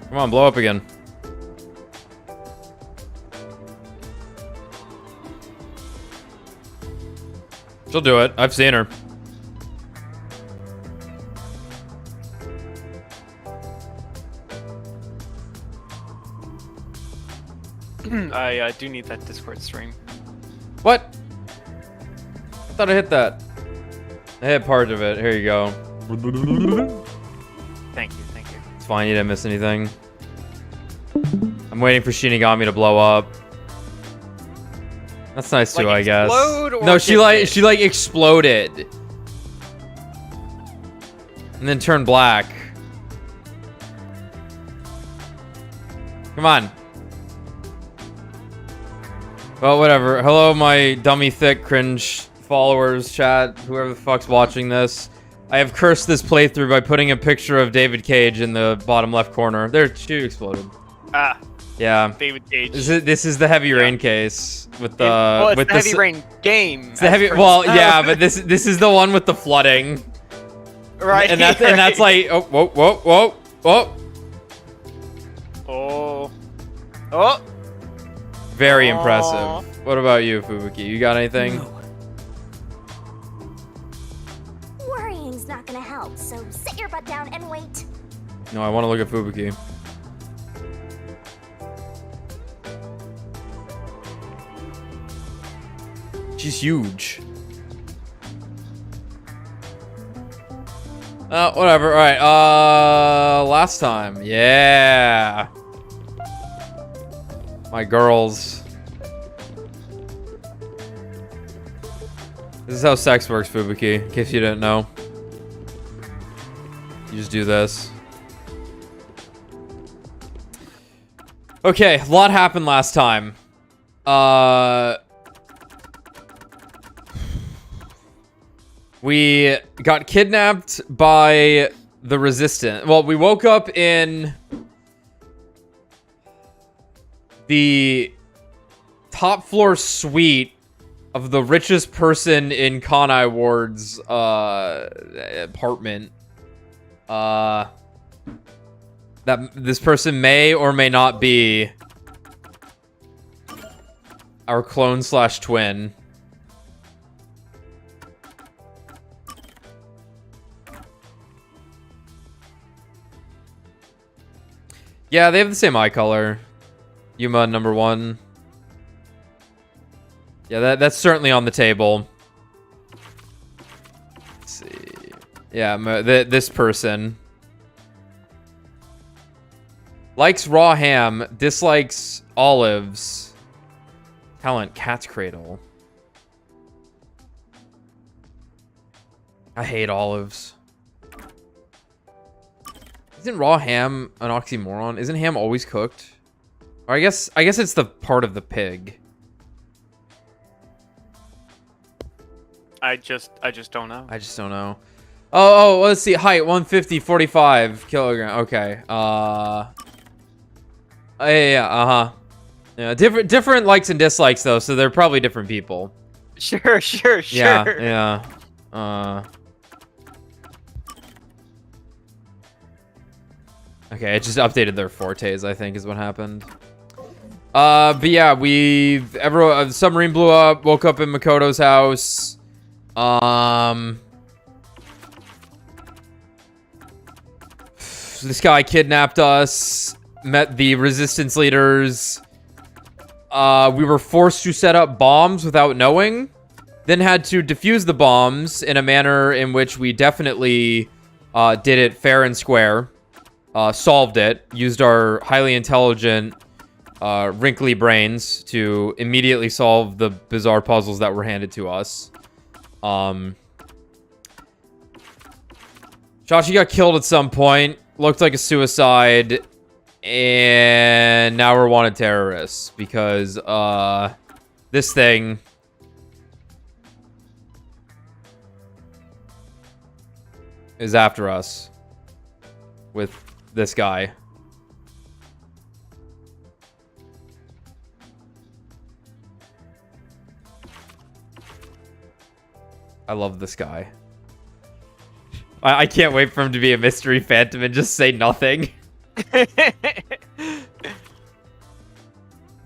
Come on, blow up again. She'll do it. I've seen her. I do need that Discord stream. What? I thought I hit that. I hit part of it. Here you go. Thank you, thank you. It's fine. You didn't miss anything. I'm waiting for Shinigami to blow up. That's nice too, I guess. No, she like exploded. And then turned black. Come on. Well, whatever. Hello, my dummy thick cringe followers, chat, whoever the fuck's watching this. I have cursed this playthrough by putting a picture of David Cage in the bottom left corner. There, she exploded. Ah. Yeah. David Cage. This is the Heavy Rain case with the well, with the Heavy Rain game. It's the heavy. Well, yeah, but this is the one with the flooding. Right. And that's like oh whoa. Oh. Oh. Very impressive. What about you, Fubuki? You got anything? No. Worrying's not gonna help, so sit your butt down and wait. No, I want to look at Fubuki. She's huge. Whatever. All right. Last time. Yeah. My girls. This is how sex works, Fubuki, in case you didn't know. You just do this. Okay, a lot happened last time. We got kidnapped by the Resistance. Well, we woke up in the top floor suite of the richest person in Kanai Ward's apartment. That this person may or may not be our clone slash twin. Yeah, they have the same eye color. Yuma number 1. Yeah, that's certainly on the table. Let's see. Yeah, this person likes raw ham, dislikes olives. Talent cat's cradle. I hate olives. Isn't raw ham an oxymoron? Isn't ham always cooked? Or I guess it's the part of the pig. I just don't know. I just don't know. Oh, let's see. Height 150, 45 kilogram. Okay. Yeah. Yeah, different likes and dislikes though, so they're probably different people. Sure. Yeah. Okay, it just updated their fortes, I think, is what happened. But yeah, the submarine blew up, woke up in Makoto's house. This guy kidnapped us, met the resistance leaders. We were forced to set up bombs without knowing, then had to defuse the bombs in a manner in which we definitely did it fair and square. Solved it, used our highly intelligent, wrinkly brains to immediately solve the bizarre puzzles that were handed to us. Shashi got killed at some point, looked like a suicide, and now we're wanted terrorists because, this thing is after us with this guy. I love this guy. I can't wait for him to be a mystery phantom and just say nothing.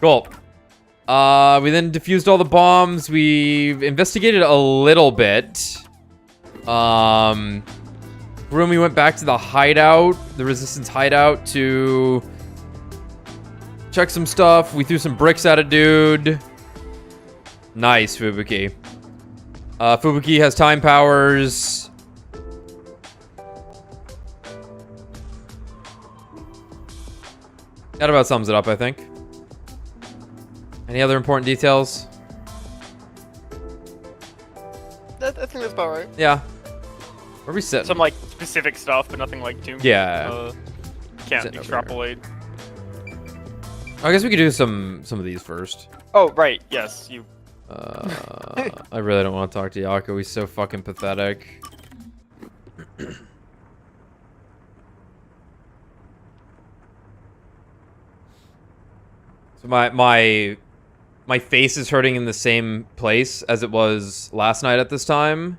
Cool. We then defused all the bombs. We investigated a little bit. We went back to the hideout, the resistance hideout, to check some stuff. We threw some bricks at a dude. Nice, Fubuki. Fubuki has time powers. That about sums it up, I think. Any other important details? I think that's about right. Yeah. Where are we sitting? Some like specific stuff, but nothing like too. Yeah. Can't Sitting over extrapolate. I guess we could do some of these first. Oh right, yes, you. I really don't want to talk to Yako. He's so fucking pathetic. So my face is hurting in the same place as it was last night at this time.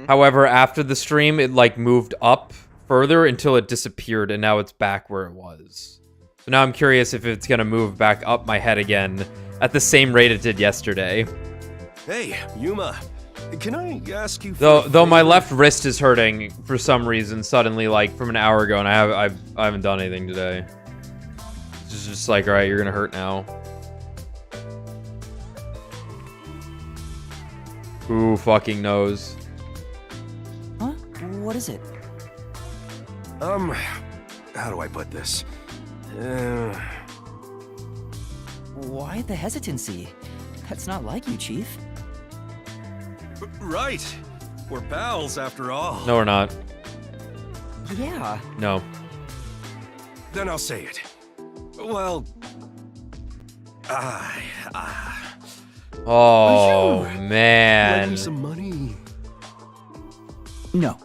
However, after the stream, it like moved up further until it disappeared, and now it's back where it was. So now I'm curious if it's gonna move back up my head again at the same rate it did yesterday. Hey, Yuma, can I ask you? Though my left wrist is hurting for some reason suddenly, like from an hour ago, and I haven't done anything today. It's just like, all right, you're gonna hurt now. Who fucking knows? Huh? What is it? How do I put this? Why the hesitancy? That's not like you, Chief. Right. We're pals after all. No, we're not. Yeah. No. Then I'll say it. Well, Oh, lend me man. some money. No.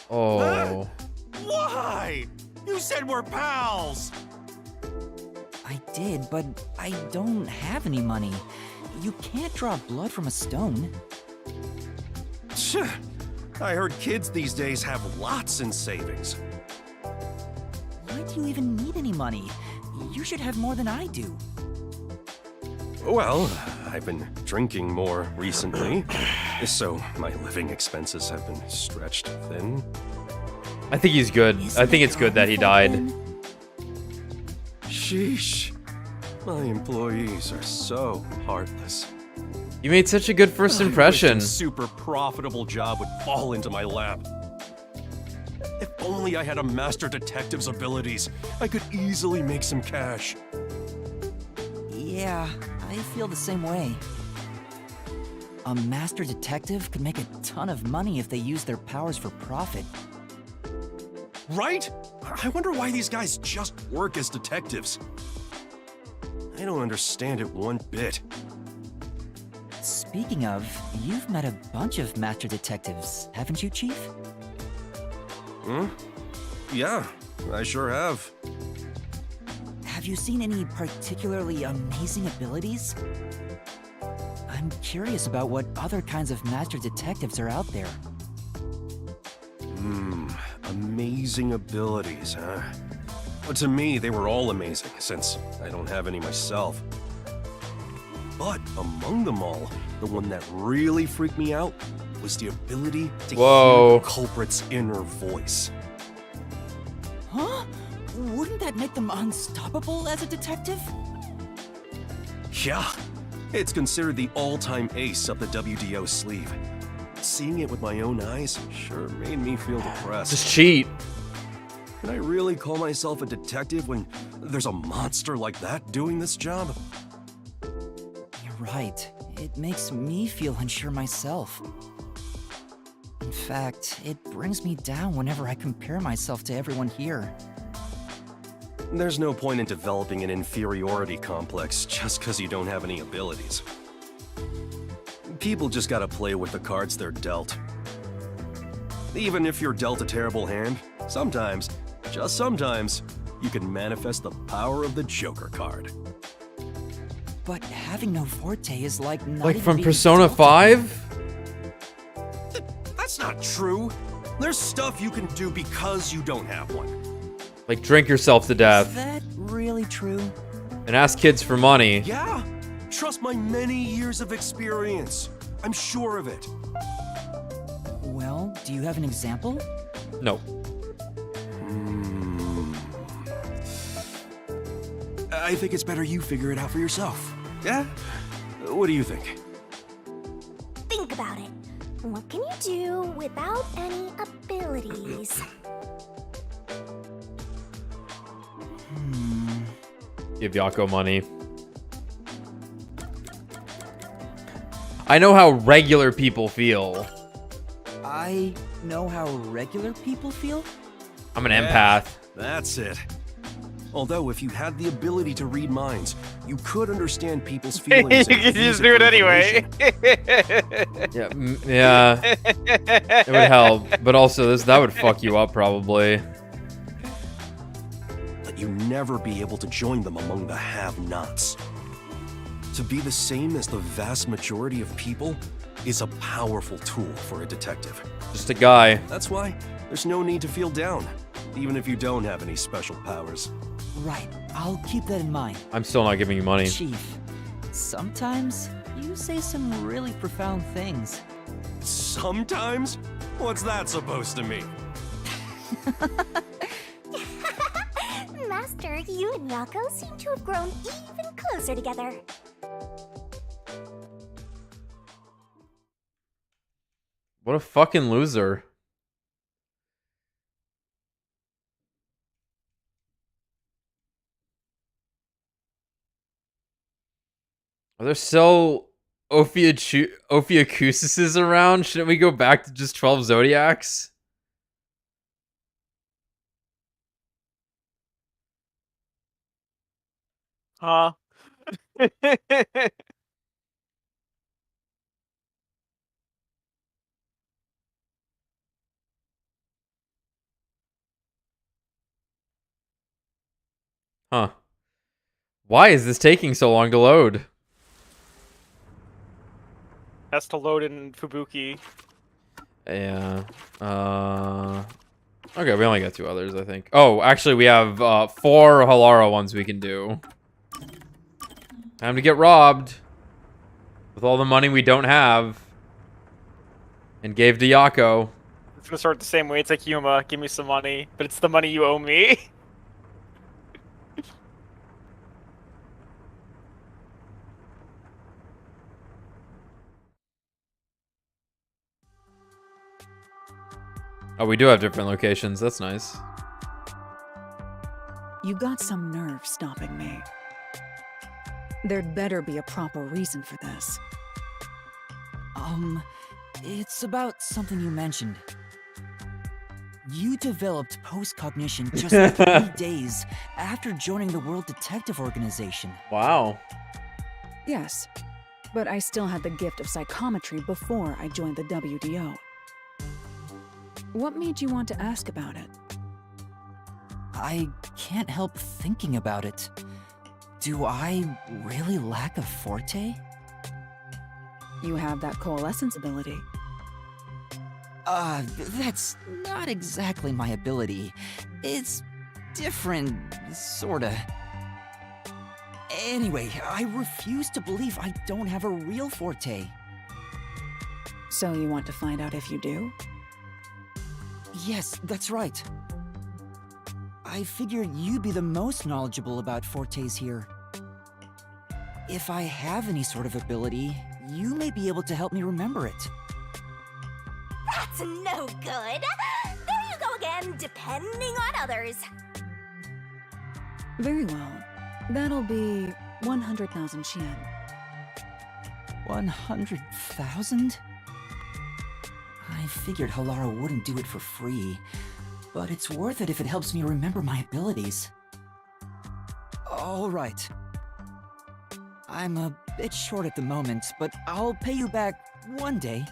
Oh. Why? You said we're pals. I did, but I don't have any money. You can't draw blood from a stone. I heard kids these days have lots in savings. Why do you even need any money? You should have more than I do. Well, I've been drinking more recently, so my living expenses have been stretched thin. I think he's good. I think it's good that he died. Sheesh. My employees are so heartless. You made such a good first impression. I wish a super profitable job would fall into my lap. If only I had a master detective's abilities, I could easily make some cash. Yeah, I feel the same way. A master detective could make a ton of money if they use their powers for profit. Right? I wonder why these guys just work as detectives. I don't understand it one bit. Speaking of, you've met a bunch of master detectives, haven't you, Chief? Yeah, I sure have. Have you seen any particularly amazing abilities? I'm curious about what other kinds of master detectives are out there. Amazing abilities, huh? But to me, they were all amazing, since I don't have any myself. But among them all, the one that really freaked me out was the ability to hear the culprit's inner voice. Huh? Wouldn't that make them unstoppable as a detective? Yeah, it's considered the all-time ace up the WDO sleeve. Seeing it with my own eyes sure made me feel depressed. Just cheat. Can I really call myself a detective when there's a monster like that doing this job? You're right. It makes me feel unsure myself. In fact, it brings me down whenever I compare myself to everyone here. There's no point in developing an inferiority complex just because you don't have any abilities. People just gotta play with the cards they're dealt. Even if you're dealt a terrible hand, sometimes, just sometimes, you can manifest the power of the Joker card. But having no forte is like not Like even from being Persona dealt 5? not true. There's stuff you can do because you don't have one. Like drink yourself to Is death that really true? and ask kids for money. Yeah, trust my many years of experience. I'm sure of it. Well, do you have an example? No. I think it's better you figure it out for yourself. Yeah? What do you think? Think about it. What can you do without any abilities? Give Yako money. I know how regular people feel. I know how regular people feel? I'm an empath. That's it. Although, if you had the ability to read minds, you could understand people's You feelings. can and just use do it for anyway. Yeah, yeah. It would help, but also that would fuck you up probably. But you never be able to join them among the have-nots. To be the same as the vast majority of people is a powerful tool for a detective. Just a guy. That's why there's no need to feel down, even if you don't have any special powers. Right, I'll keep that in mind. I'm still not giving you money. Chief, sometimes you say some really profound things. Sometimes? What's that supposed to mean? Master, you and Yako seem to have grown even closer together. What a fucking loser. Are there still Ophiuchousises around? Shouldn't we go back to just 12 Zodiacs? Huh? Huh. Why is this taking so long to load? Has to load in Fubuki. Yeah. Okay, we only got 2 others, I think. Oh, actually, we have 4 Halara ones we can do. Time to get robbed. With all the money we don't have. And gave to Yako. It's gonna start the same way. It's like Yuma, give me some money, but it's the money you owe me. Oh, we do have different locations. That's nice. You got some nerve stopping me. There'd better be a proper reason for this. It's about something you mentioned. You developed post-cognition just 3 days after joining the World Detective Organization. Wow. Yes, but I still had the gift of psychometry before I joined the WDO. What made you want to ask about it? I can't help thinking about it. Do I really lack a forte? You have that coalescence ability. That's not exactly my ability. It's different, sorta. Anyway, I refuse to believe I don't have a real forte. So you want to find out if you do? Yes, that's right. I figured you'd be the most knowledgeable about fortes here. If I have any sort of ability, you may be able to help me remember it. That's no good. There you go again, depending on others. Very well. That'll be 100,000 Yen. 100,000? I figured Halara wouldn't do it for free, but it's worth it if it helps me remember my abilities. All right. I'm a bit short at the moment, but I'll pay you back one day.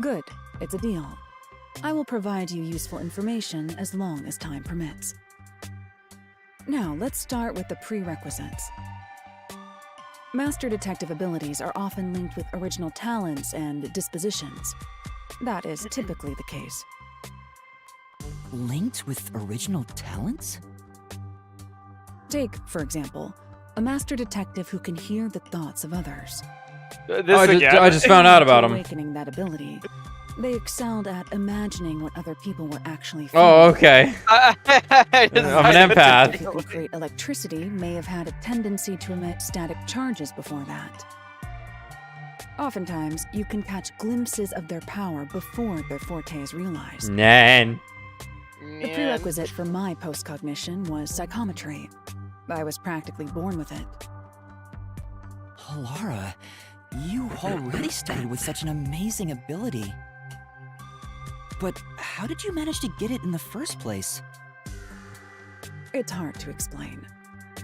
Good. It's a deal. I will provide you useful information as long as time permits. Now, let's start with the prerequisites. Master detective abilities are often linked with original talents and dispositions. That is typically the case. Linked with original talents? Take, for example, a master detective who can hear the thoughts of others. I just found out about him. Awakening that ability, they excelled at imagining what other people were actually feeling. Oh, okay. I'm an empath. Who can create electricity may have had a tendency to emit static charges before that. Oftentimes, you can catch glimpses of their power before their forte is realized. Nan. The prerequisite for my postcognition was psychometry. I was practically born with it. Halara, you already started with such an amazing ability. But how did you manage to get it in the first place? It's hard to explain.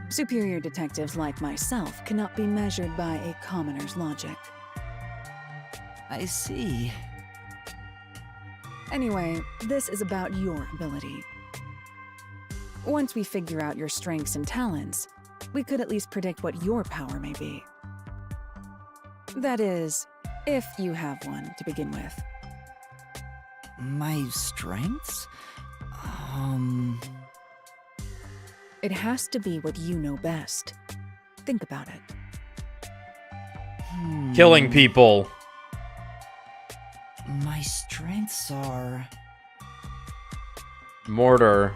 Superior detectives like myself cannot be measured by a commoner's logic. I see. Anyway, this is about your ability. Once we figure out your strengths and talents, we could at least predict what your power may be. That is, if you have one to begin with. My strengths? It has to be what you know best. Think about it. Killing people. My strengths are... Mortar.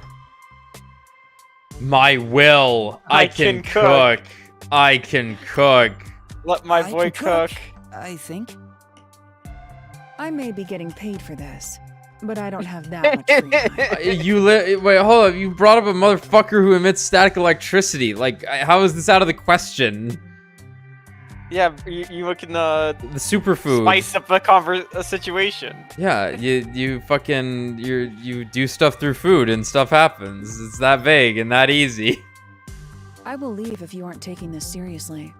My will. I can cook. I can cook. Let my I boy can cook. I think. I may be getting paid for this, but I don't have that much free time. Wait, hold up. You brought up a motherfucker who emits static electricity. Like, how is this out of the question? Yeah, you can The superfood. spice up a situation. Yeah, you fucking you do stuff through food and stuff happens. It's that vague and that easy. I will leave if you aren't taking this seriously.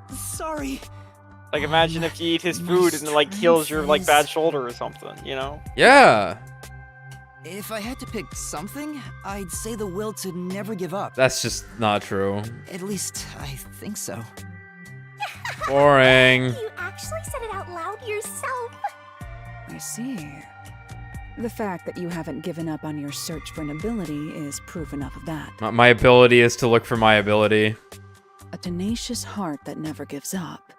Sorry. Like, imagine if you eat his My food and it, like, heals your, like, bad strength shoulder or something, you know? Yeah, If I had to pick something, I'd say the will to never give up. that's just not true. At least, I think so. Boring. You actually said it out loud yourself. I see. The fact that you haven't given up on your search for an ability is proof enough of that. My ability is to look for my ability. A tenacious heart that never gives up.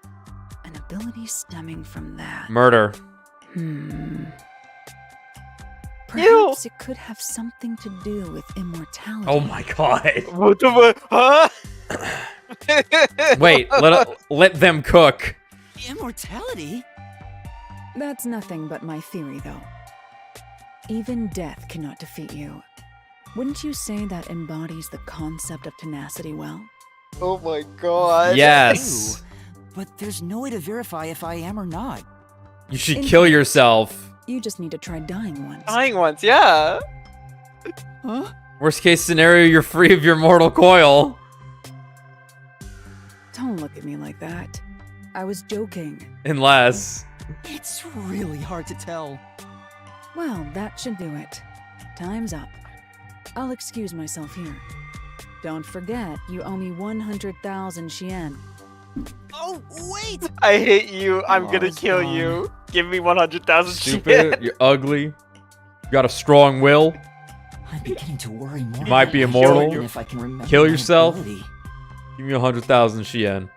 An ability stemming from that. Murder. Perhaps it could have something to do with immortality. Oh my god. What the huh? Wait, let them cook. Immortality? That's nothing but my theory, though. Even death cannot defeat you. Wouldn't you say that embodies the concept of tenacity well? Oh my god. Yes. Ew. But there's no way to verify if I am or not. You should kill yourself. You just need to try dying once. Dying once, yeah. Huh? Worst case scenario, you're free of your mortal coil. Don't look at me like that. I was joking. Unless. It's really hard to tell. Well, that should do it. Time's up. I'll excuse myself here. Don't forget, you owe me 100,000 Shien. Oh, wait! I hate you. I'm gonna Lara's kill gone. you. Give me 100,000 Stupid. shit. You're ugly. You got a strong will. I'm beginning to worry more. Might be about immortal. than if I can remember Kill my yourself. ability. Give me 100,000 Shien.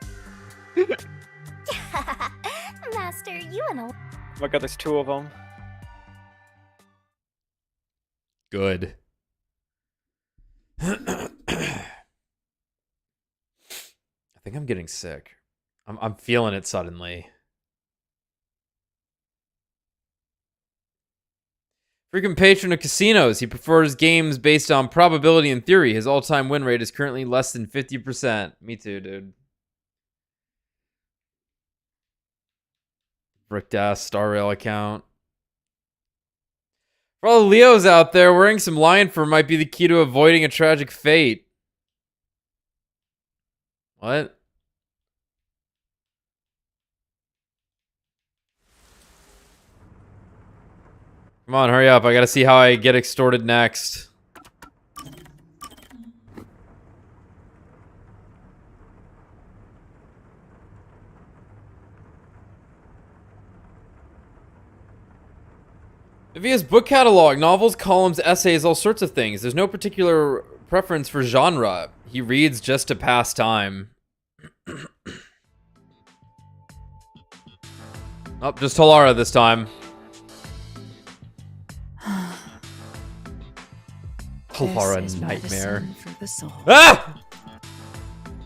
Master, you and a... Oh my god, there's two of them. Good. I think I'm getting sick. I'm feeling it suddenly. Freaking patron of casinos. He prefers games based on probability and theory. His all-time win rate is currently less than 50%. Me too, dude. Bricked ass Star Rail account. For all the Leos out there, wearing some lion fur might be the key to avoiding a tragic fate. What? Come on, hurry up. I gotta see how I get extorted next. Via's book catalog, novels, columns, essays, all sorts of things. There's no particular preference for genre. He reads just to pass time. Oh, just Halara this time. Halara This is nightmare. medicine for the soul. Ah!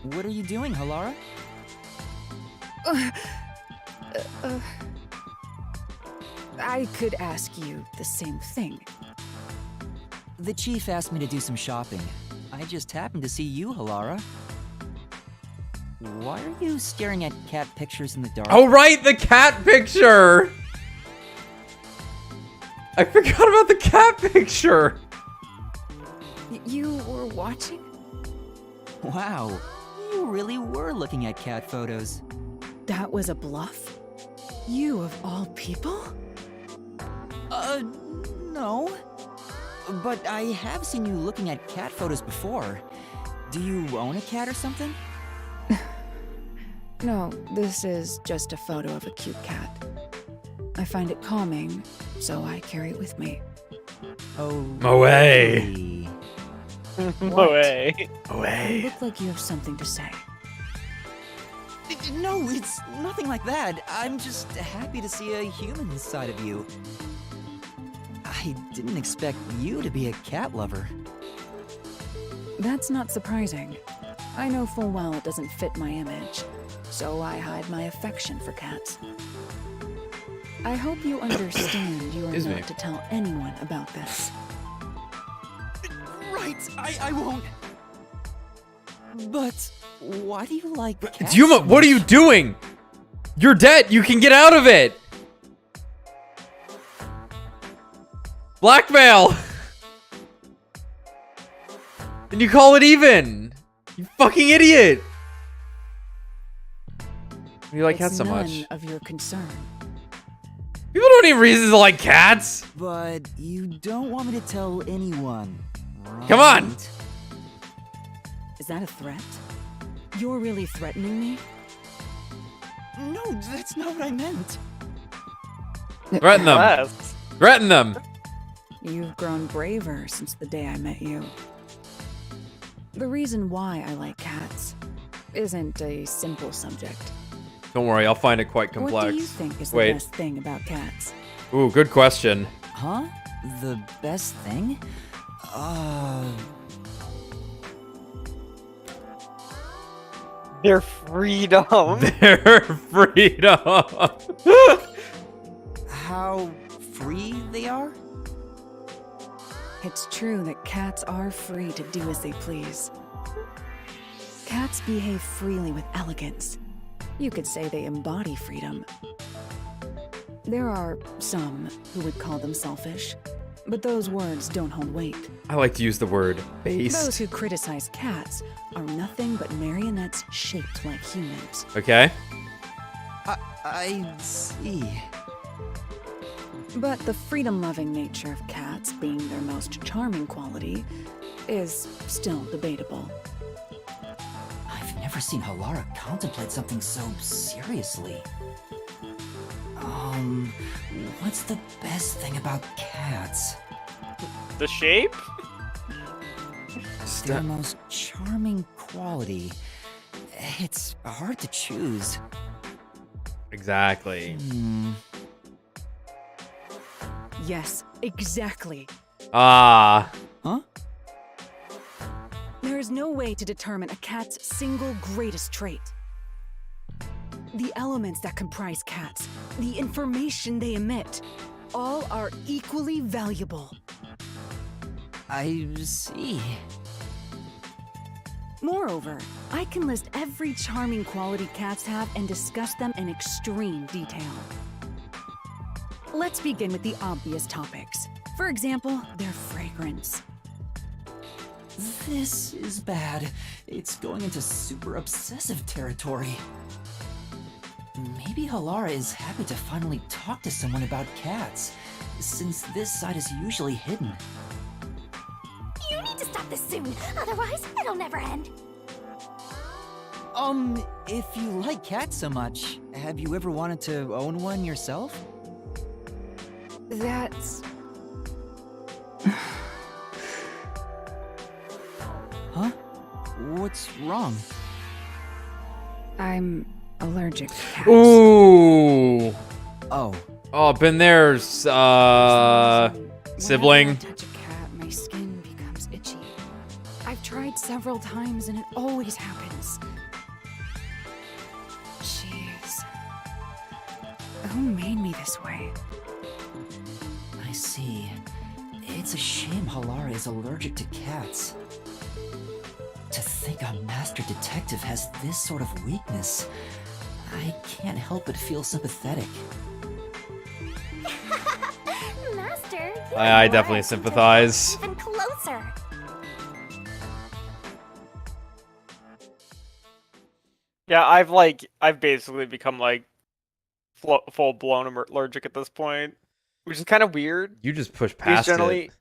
What are you doing, Halara? I could ask you the same thing. The chief asked me to do some shopping. I just happened to see you, Halara. Why are you staring at cat pictures in the dark? Oh, right, the cat picture! I forgot about the cat picture! You were watching? Wow, you really were looking at cat photos. That was a bluff? You of all people? No. But I have seen you looking at cat photos before. Do you own a cat or something? No, this is just a photo of a cute cat. I find it calming, so I carry it with me. Oh. Away. No way. You Away. look like you have something to say. No, it's nothing like that. I'm just happy to see a human side of you. I didn't expect you to be a cat lover. That's not surprising. I know full well it doesn't fit my image, so I hide my affection for cats. I hope you understand you are Excuse me. not to tell anyone about this. Right, I won't. But why do you like cats? Yuma, so what are you much? doing? You're dead. You can get out of it. Blackmail. And you call it even. You fucking idiot. You like cats It's so none much. of your concern. People don't need reasons to like cats. But you don't want me to tell anyone. Come on. right? Is that a threat? You're really threatening me? No, that's not what I meant. Threaten them. Yes. Threaten them. You've grown braver since the day I met you. The reason why I like cats isn't a simple subject. Don't worry, I'll find it quite What complex. do you think is the Wait. best thing about cats? Ooh, good question. Huh? The best thing? Their freedom. Their freedom. How free they are? It's true that cats are free to do as they please. Cats behave freely with elegance. You could say they embody freedom. There are some who would call them selfish, but those words don't hold weight. I like to use the word Those based. who criticize cats are nothing but marionettes shaped like humans. Okay. I see. But the freedom-loving nature of cats being their most charming quality is still debatable. I've never seen Halara contemplate something so seriously. What's the best thing about cats? The shape? Their most charming quality. It's hard to choose. Exactly. Yes, exactly. Ah. Huh? There is no way to determine a cat's single greatest trait. The elements that comprise cats, the information they emit, all are equally valuable. I see. Moreover, I can list every charming quality cats have and discuss them in extreme detail. Let's begin with the obvious topics. For example, their fragrance. This is bad. It's going into super obsessive territory. Maybe Halara is happy to finally talk to someone about cats, since this side is usually hidden. You need to stop this soon, otherwise it'll never end. If you like cats so much, have you ever wanted to own one yourself? That's Huh? What's wrong? I'm allergic to cats. Ooh. Oh, Oh, been there, Whenever I sibling. touch a cat, my skin becomes itchy. I've tried several times and it always happens. Jeez. Who made me this way? I see. It's a shame Halara is allergic to cats. To think a master detective has this sort of weakness, I can't help but feel sympathetic. Master, I definitely sympathize. even closer. Yeah, I've basically become like full blown allergic at this point, which is kind of weird. You just push Because past generally, it.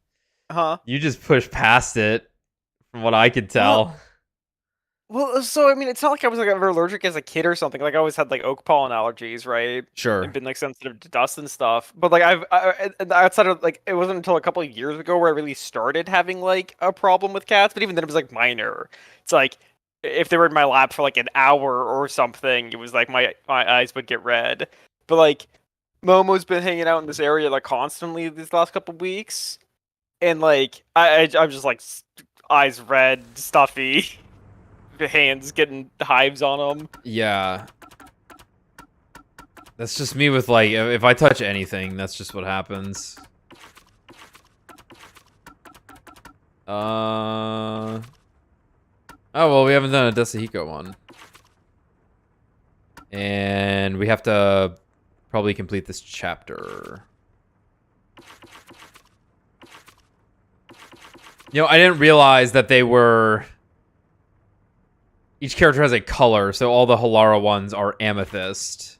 huh? You just push past it, from what I could tell. Well, so I mean, it's not like I was like ever allergic as a kid or something. Like I always had like oak pollen allergies, right? Sure. And been like sensitive to dust and stuff. But like outside of like it wasn't until a couple of years ago where I really started having like a problem with cats. But even then, it was like minor. It's like if they were in my lap for like an hour or something, it was like my eyes would get red. But like Momo's been hanging out in this area like constantly these last couple of weeks, and like I'm just like eyes red, stuffy. Hands getting hives on them. Yeah. That's just me with, like, if I touch anything, that's just what happens. Oh, well, we haven't done a Desuhiko one. And we have to probably complete this chapter. You know, I didn't realize that they were... Each character has a color, so all the Halara ones are amethyst.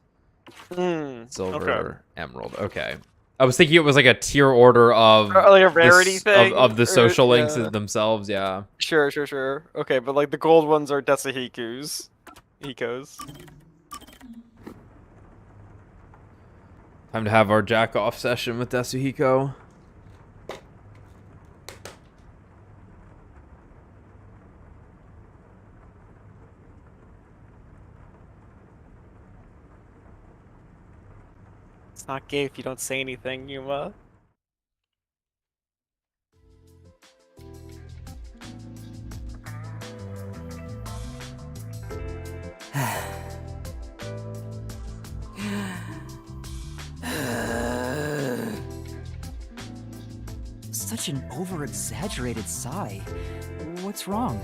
Silver, emerald. Okay. I was thinking it was like a tier order of... like a rarity thing? Of the social Or- links yeah. themselves, yeah. Sure. Okay, but like the gold ones are Desuhikus. Hikos. Time to have our jack-off session with Desuhiko. It's not gay if you don't say anything, Yuma. Such an over-exaggerated sigh. What's wrong?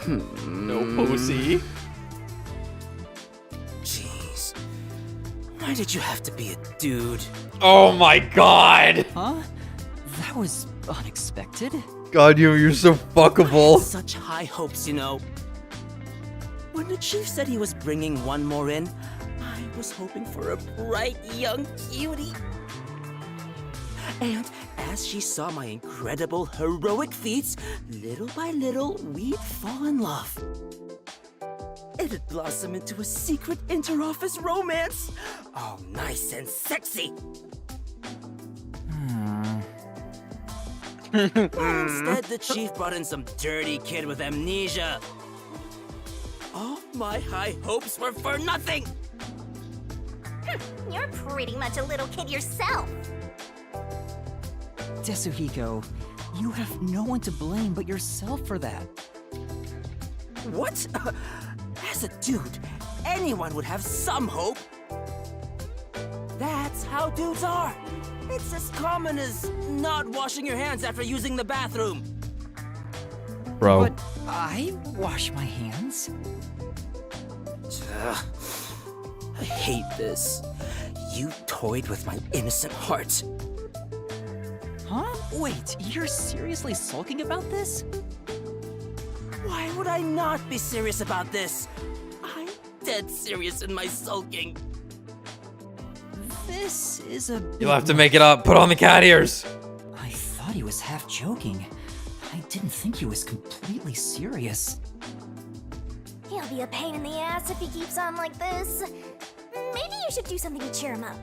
No pussy. Jeez. Why did you have to be a dude? Oh my god! Huh? That was unexpected. God, you're so fuckable. Such high hopes, you know. When the chief said he was bringing one more in, I was hoping for a bright young cutie. And as she saw my incredible heroic feats, little by little, we'd fall in love. It'd blossom into a secret inter-office romance. Oh, nice and sexy. But instead, the chief brought in some dirty kid with amnesia. All my high hopes were for nothing. You're pretty much a little kid yourself. Desuhiko, you have no one to blame but yourself for that. What? As a dude, anyone would have some hope. That's how dudes are. It's as common as not washing your hands after using the bathroom. Bro. But I wash my hands. Ugh. I hate this. You toyed with my innocent heart. Huh? Wait, you're seriously sulking about this? Why would I not be serious about this? I'm dead serious in my sulking. This is a bit You'll have to make it up. Put on the cat ears. I thought he was half joking. I didn't think he was completely serious. He'll be a pain in the ass if he keeps on like this. Maybe you should do something to cheer him up.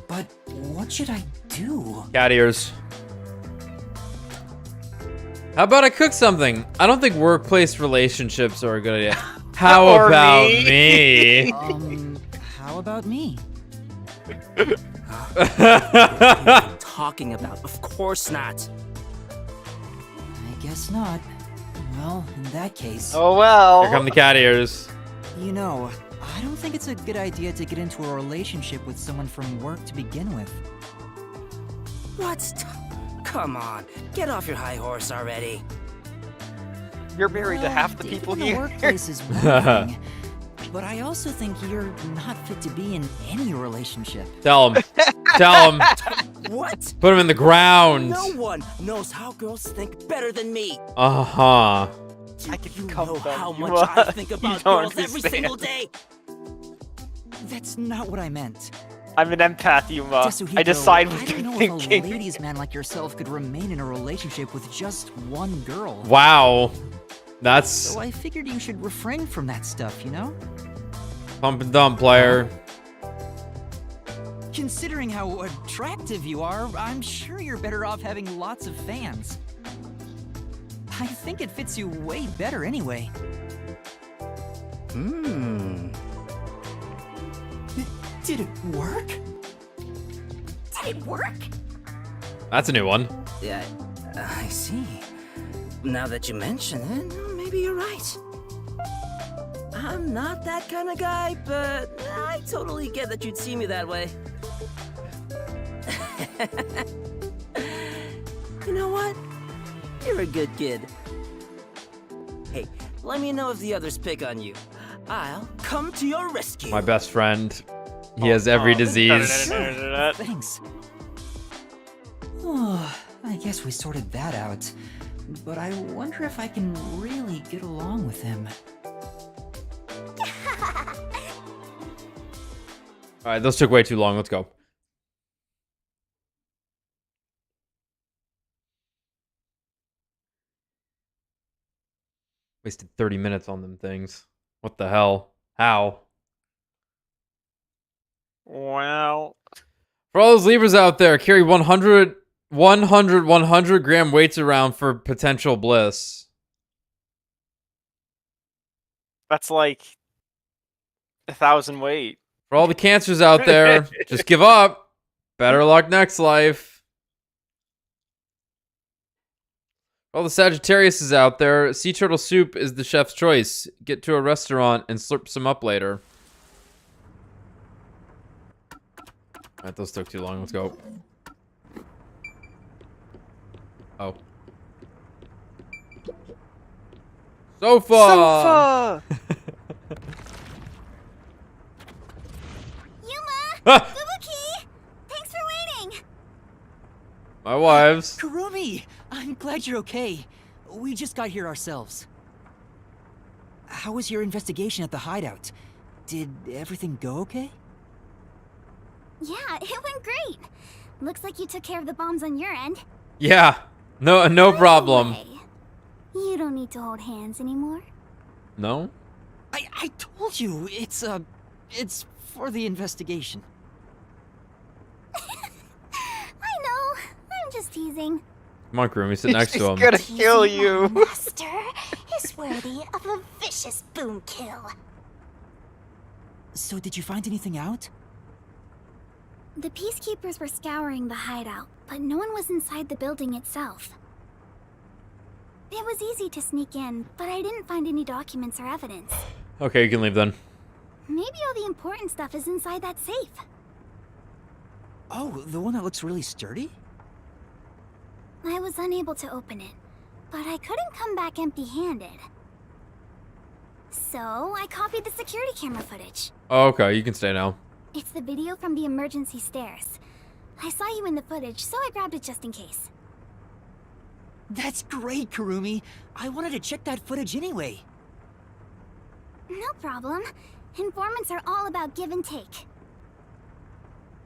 But should I do? Cat ears. How about I cook something? I don't think workplace relationships are a good idea. How Or about me? me? How about me? Talking about? Of course not. I guess not. Well, in that case, Oh well. Here come the cat ears. you know, I don't think it's a good idea to get into a relationship with someone from work to begin with. What? Come on, get off your high horse already. You're married to Well, half the dating people in the here. workplace is one thing, but I also think you're not fit to be in any relationship. Tell him. Tell him. What? Put him in the ground. No one knows how girls think better than me. Uh-huh. I can You come know from how you. much I think You about don't girls every understand. single day. That's not what I meant. I'm an empath, Yuma. Desuhiko, I decide I what don't you're know if a thinking. ladies' man like yourself could remain in a relationship with just one girl. Wow. That's So I figured you should refrain from that stuff, you know? pump and dump, player. Considering how attractive you are, I'm sure you're better off having lots of fans. I think it fits you way better anyway. Did it work? Did it work? That's a new one. Yeah, I see. Now that you mention it, maybe you're right. I'm not that kind of guy, but I totally get that you'd see me that way. You know what? You're a good kid. Hey, let me know if the others pick on you. I'll come to your rescue. My best friend. He has every disease. Thanks. Oh, I guess we sorted that out. But I wonder if I can really get along with him. Alright, those took way too long. Let's go. Wasted 30 minutes on them things. What the hell? How? Well, For all those Libras out there, carry 100 gram weights around for potential bliss. that's like 1,000 weight. For all the Cancers out there, just give up. Better luck next life. For all the Sagittariuses out there, sea turtle soup is the chef's choice. Get to a restaurant and slurp some up later. Alright, those took too long. Let's go. Oh. Sofa! Yuma! Ah! Bubuki! Thanks for waiting! My wives. Kurumi! I'm glad you're okay. We just got here ourselves. How was your investigation at the hideout? Did everything go okay? Yeah, it went great. Looks like you took care of the bombs on your end. Yeah. No problem. Anyway, you don't need to hold hands anymore. No? I told you, it's for the investigation. I know. I'm just teasing. Come on, Kurumi, sit next to She's him. gonna kill you. Master is worthy of a vicious boom kill. So did you find anything out? The peacekeepers were scouring the hideout, but no one was inside the building itself. It was easy to sneak in, but I didn't find any documents or evidence. Okay, you can leave then. Maybe all the important stuff is inside that safe. Oh, the one that looks really sturdy? I was unable to open it, but I couldn't come back empty-handed. So, I copied the security camera footage. Oh, okay, you can stay now. It's the video from the emergency stairs. I saw you in the footage, so I grabbed it just in case. That's great, Kurumi. I wanted to check that footage anyway. No problem. Informants are all about give and take.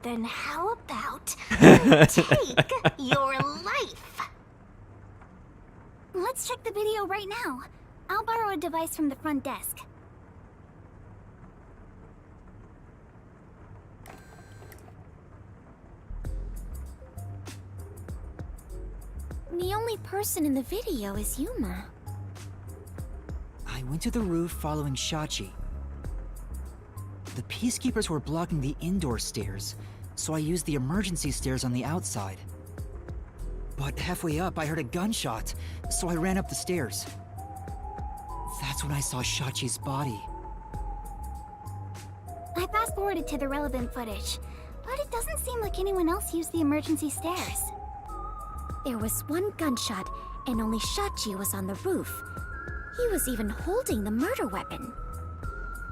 Then how about I take your life? Let's check the video right now. I'll borrow a device from the front desk. only person in the video is Yuma. I went to the roof following Shachi. The peacekeepers were blocking the indoor stairs, so I used the emergency stairs on the outside. But halfway up, I heard a gunshot, so I ran up the stairs. That's when I saw Shachi's body. I fast-forwarded to the relevant footage, but it doesn't seem like anyone else used the emergency stairs. There was one gunshot, and only Shachi was on the roof. He was even holding the murder weapon.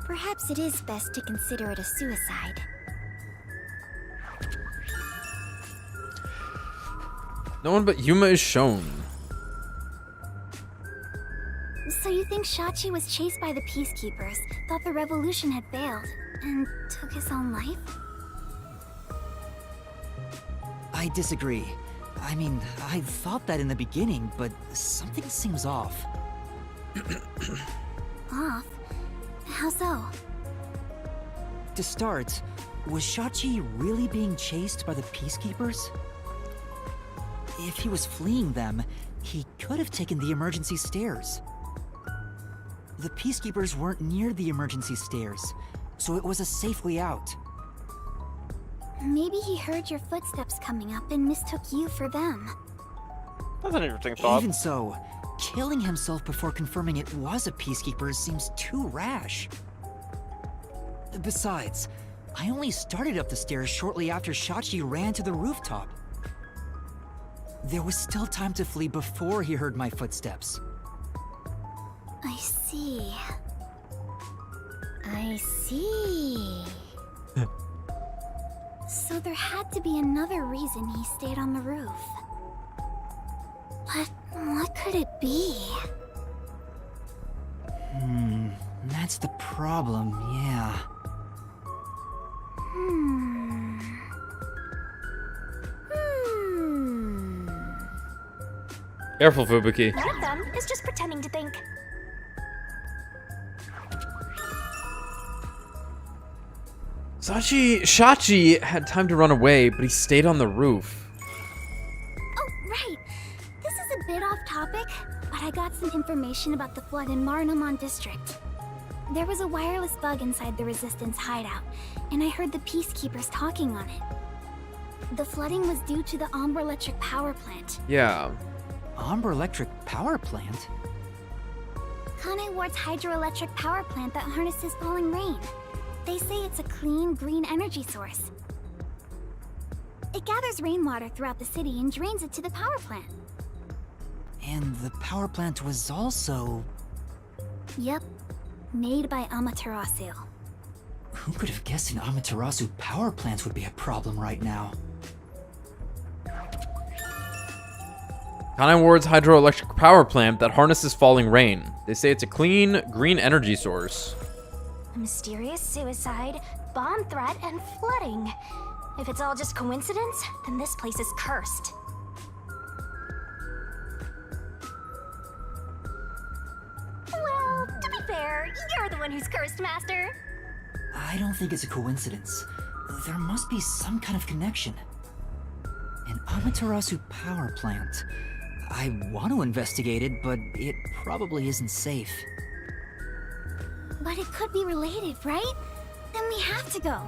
Perhaps it is best to consider it a suicide. No one but Yuma is shown. So you think Shachi was chased by the peacekeepers, thought the revolution had failed, and took his own life? I disagree. I mean, I thought that in the beginning, but something seems off. Off? How so? To start, was Shachi really being chased by the peacekeepers? If he was fleeing them, he could have taken the emergency stairs. The peacekeepers weren't near the emergency stairs, so it was a safe way out. Maybe he heard your footsteps coming up and mistook you for them. That's an interesting thought. Even so, killing himself before confirming it was a peacekeeper seems too rash. Besides, I only started up the stairs shortly after Shachi ran to the rooftop. There was still time to flee before he heard my footsteps. I see. I see. So there had to be another reason he stayed on the roof. But what could it be? That's the problem, yeah. Careful, Fubuki. One of them is just pretending to think. Shachi had time to run away, but he stayed on the roof. Oh, right. This is a bit off topic, but I got some information about the flood in Marnamon District. There was a wireless bug inside the Resistance hideout, and I heard the peacekeepers talking on it. The flooding was due to the Ombre Electric Power Plant. Yeah. Ombre Electric Power Plant? Kanai Ward's hydroelectric power plant that harnesses falling rain. They say it's a clean, green energy source. It gathers rainwater throughout the city and drains it to the power plant. And the power plant was also... Yep. Made by Amaterasu. Who could have guessed an Amaterasu power plant would be a problem right now? Kanai Ward's hydroelectric power plant that harnesses falling rain. They say it's a clean, green energy source. A mysterious suicide, bomb threat, and flooding. If it's all just coincidence, then this place is cursed. Well, to be fair, you're the one who's cursed, Master. I don't think it's a coincidence. There must be some kind of connection. An Amaterasu power plant. I want to investigate it, but it probably isn't safe. But it could be related, right? Then we have to go.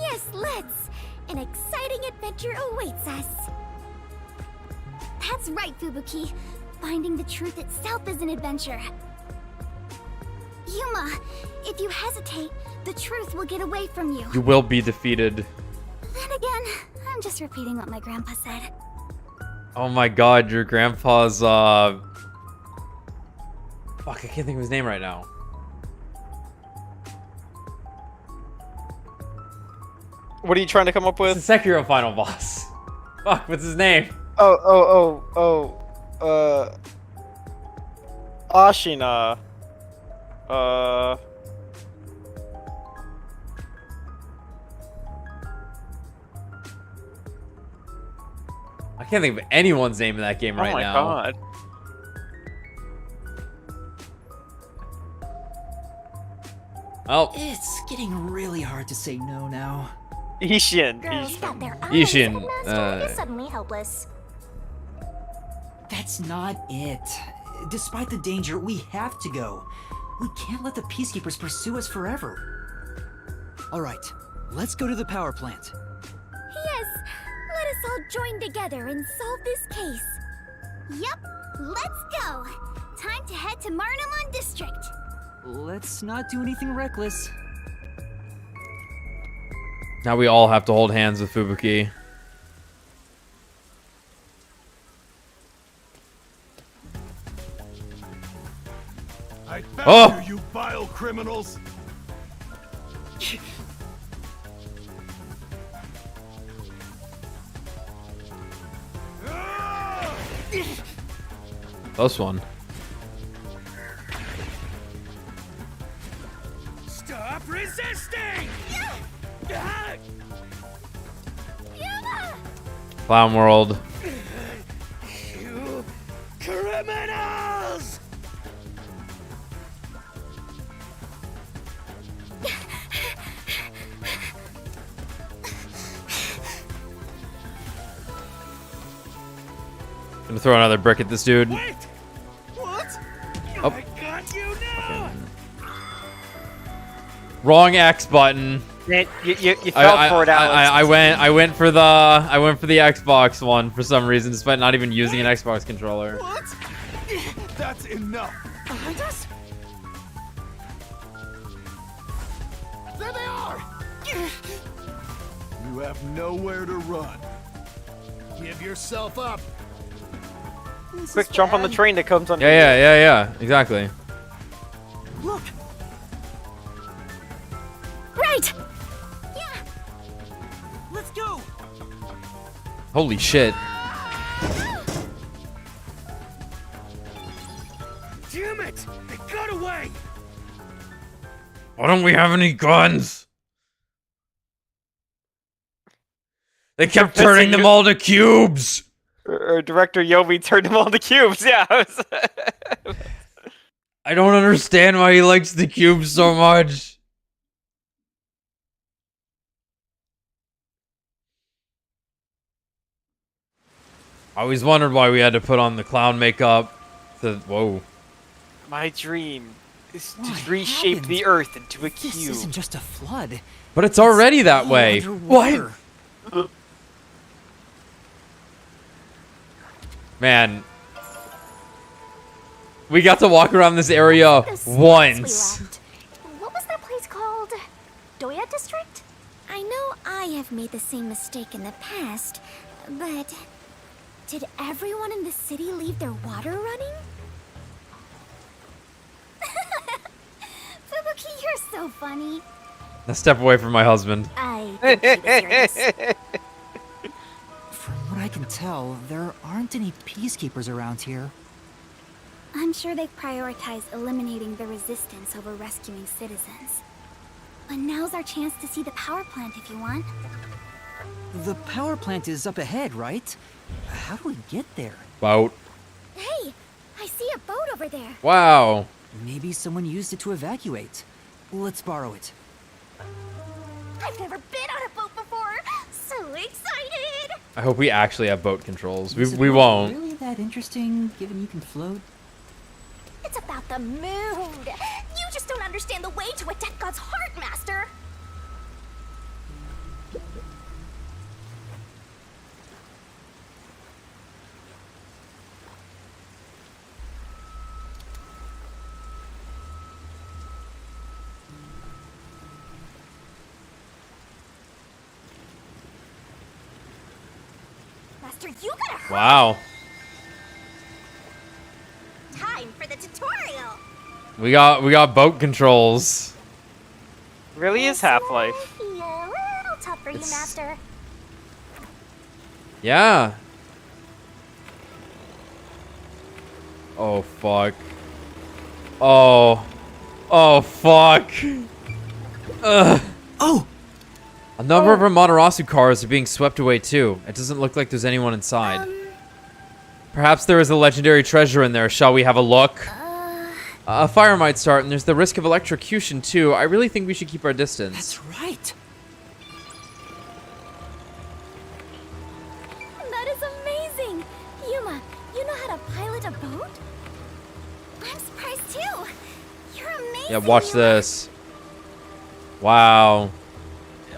Yes, let's! An exciting adventure awaits us! That's right, Fubuki. Finding the truth itself is an adventure. Yuma, if you hesitate, the truth will get away from you. You will be defeated. Then again, I'm just repeating what my grandpa said. Oh my god, your grandpa's, Fuck, I can't think of his name right now. What are you trying to come up with? It's the Sekiro final boss. Fuck, what's his name? Ashina. I can't think of anyone's name in that game right now. Oh my god. Well, It's getting really hard to say no now. Ishin. Girls got their eyes, Ishin, and Master is suddenly helpless. That's not it. Despite the danger, we have to go. We can't let the peacekeepers pursue us forever. All right, let's go to the power plant. Yes, let us all join together and solve this case. Yep, let's go. Time to head to Marnamon District. Let's not do anything reckless. Now we all have to hold hands with Fubuki. I Oh! found you, you vile criminals! Close one. Stop resisting! Clown World. You criminals! Gonna throw another brick at this dude. Wait! What? Oh. I got you now! Wrong X button. You fell for it, Alex. I went for the Xbox one for some reason, despite not even using an Xbox controller. What? That's enough! Behind us? There they are! You have nowhere to run. Give yourself up. Quick jump on the train that comes on. Yeah, exactly. Look! Right! Let's go! Holy shit. Damn it! They got away! Why don't we have any guns? They kept turning them all to cubes. Or Director Yobi turned them all to cubes. Yeah. I don't understand why he likes the cubes so much. I always wondered why we had to put on the clown makeup. Whoa. My dream is to What reshape happened? the Earth into a This cube. isn't just a flood. But it's already that all way. underwater. What? Man. We got to walk around this area The spots once. we left. What was that place called? Doya District? I know I have made the same mistake in the past, but did everyone in the city leave their water running? Fubuki, you're so funny. Now step away from my husband. I think she deserves this. From what I can tell, there aren't any peacekeepers around here. I'm sure they prioritize eliminating the resistance over rescuing citizens. But now's our chance to see the power plant if you want. The power plant is up ahead, right? How do we get there? Boat. Hey, I see a boat over there. Wow. Maybe someone used it to evacuate. Let's borrow it. I've never been on a boat before. So excited! I hope we actually have boat controls. Is We it won't. really that interesting, given you can float? It's about the mood. You just don't understand the way to a death god's heart, Master. Master, you gotta hurry. Wow. Time for the tutorial. We got boat controls. Really is Half-Life. Yeah, a little tough for you, It's- Master. Yeah. Oh fuck. Oh. Oh fuck. Ugh. Oh! A number of our Matarasu cars are being swept away too. It doesn't look like there's anyone inside. Perhaps there is a legendary treasure in there. Shall we have a look? A fire might start, and there's the risk of electrocution too. I really think we should keep our distance. That's right. That is amazing. Yuma, you know how to pilot Yeah, watch this. Wow.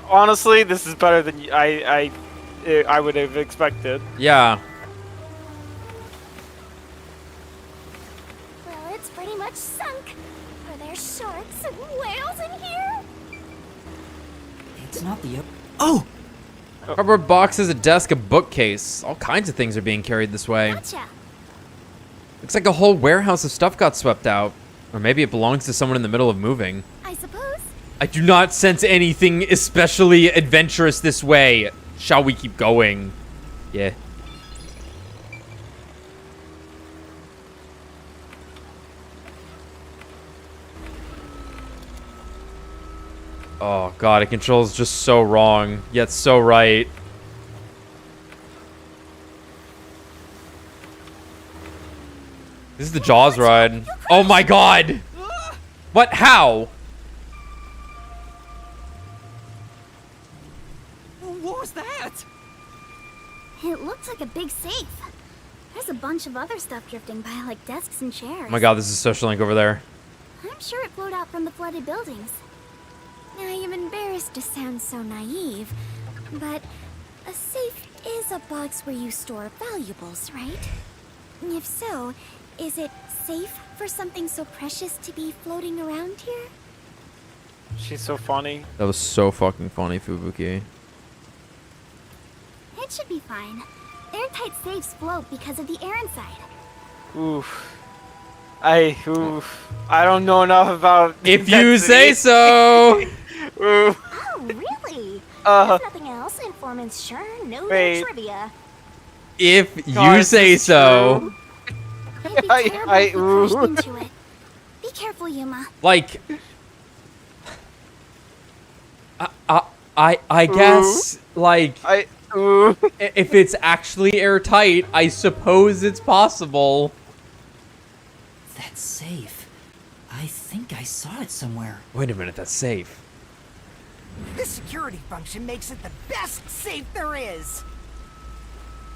Honestly, this is better than I would have expected. Yeah. Well, it's pretty much sunk. Are there sharks and whales in here? It's not the... Oh! Cardboard boxes, a desk, a bookcase. All kinds of things are being carried this way. Gotcha. Looks like a whole warehouse of stuff got swept out. Or maybe it belongs to someone in the middle of moving. I suppose. I do not sense anything especially adventurous this way. Shall we keep going? Yeah. Oh god, it controls just so wrong, yet so right. This is the Jaws ride. Oh my god! What? How? What was that? It looks like a big safe. There's a bunch of other stuff drifting by, like desks and chairs. Oh my god, this is Social Link over there. I'm sure it flowed out from the flooded buildings. I am embarrassed to sound so naive, but a safe is a box where you store valuables, right? If so, is it safe for something so precious to be floating around here? She's so funny. That was so fucking funny, Fubuki. It should be fine. Airtight safes float because of the air inside. Oof. I don't know enough about. If you say so. Oof. Oh, really? If nothing else, informants sure know their trivia. If you God, say this is so. It'd be terrible if we crashed into it. Be careful, Yuma. Like, I guess, like, if it's actually airtight, I suppose it's possible. That's safe. I think I saw it somewhere. Wait a minute, that's safe. This security function makes it the best safe there is.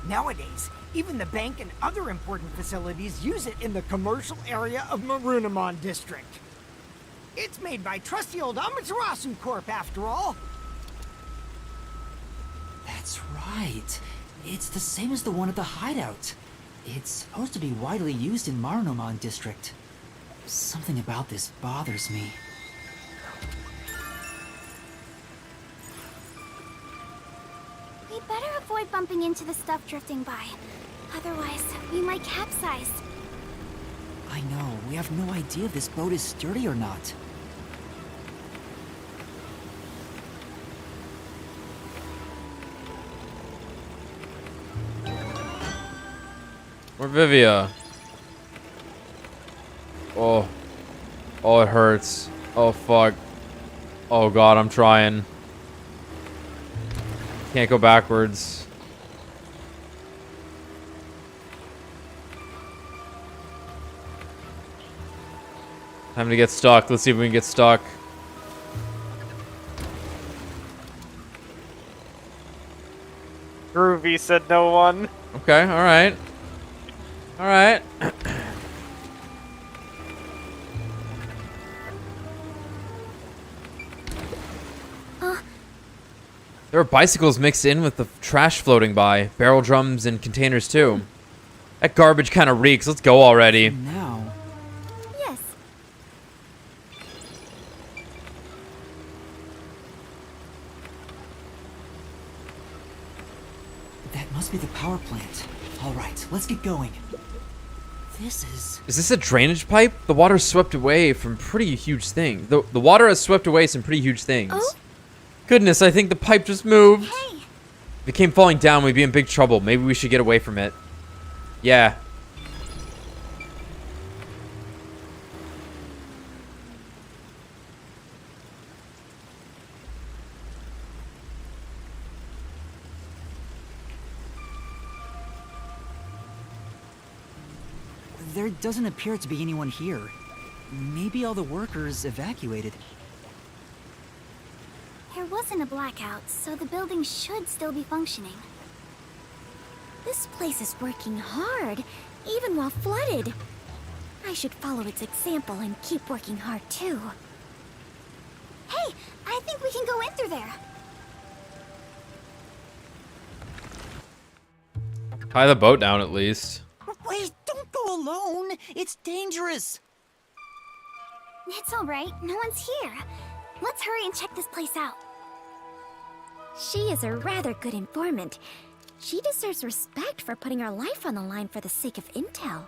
Nowadays, even the bank and other important facilities use it in the commercial area of Marunimon District. It's made by trusty old Amaterasu Corp, after all. That's right. It's the same as the one at the hideout. It's supposed to be widely used in Marunimon District. Something about this bothers me. We better avoid bumping into the stuff drifting by. Otherwise, we might capsize. I know, we have no idea if this boat is sturdy or not. Where Vivia? Oh. Oh, it hurts. Oh, fuck. Oh, God, I'm trying. Can't go backwards. Time to get stuck. Let's see if we can get stuck. Groovy said no one. Okay, alright. Alright. There are bicycles mixed in with the trash floating by. Barrel drums and containers too. That garbage kind of reeks. Let's go already. Now, Yes. that must be the power plant. All right, let's get going. This is... Is this a drainage pipe? The water swept away from pretty huge things. The water has swept away some pretty huge things. Oh? Goodness, I think the pipe just moved. Hey! If it came falling down, we'd be in big trouble. Maybe we should get away from it. Yeah. There doesn't appear to be anyone here. Maybe all the workers evacuated. There wasn't a blackout, so the building should still be functioning. This place is working hard, even while flooded. I should follow its example and keep working hard too. Hey, I think we can go in through there. Tie the boat down at least. Wait, don't go alone. It's dangerous. It's alright, no one's here. Let's hurry and check this place out. She is a rather good informant. She deserves respect for putting her life on the line for the sake of intel.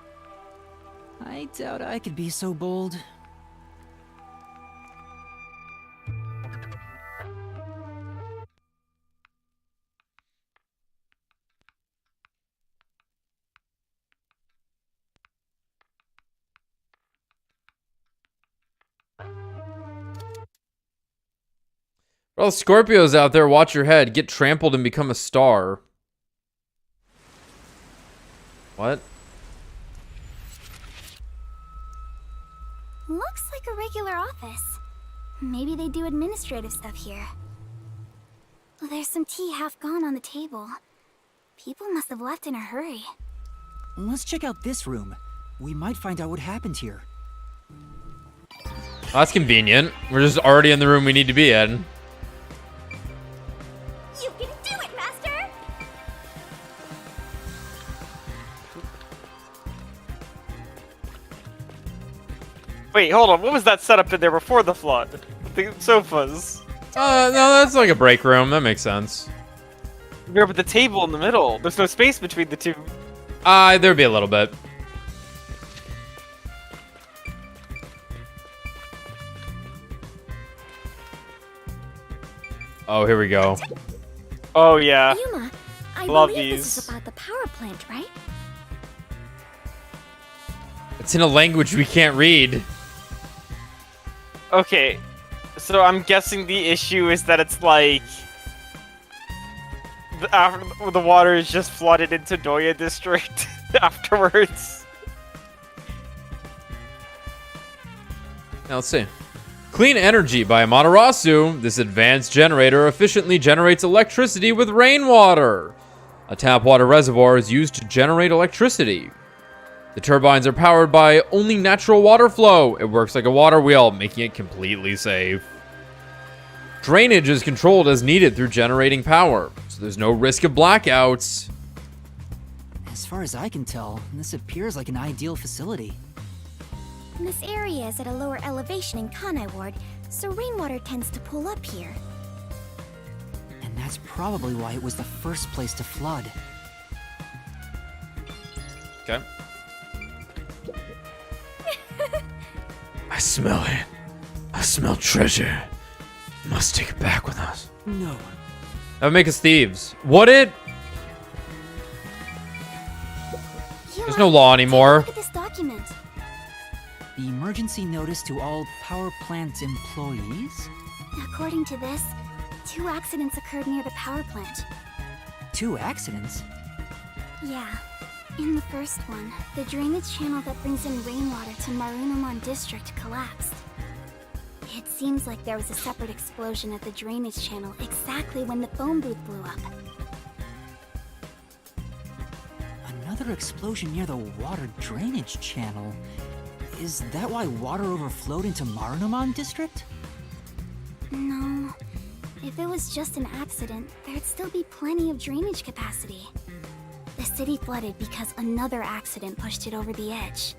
I doubt I could be so bold. Well, Scorpios out there, watch your head. Get trampled and become a star. What? Looks like a regular office. Maybe they do administrative stuff here. There's some tea half gone on the table. People must have left in a hurry. Let's check out this room. We might find out what happened here. That's convenient. We're just already in the room we need to be in. You can do it, Master! Wait, hold on. What was that setup in there before the flood? The sofas. No, that's like a break room. That makes sense. Yeah, but the table in the middle. There's no space between the two. There'd be a little bit. Oh, here we go. Oh, yeah. Yuma, I Love believe this is these. about the power plant, right? It's in a language we can't read. Okay. So I'm guessing the issue is that it's like... After the water is just flooded into Doya District afterwards. Now let's see. Clean energy by Amaterasu. This advanced generator efficiently generates electricity with rainwater. A tap water reservoir is used to generate electricity. The turbines are powered by only natural water flow. It works like a water wheel, making it completely safe. Drainage is controlled as needed through generating power, so there's no risk of blackouts. As far as I can tell, this appears like an ideal facility. This area is at a lower elevation in Kanai Ward, so rainwater tends to pool up here. And that's probably why it was the first place to flood. Okay. I smell it. I smell treasure. Must take it back with us. No. That would make us thieves. Would it? There's no law anymore. Look at this document. The emergency notice to all power plant employees? According to this, 2 accidents occurred near the power plant. 2 accidents? Yeah. In the first one, the drainage channel that brings in rainwater to Marunouman District collapsed. It seems like there was a separate explosion at the drainage channel exactly when the phone booth blew up. Another explosion near the water drainage channel. Is that why water overflowed into Marunouman District? No. If it was just an accident, there'd still be plenty of drainage capacity. The city flooded because another accident pushed it over the edge.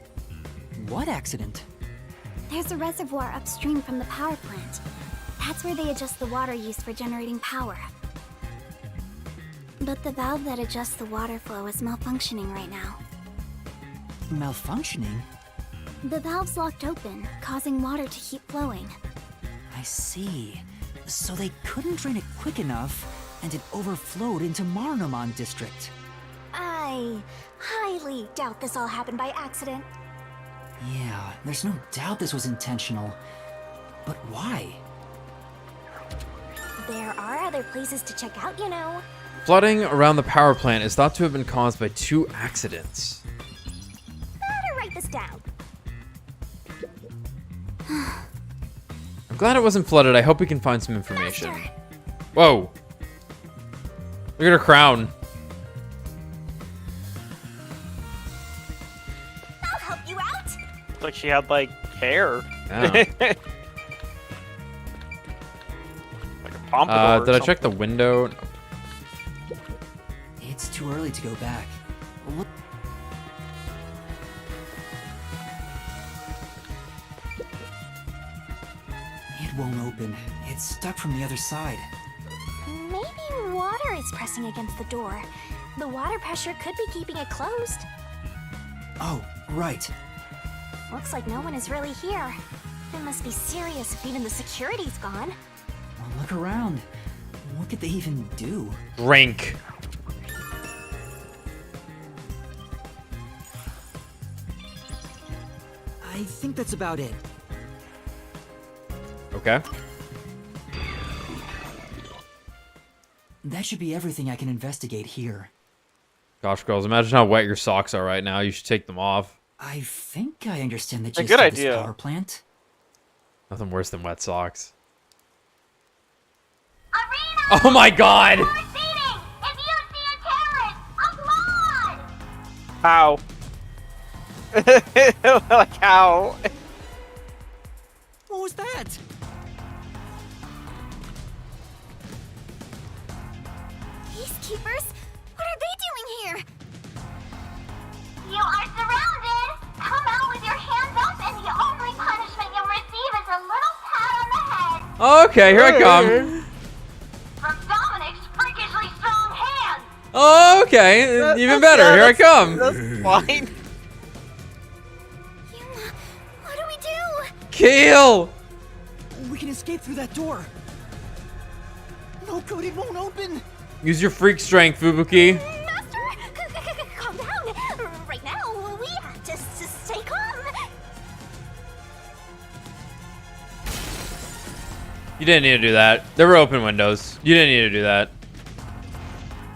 What accident? There's a reservoir upstream from the power plant. That's where they adjust the water used for generating power. But the valve that adjusts the water flow is malfunctioning right now. Malfunctioning? The valve's locked open, causing water to keep flowing. I see. So they couldn't drain it quick enough, and it overflowed into Marunouman District. I highly doubt this all happened by accident. Yeah, there's no doubt this was intentional. But why? There are other places to check out, you know. Flooding around the power plant is thought to have been caused by 2 accidents. Better write this down. I'm glad it wasn't flooded. I hope we can find some information. Master. Whoa. Look at her crown. I'll help you out. like she had like hair. Yeah. Like a pompadour. or Did I check the something. window? It's too early to go back. Look. It won't open. It's stuck from the other side. Maybe water is pressing against the door. The water pressure could be keeping it closed. Oh, right. Looks like no one is really here. It must be serious if even the security's gone. Well, look around. What could they even do? Drink. I think that's about it. Okay. That should be everything I can investigate here. Gosh, girls, imagine how wet your socks are right now. You should take them off. I think I understand the A gist good of this idea. power plant. Nothing worse than wet socks. Oh my god! How? Like how? What was that? Peacekeepers? What are they doing here? You are surrounded! Come out with your hands up, and the only punishment you'll receive is a little pat on the head Okay, here I come. from Dominic's freakishly strong hands! Okay, even better. Here I come. That's fine. Yuma, what do we do? Kill! We can escape through that door. No, Code, it won't open. Use your freak strength, Fubuki. Master, calm down. Right now, we have to stay calm. You didn't need to do that. There were open windows. You didn't need to do that.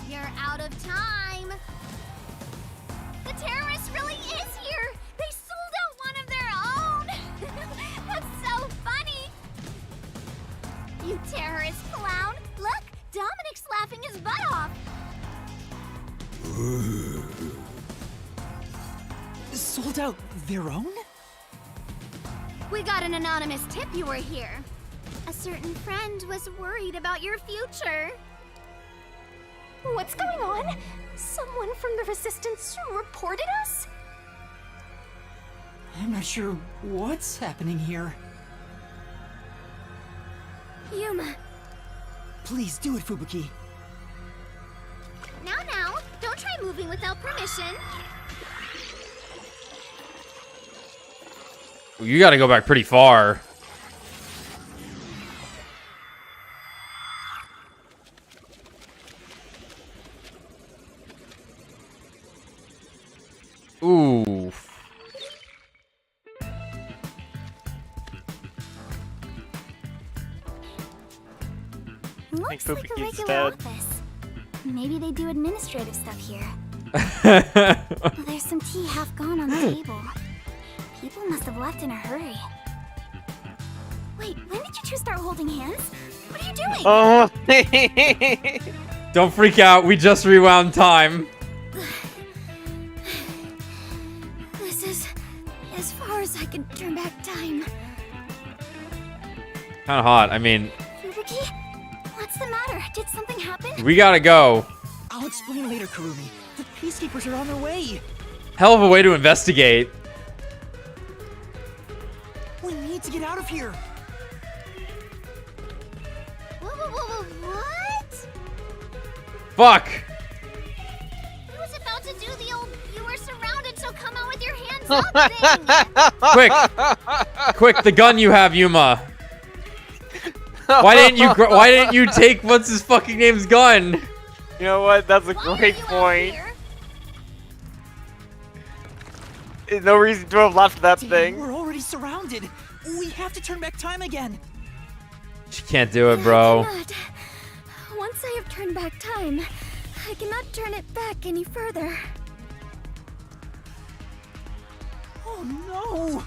You're out of time. The terrorist really is here. They sold out one of their own. That's so funny. You terrorist clown. Look, Dominic's laughing his butt off. Sold out their own? We got an anonymous tip you were here. A certain friend was worried about your future. What's going on? Someone from the Resistance reported us? I'm not sure what's happening here. Yuma. Please do it, Fubuki. Now, don't try moving without permission. You gotta go back pretty far. Ooh. Looks like a Fubuki's regular dead. office. Maybe they do administrative stuff here. There's some tea half gone on the table. People must have left in a hurry. Wait, when did you two start holding hands? What are you doing? Oh. Don't freak out. We just rewound time. This is as far as I can turn back time. Kind of hot. I mean, Fubuki, what's the matter? Did something happen? we gotta go. I'll explain later, Kurumi. The peacekeepers are on their way. Hell of a way to investigate. We need to get out of here. What? Fuck. I was about to do the old "you were surrounded, so come out with your hands up" thing. Quick, the gun you have, Yuma. Why didn't you take what's his fucking name's gun? You know what? That's a Why are great you out point. here? There's no reason to have left that thing. We're already surrounded. We have to turn back time again. She can't do it, bro. I cannot. Once I have turned back time, I cannot turn it back any further. Oh no!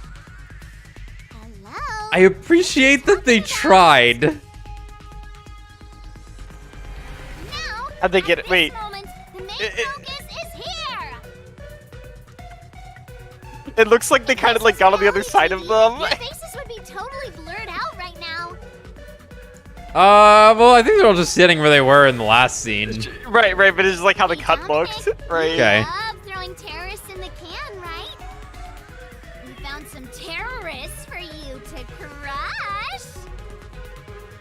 Hello? I appreciate that they tried. Now, How'd they get at it? Wait. this moment, the main It- focus is here. It looks like they kind of like got on the other side of them. Your faces would be totally blurred out right now. Well, I think they're all just sitting where they were in the last scene. Right, but it's just like how the cut looked, right? Okay. Love throwing terrorists in the can, right? We found some terrorists for you to crush.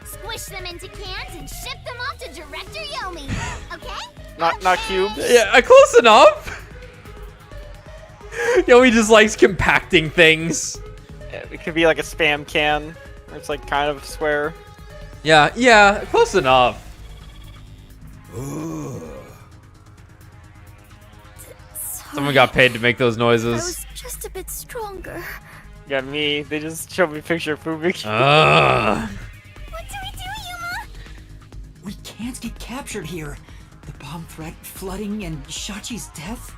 Squish them into cans and ship them off to Director Yomi. Okay? Not cubes. Yeah, close enough. Yo, he just likes compacting things. Yeah, it could be like a spam can, where it's like kind of square. Yeah, close enough. Someone got paid to make those I noises. was just a bit stronger. Yeah, me. They just showed me a picture of Fubuki. Ugh. What do we do, Yuma? We can't get captured here. The bomb threat, flooding, and Shachi's death.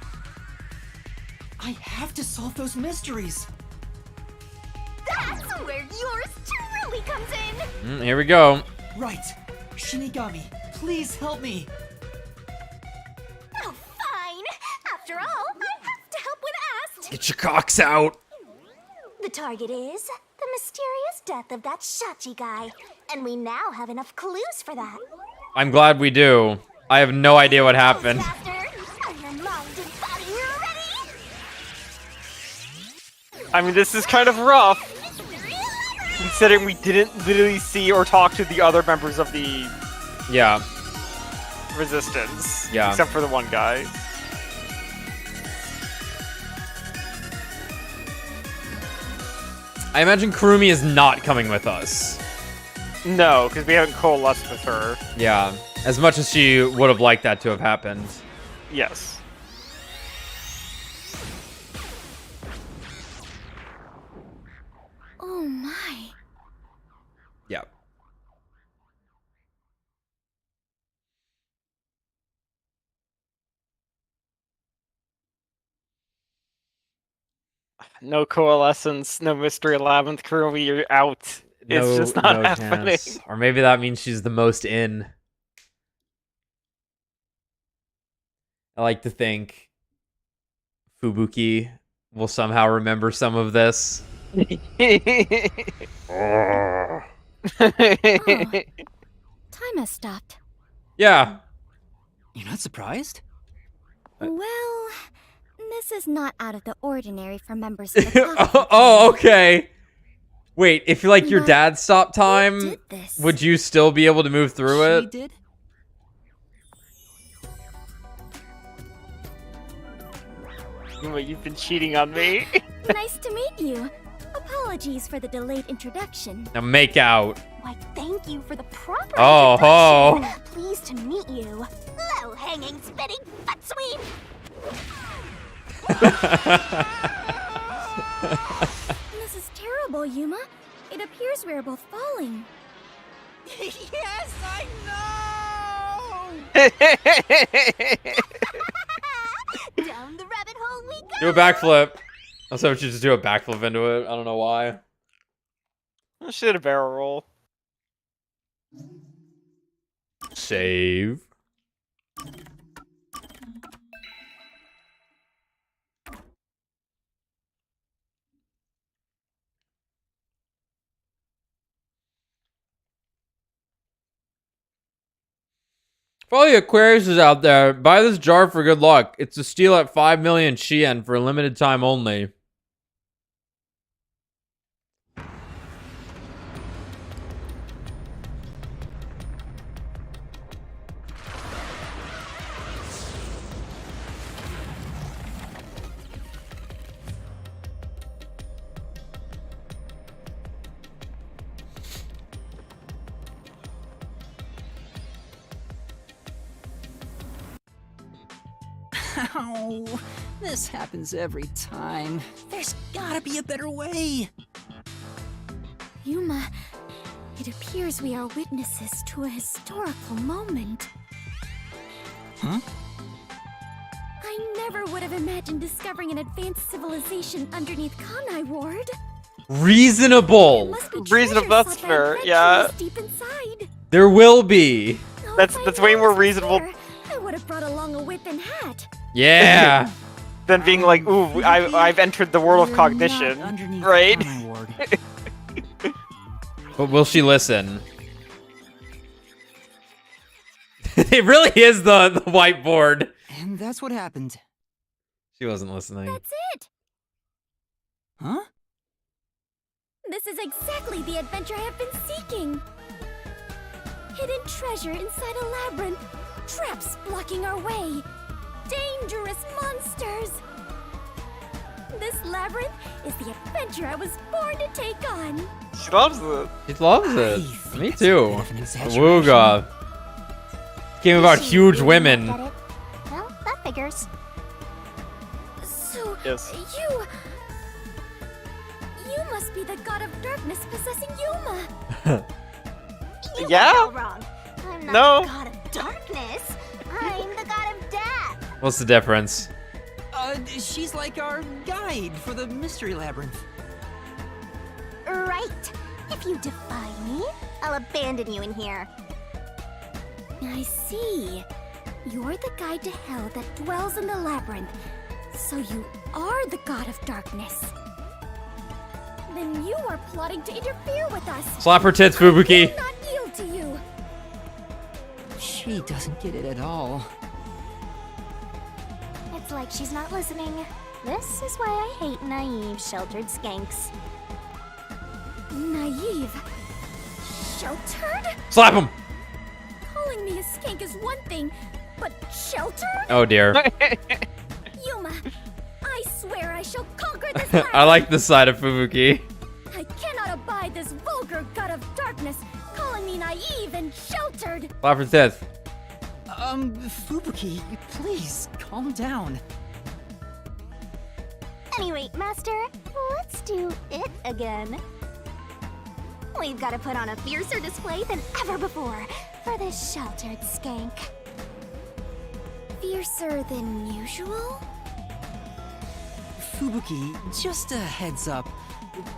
I have to solve those mysteries. That's where yours truly comes in. Here we go. Right. Shinigami, please help me. Oh, fine. After all, I have to help when asked. Get your cocks out. The target is the mysterious death of that Shachi guy. And we now have enough clues for that. I'm glad we do. I have no idea what happened. Master, are your mind and body ready? I mean, this is kind of rough, considering we didn't literally see or talk to the other members of the Yeah. Resistance. Yeah. Except for the one guy. I imagine Kurumi is not coming with us. No, because we haven't coalesced with her. Yeah. As much as she would have liked that to have happened. Yes. Oh my. Yeah. No coalescence, no mystery labyrinth crew, you're out. It's just not happening. chance. Or maybe that means she's the most in. I like to think Fubuki will somehow remember some of this. Oh. Time has stopped. Yeah. You're not surprised? Well, this is not out of the ordinary for members of the Confronting. Oh, okay. Wait, if like your But dad stopped who time, did this? would you still be able to move through She it? did? You've been cheating on me. Nice to meet you. Apologies for the delayed introduction. Now make out. Why, thank you for the proper Oh, introduction. Pleased to meet you. Low-hanging, spitting butt sweep. This is terrible, Yuma. It appears we are both falling. Yes, I know! Down the rabbit hole we go. Do a backflip. I was hoping you just do a backflip into it. I don't know why. I should have barrel roll. Save. For all the Aquariuses out there, buy this jar for good luck. It's a steal at 5 million Shien for a limited time only. Ow. This happens every time. There's gotta be a better way. Yuma, it appears we are witnesses to a historical moment. Huh? I never would have imagined discovering an advanced civilization underneath Kanai Ward. Reasonable. Must be Reasonable, treasure that's sought by fair, yeah. adventurers deep inside. There will be. Oh, That's if I way knew more this was reasonable. there, I would have brought along a whip and hat. Yeah. than being like, ooh, I've entered the world of cognition, right? But will she listen? It really is the whiteboard. And that's what happened. She wasn't listening. That's it! Huh? This is exactly the adventure I have been seeking! Hidden treasure inside a labyrinth, traps blocking our way, dangerous monsters! This labyrinth is the adventure I was born to take on! She loves it. She loves I it. think Me that's too. a bit of an exaggeration. Wooga. Game about huge women. Get it? Well, that figures. So, Yes. You must be the god of darkness possessing Yuma! You Yeah? got it all wrong. I'm not No. the god of darkness. I'm the god of death. What's the difference? She's like our guide for the mystery labyrinth. Right. If you defy me, I'll abandon you in here. I see. You're the guide to hell that dwells in the labyrinth. So you are the god of darkness. Then you are plotting to interfere with us. Slap her tits, I will Fubuki. not yield to you. She doesn't get it at all. It's like she's not listening. This is why I hate naive, sheltered skanks. Naive. Sheltered? Slap him. Calling me a skank is one thing, but sheltered? Oh dear. Yuma, I swear I shall conquer this labyrinth. I like the side of Fubuki. I cannot abide this vulgar god of darkness calling me naive and sheltered. Slap her tits. Fubuki, please, calm down. Anyway, Master, let's do it again. We've got to put on a fiercer display than ever before for this sheltered skank. Fiercer than usual? Fubuki, just a heads up.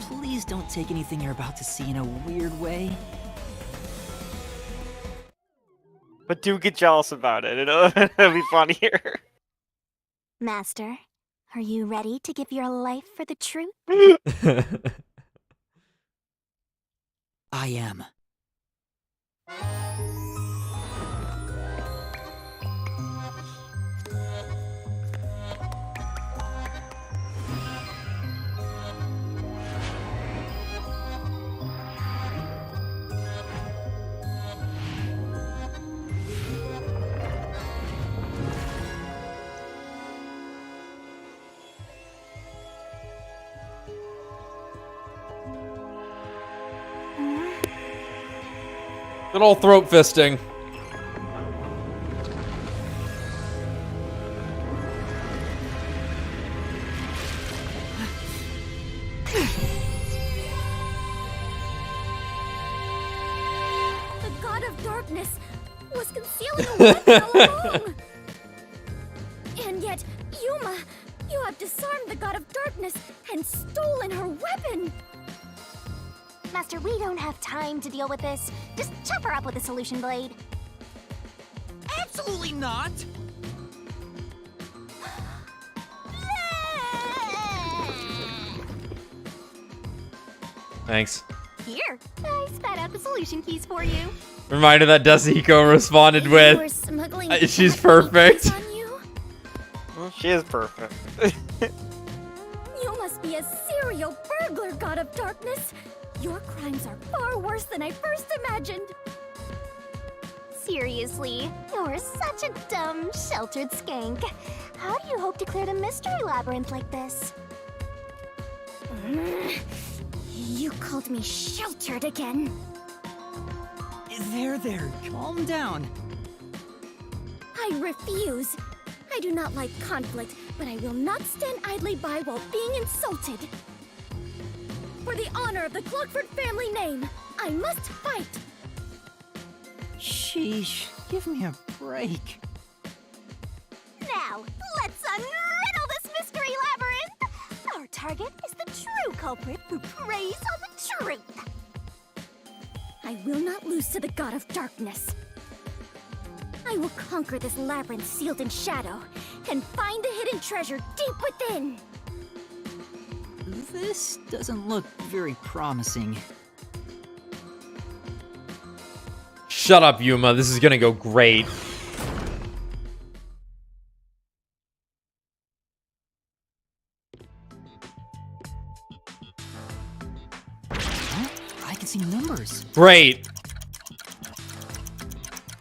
Please don't take anything you're about to see in a weird way. But do get jealous about it. It'll be funnier. Master, are you ready to give your life for the truth? I am. Good old throat fisting. The god of darkness was concealing a weapon all along. And yet, Yuma, you have disarmed the god of darkness and stolen her weapon. Master, we don't have time to deal with this. Just chop her up with a solution blade. Absolutely not! Thanks. Here, I spat out the solution keys for you. Reminder that Desuhiko responded You were with, smuggling she's cat perfect. meat on you? Well, she is perfect. You must be a serial burglar, god of darkness. Your crimes are far worse than I first imagined. Seriously, you're such a dumb, sheltered skank. How do you hope to clear the mystery labyrinth like this? You called me sheltered again. There, calm down. I refuse. I do not like conflict, but I will not stand idly by while being insulted. For the honor of the Clockford family name, I must fight. Sheesh, give me a break. Now, let's unriddle this mystery labyrinth! Our target is the true culprit who preys on the truth. I will not lose to the god of darkness. I will conquer this labyrinth sealed in shadow, and find the hidden treasure deep within. This doesn't look very promising. Shut up, Yuma. This is gonna go great. Huh? I can see numbers. Great.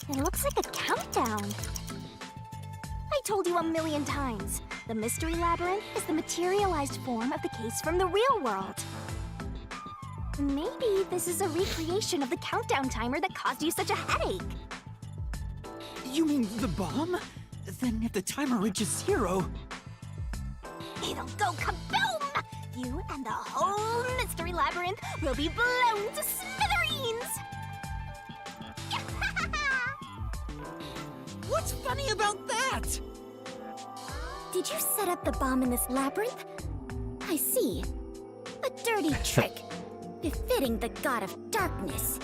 It looks like a countdown. I told you 1,000,000 times. The Mystery Labyrinth is the materialized form of the case from the real world. Maybe this is a recreation of the countdown timer that caused you such a headache. You mean the bomb? Then if the timer reaches 0... It'll go kaboom! You and the whole Mystery Labyrinth will be blown to smithereens! What's funny about that? Did you set up the bomb in this labyrinth? I see. A dirty trick. Befitting the god of darkness.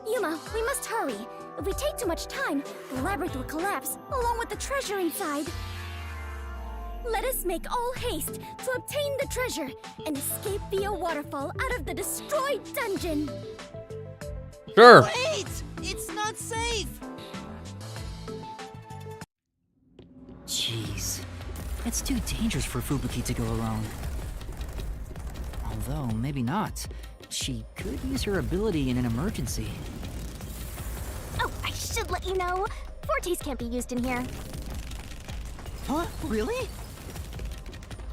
Yuma, we must hurry. If we take too much time, the labyrinth will collapse, along with the treasure inside. Let us make all haste to obtain the treasure and escape via waterfall out of the destroyed dungeon. Sure. Wait! It's not safe! Jeez. It's too dangerous for Fubuki to go alone. Although, maybe not. She could use her ability in an emergency. Oh, I should let you know. Fortes can't be used in here. Huh? Really?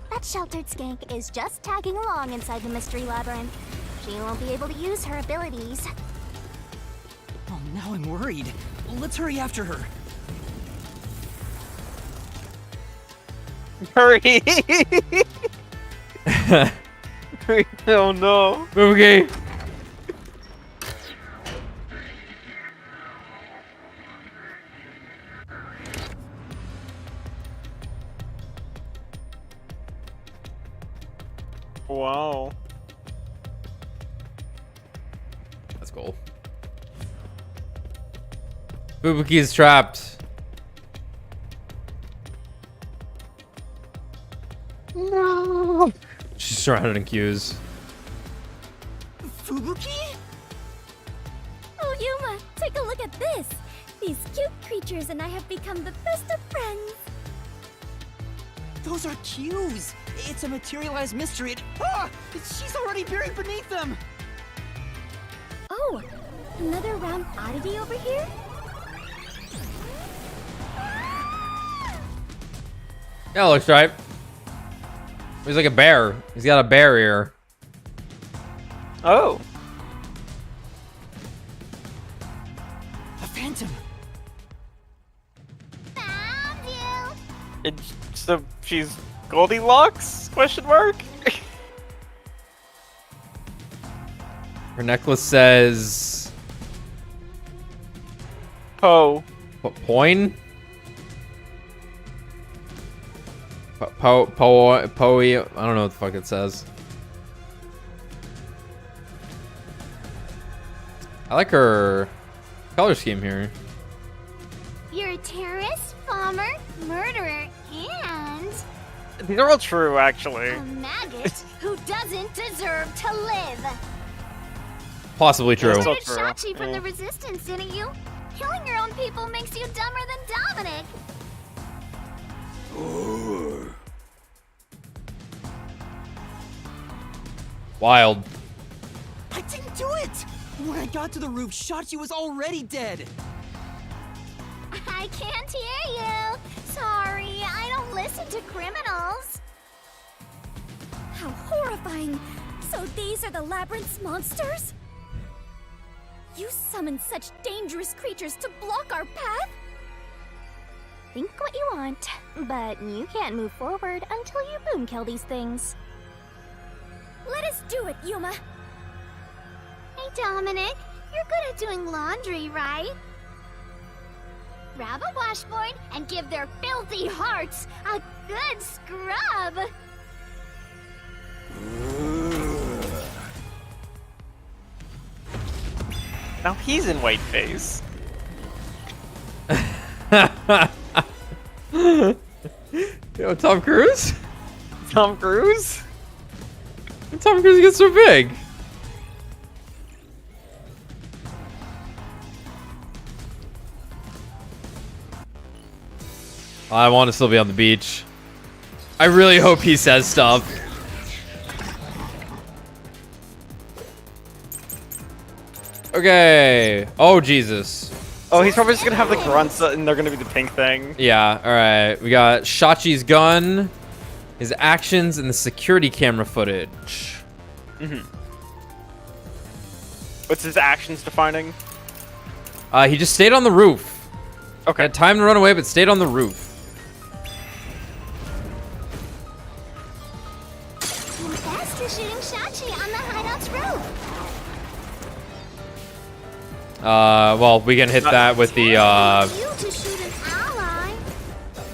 That sheltered skank is just tagging along inside the Mystery Labyrinth. She won't be able to use her abilities. Oh, now I'm worried. Let's hurry after her. Hurry! Oh no. Okay. Wow. That's cool. Fubuki is trapped. No. She's surrounded in queues. Fubuki? Oh, Yuma, take a look at this. These cute creatures and I have become the best of friends. Those are cues. It's a materialized mystery. Ah! She's already buried beneath them. Oh, another round oddity over here? Yeah, looks right. He's like a bear. He's got a bear ear. Oh. A phantom. Found you. So she's Goldilocks? Question mark? Her necklace says Po. Poin? I don't know what the fuck it says. I like her color scheme here. You're a terrorist, bomber, murderer, and These are all true, actually. a maggot who doesn't deserve to live. Possibly true. That's You so hired true. Shachi from the Resistance, didn't you? Killing your own people makes you dumber than Dominic. Wild. I didn't do it! When I got to the roof, Shachi was already dead. I can't hear you. Sorry, I don't listen to criminals. How horrifying! So these are the Labyrinth's monsters? You summoned such dangerous creatures to block our path? Think what you want, but you can't move forward until you boom kill these things. Let us do it, Yuma! Hey, Dominic, you're good at doing laundry, right? Grab a washboard and give their filthy hearts a good scrub. Now he's in whiteface. Yo, Tom Cruise? Tom Cruise? Tom Cruise gets so big. I want to still be on the beach. I really hope he says stuff. Okay. Oh, Jesus. Oh, he's probably just gonna have the grunts and they're gonna be the pink thing. Yeah, alright. We got Shachi's gun, his actions, and the security camera footage. What's his actions defining? He just stayed on the roof. Okay. Had time to run away, but stayed on the roof. Faster shooting Shachi on the hideout's roof. Well, we can hit that with the, You to shoot an ally.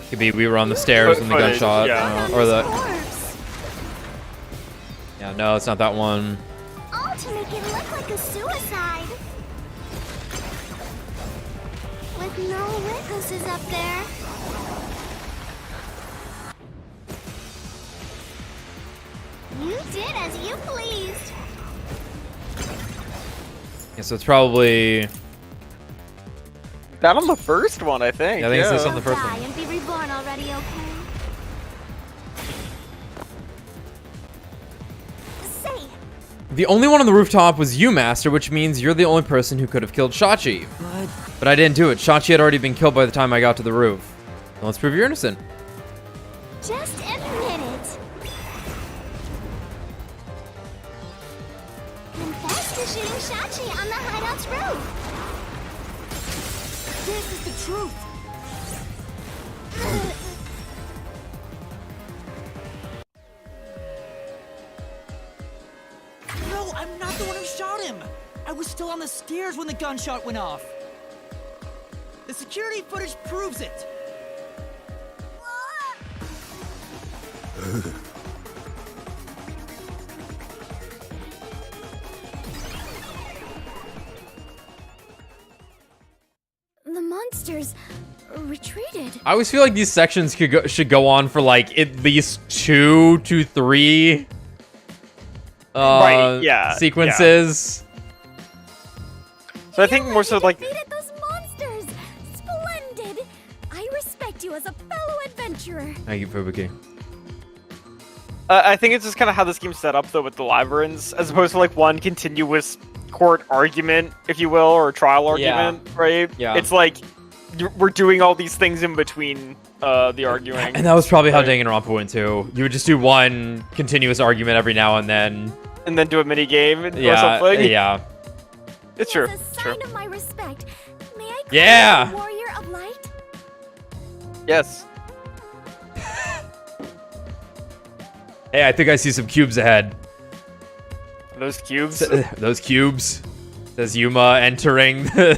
could be we were on the stairs when the Footage, gunshot, yeah. or the, Corpse. yeah, no, it's not that one. All to make it look like a suicide. With no witnesses up there. You did as you pleased. Yeah, so it's probably, That on the first one, I think. yeah, I think it's this on the first Die one. and be reborn already, okay? Say, The only one on the rooftop was you, Master, which means you're the only person who could have killed Shachi. But I didn't do it. Shachi had already been killed by the time I got to the roof. Now let's prove you're innocent. just admit it. Confess to shooting Shachi on the hideout's roof. This is the truth. No, I'm not the one who shot him! I was still on the stairs when the gunshot went off. The security footage proves it. The monsters retreated. I always feel like these sections should go on for like at least 2 to 3 Right, yeah, sequences. So I think more so like Defeated those monsters. Splendid. I respect you as a fellow adventurer. Thank you, Fubuki. I think it's just kind of how this game's set up though with the labyrinths, as opposed to like one continuous court argument, if you will, or trial argument, right? Yeah. It's like we're doing all these things in between the arguing. And that was probably how Right. Danganronpa went too. You would just do one continuous argument every now and then. And then do a mini game or Yeah, something. yeah. It's true. As a It's true. sign of my respect, may I call Yeah. you the warrior of light? Yes. Hey, I think I see some cubes ahead. Those cubes. Those cubes. Says Yuma entering the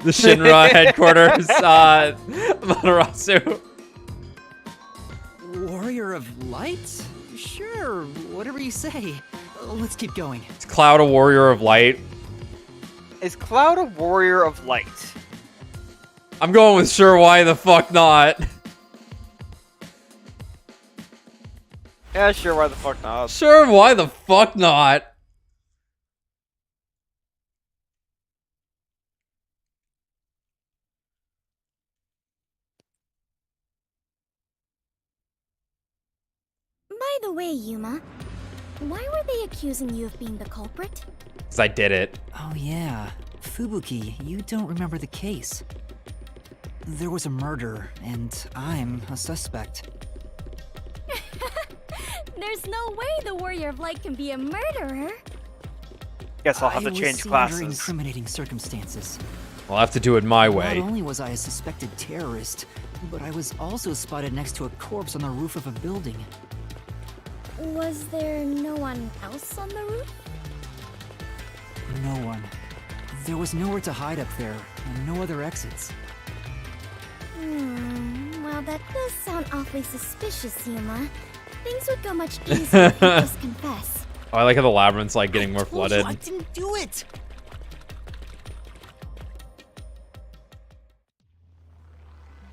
Shinra headquarters, Matarasu. Warrior of Light? Sure, whatever you say. Let's keep going. It's Cloud, a warrior of light. Is Cloud a warrior of light? I'm going with sure, why the fuck not? Yeah, sure. Why the fuck not? Sure, why the fuck not? By the way, Yuma, why were they accusing you of being the culprit? Because I did it. Oh yeah, Fubuki, you don't remember the case. There was a murder, and I'm a suspect. There's no way the warrior of light can be a murderer. Guess I'll have to I was change seen under classes. incriminating circumstances. I'll have to do it my Not way. only was I a suspected terrorist, but I was also spotted next to a corpse on the roof of a building. Was there no one else on the roof? No one. There was nowhere to hide up there, and no other exits. Well, that does sound awfully suspicious, Yuma. Things would go much easier if you just confess. Oh, I like how the labyrinth's like getting more Told you flooded. I didn't do it!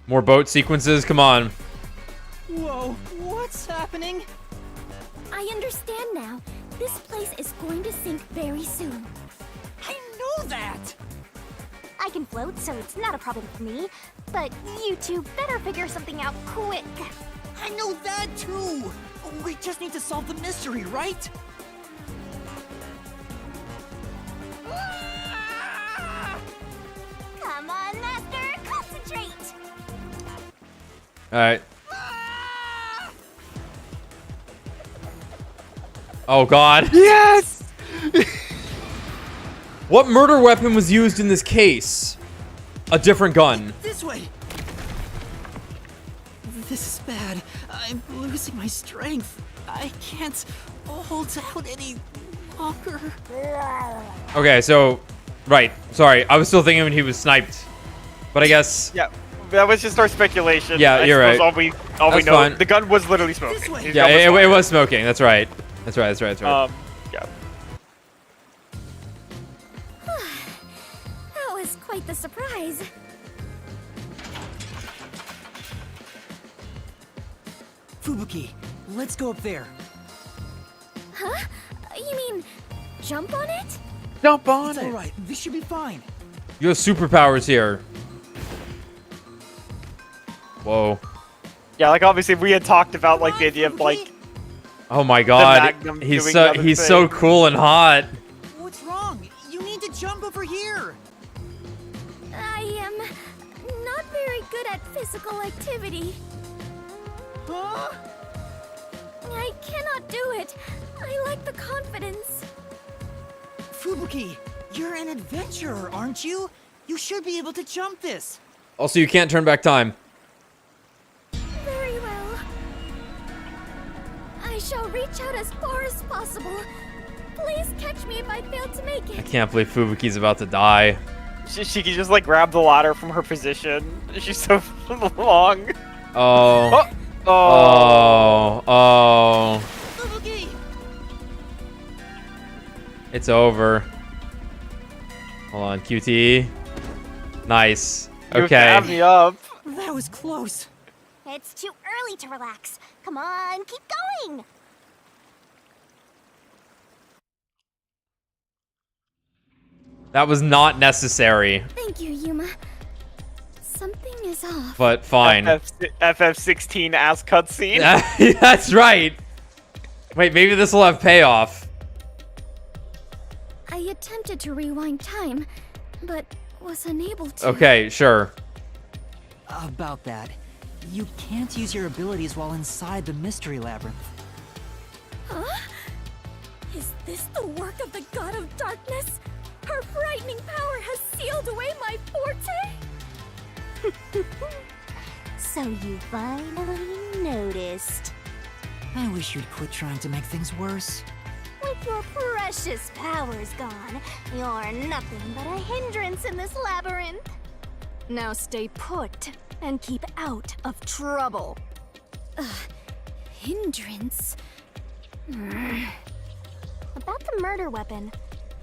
More boat sequences. Come on. Whoa, what's happening? I understand now. This place is going to sink very soon. I know that! I can float, so it's not a problem for me. But you two better figure something out quick. I know that too! We just need to solve the mystery, right? Come on, Master, concentrate! Alright. Oh god. Yes! What murder weapon was used in this case? A different gun. This way! This is bad. I'm losing my strength. I can't hold out any longer. Okay, so... Right. Sorry. I was still thinking when he was sniped. But I guess... Yeah, that was just our speculation. Yeah, I you're suppose right. All we That's know, fine. the gun was literally smoking. way. His Yeah, gun was it fire. was smoking. That's right. That's right. That's right. That's right. Yeah. That was quite the surprise. Fubuki, let's go up there. Huh? You mean jump on it? Jump on It's alright, this should be fine. You have superpowers here. Whoa. Yeah, like obviously we had talked about like the idea of like Oh my god. Magnum He's doing so the other he's so thing. cool and hot. What's wrong? You need to jump over here. I am not very good at physical activity. Huh? I cannot do it. I lack the confidence. Fubuki, you're an adventurer, aren't you? You should be able to jump this. Also, you can't turn back time. Very well. I shall reach out as far as possible. Please catch me if I fail to make I it. can't believe Fubuki's about to die. she can just like grab the ladder from her position. She's so long. Oh. Oh. Oh. Oh. Fubuki! It's over. Hold on, QT. Nice. You Okay. have me up. That was close. It's too early to relax. Come on, keep going! That was not necessary, Thank you, Yuma. Something is off. but fine. FF16 ass cutscene. That's right. Wait, maybe this will have payoff. I attempted to rewind time, but was unable to. Okay, sure. About that, you can't use your abilities while inside the mystery labyrinth. Huh? Is this the work of the God of Darkness? Her frightening power has sealed away my forte? So you finally noticed. I wish you'd quit trying to make things worse. With your precious powers gone, you're nothing but a hindrance in this labyrinth. Now stay put and keep out of trouble. Hindrance? About the murder weapon,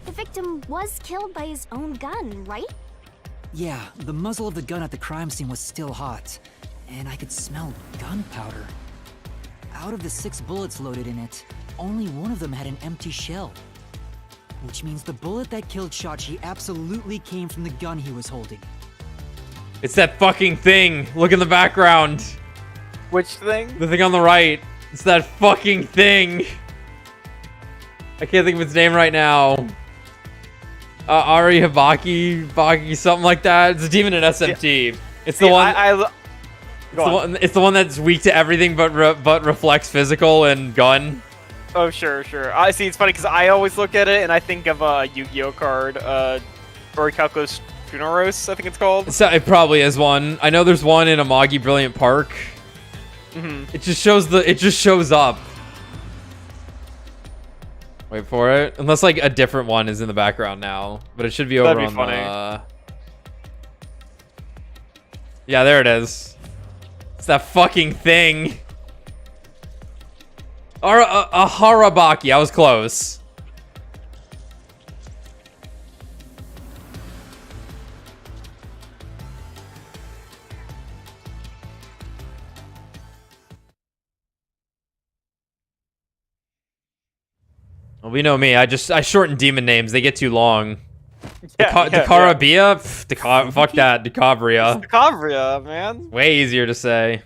the victim was killed by his own gun, right? Yeah, the muzzle of the gun at the crime scene was still hot, and I could smell gunpowder. Out of the 6 bullets loaded in it, only one of them had an empty shell. Which means the bullet that killed Shachi absolutely came from the gun he was holding. It's that fucking thing. Look in the background. Which thing? The thing on the right. It's that fucking thing. I can't think of its name right now. Ari Baki, something like that. It's a demon in SMT. It's the one. It's the one that's weak to everything but reflects physical and gun. Oh sure. I see. It's funny because I always look at it and I think of a Yu-Gi-Oh card, Orichalcos Funeros, I think it's called. So it probably is one. I know there's one in Amagi Brilliant Park. It just shows up. Wait for it. Unless like a different one is in the background now, but it should be over That'd be on funny. the. Yeah, there it is. It's that fucking thing. A Harabaki. I was close. Well, we know me. I shorten demon names. They get too long. Yeah, Decarabia? Fuck that. Decabria. Decabria, man. Way easier to say.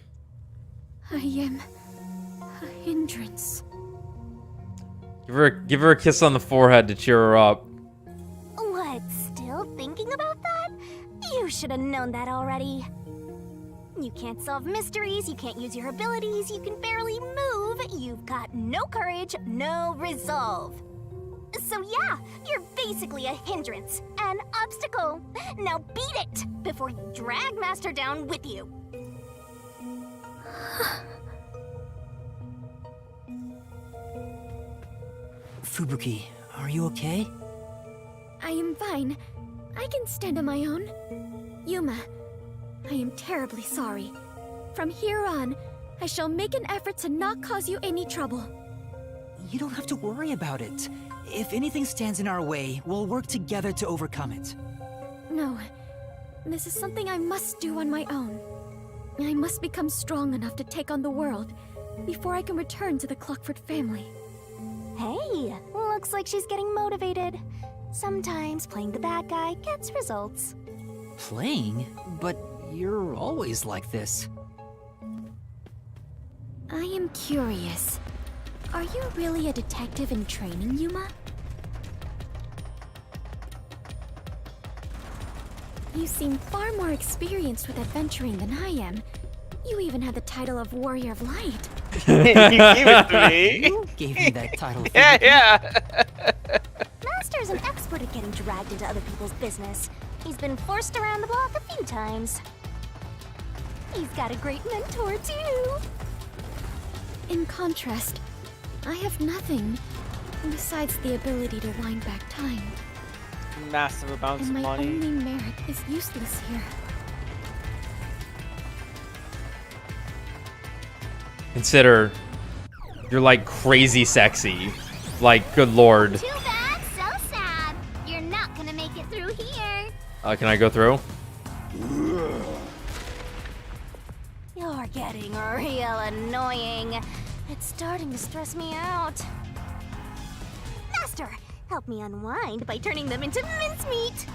I am a hindrance. Give her a kiss on the forehead to cheer her up. What, still thinking about that? You should have known that already. You can't solve mysteries, you can't use your abilities, you can barely move, you've got no courage, no resolve. So yeah, you're basically a hindrance, an obstacle. Now beat it before you drag Master down with you. Fubuki, are you okay? I am fine. I can stand on my own. Yuma, I am terribly sorry. From here on, I shall make an effort to not cause you any trouble. You don't have to worry about it. If anything stands in our way, we'll work together to overcome it. No, this is something I must do on my own. I must become strong enough to take on the world before I can return to the Clockford family. Hey, looks like she's getting motivated. Sometimes playing the bad guy gets results. Playing? But you're always like this. I am curious. Are you really a detective in training, Yuma? You seem far more experienced with adventuring than I am. You even had the title of Warrior of Light. You gave it to me. You gave me that title. Yeah. Master's an expert at getting dragged into other people's business. He's been forced around the block a few times. He's got a great mentor, too. In contrast, I have nothing besides the ability to wind back time. Massive amounts And of my money. only merit is useless here. Consider you're like crazy sexy. Like, good lord. Too bad, so sad. You're not gonna make it through here. Can I go through? You're getting real annoying. It's starting to stress me out. Master, help me unwind by turning them into mincemeat.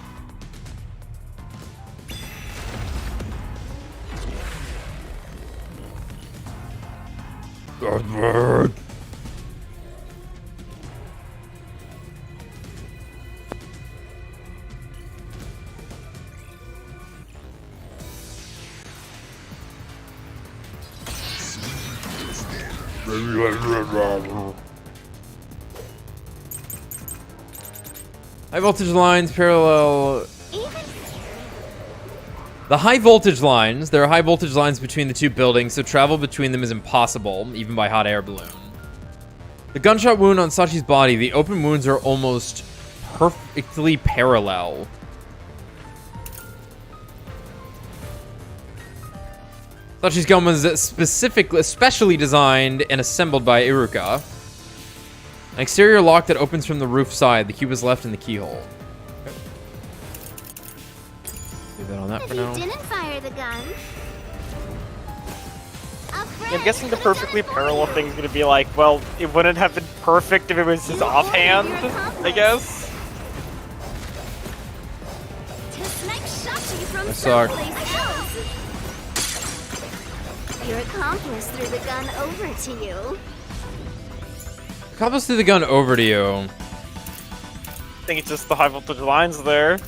High voltage lines parallel. The high voltage lines, there are high voltage lines between the two buildings, so travel between them is impossible, even by hot air balloon. The gunshot wound on Sachi's body, the open wounds are almost perfectly parallel. Sachi's gun was especially designed and assembled by Iruka. An exterior lock that opens from the roof side. The cube is left in the keyhole. Okay. Leave that on that for now. If you didn't fire the gun. I'm guessing the perfectly parallel thing's gonna be like, well, it wouldn't have been perfect if it was his offhand, I guess. To snipe Shachi from That sucked. someplace else. Your accomplice threw the gun over to you. Accomplice threw the gun over to you. I think it's just the high voltage lines there. See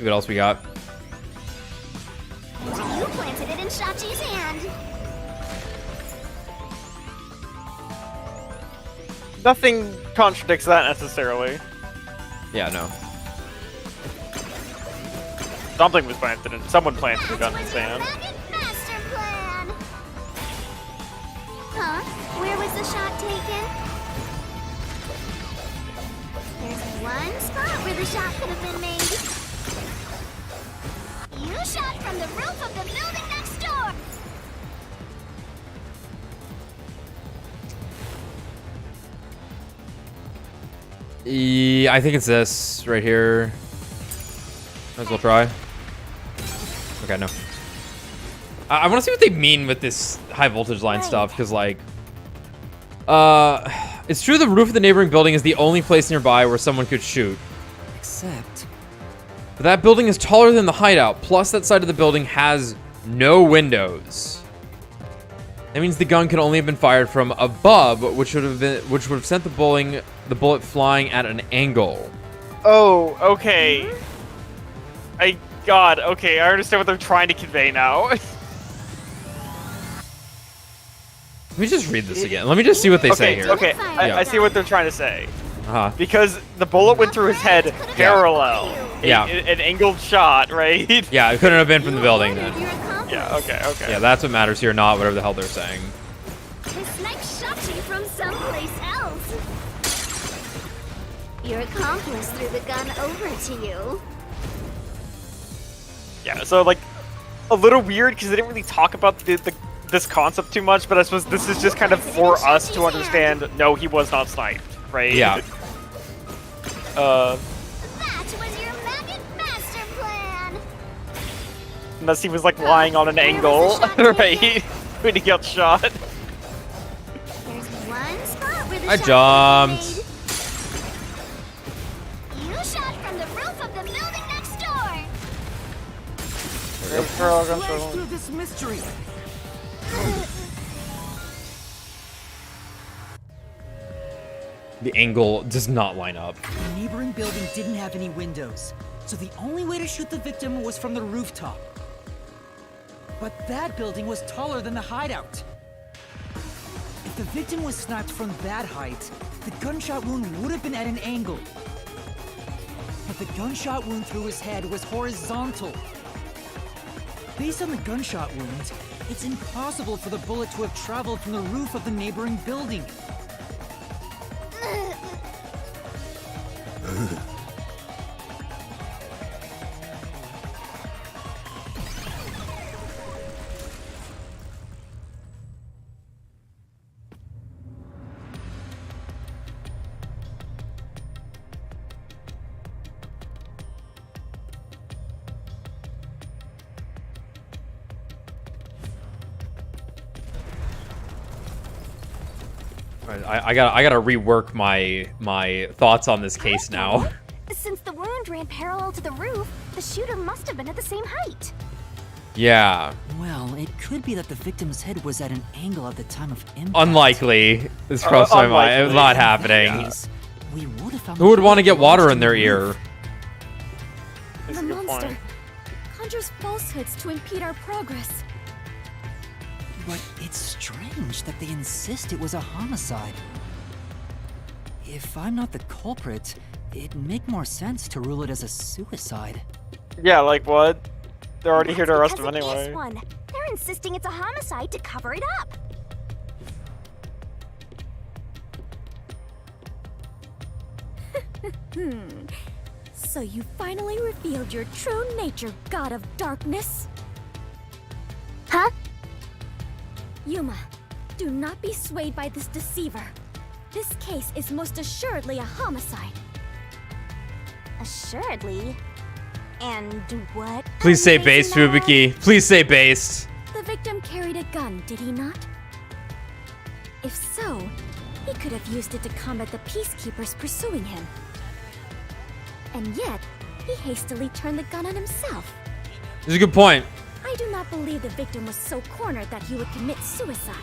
what else we got. You planted it in Shachi's hand. Nothing contradicts that necessarily. Yeah, no. Something was planted in. Someone planted the gun in That's sand. your ragged master plan. Huh? Where was the shot taken? There's one spot where the shot could have been made. You shot from the roof of the building next door. I think it's this right here. Might as well try. Okay, no. I want to see what they mean with this high voltage line stuff, because like, It's true the roof of the neighboring building is the only place nearby where someone could shoot. Except... But that building is taller than the hideout, plus that side of the building has no windows. That means the gun could only have been fired from above, which would have sent the bullet flying at an angle. Oh, okay. Okay, I understand what they're trying to convey now. Let me just read this again. Let me just see what they say here. Okay, I see what they're trying to say. Uh-huh. Because the bullet went through his head parallel. Yeah. An angled shot, right? Yeah, it couldn't have been from the building then. Yeah, okay. Yeah, that's what matters here, not whatever the hell they're saying. This snipe shot you from someplace else. Your accomplice threw the gun over to you. Yeah, so like a little weird because they didn't really talk about this concept too much, but I suppose this is just kind of for us to understand. No, he was not sniped, right? Yeah. That was your maggot master plan. Unless he was like lying on an angle, right? When he got shot. There's one spot where the I shot jumped. was made. You shot from the roof of the building next door. Flash through this mystery. The angle does not line up. The neighboring building didn't have any windows, so the only way to shoot the victim was from the rooftop. But that building was taller than the hideout. If the victim was sniped from that height, the gunshot wound would have been at an angle. But the gunshot wound through his head was horizontal. Based on the gunshot wound, it's impossible for the bullet to have traveled from the roof of the neighboring building. I gotta rework my thoughts on this case now. Since the wound ran parallel to the roof, the shooter must have been at the same height. Yeah. Well, it could be that the victim's head was at an angle at the time of impact. Unlikely. This crossed my mind. It's not happening. Yes. We would have found Who would want to get water in their ear? That's The a good monster point. conjures falsehoods to impede our progress. But it's strange that they insist it was a homicide. If I'm not the culprit, it'd make more sense to rule it as a suicide. Yeah, like what? They're already here to That's arrest him because it is anyway. one. They're insisting it's a homicide to cover it up. So you finally revealed your true nature, God of Darkness. Huh? Yuma, do not be swayed by this deceiver. This case is most assuredly a homicide. Assuredly? And what? Please say am I based, basing that on? Fubuki. Please say based. The victim carried a gun, did he not? If so, he could have used it to combat the peacekeepers pursuing him. And yet, he hastily turned the gun on himself. This is a good point. I do not believe the victim was so cornered that he would commit suicide.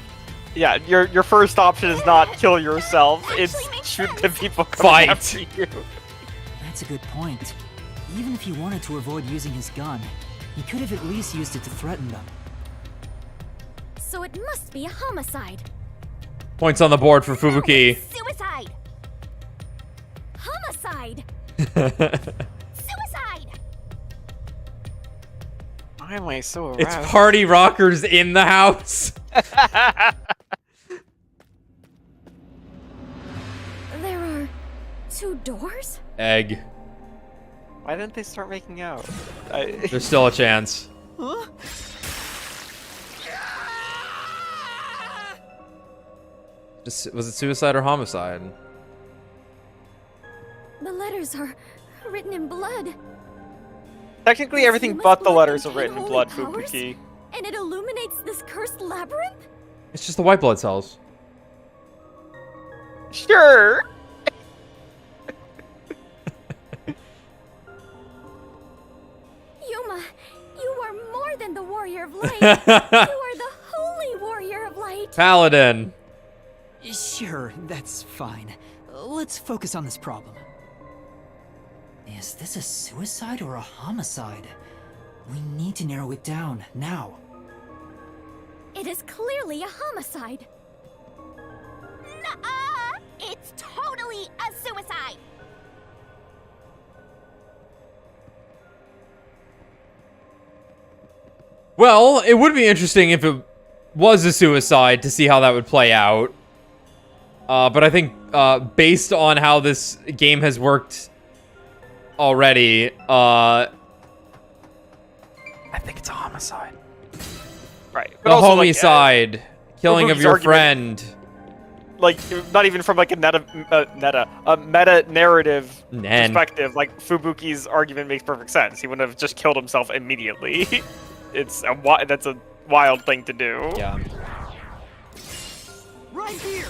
Yeah, your first option is not kill yourself. It's Actually makes shoot sense. the people coming Fight. after you. That's a good point. Even if he wanted to avoid using his gun, he could have at least used it to threaten them. So it must be a homicide. Points on the board for Fubuki. Suicide! Homicide! Suicide! Why am I so aroused? It's party rockers in the house. There are two doors? Egg. Why didn't they start making out? There's still a chance. Huh? Was it suicide or homicide? The letters are written in blood. Technically, Does everything Yuma's but the blood letters are contain written in holy blood, powers? Fubuki. And it illuminates this cursed labyrinth? It's just the white blood cells. Sure. Yuma, you are more than the warrior of light. You are the holy warrior of light. Paladin. Sure, that's fine. Let's focus on this problem. Is this a suicide or a homicide? We need to narrow it down, now. It is clearly a homicide. Nuh-uh! It's totally a suicide! Well, it would be interesting if it was a suicide to see how that would play out. But I think based on how this game has worked already, I think it's a homicide. Right. The also, like, homicide, killing of Fubuki's your argument- friend. Like, not even from like a meta narrative Nen. perspective. Like Fubuki's argument makes perfect sense. He wouldn't have just killed himself immediately. That's a wild thing to do. Yeah. Right here.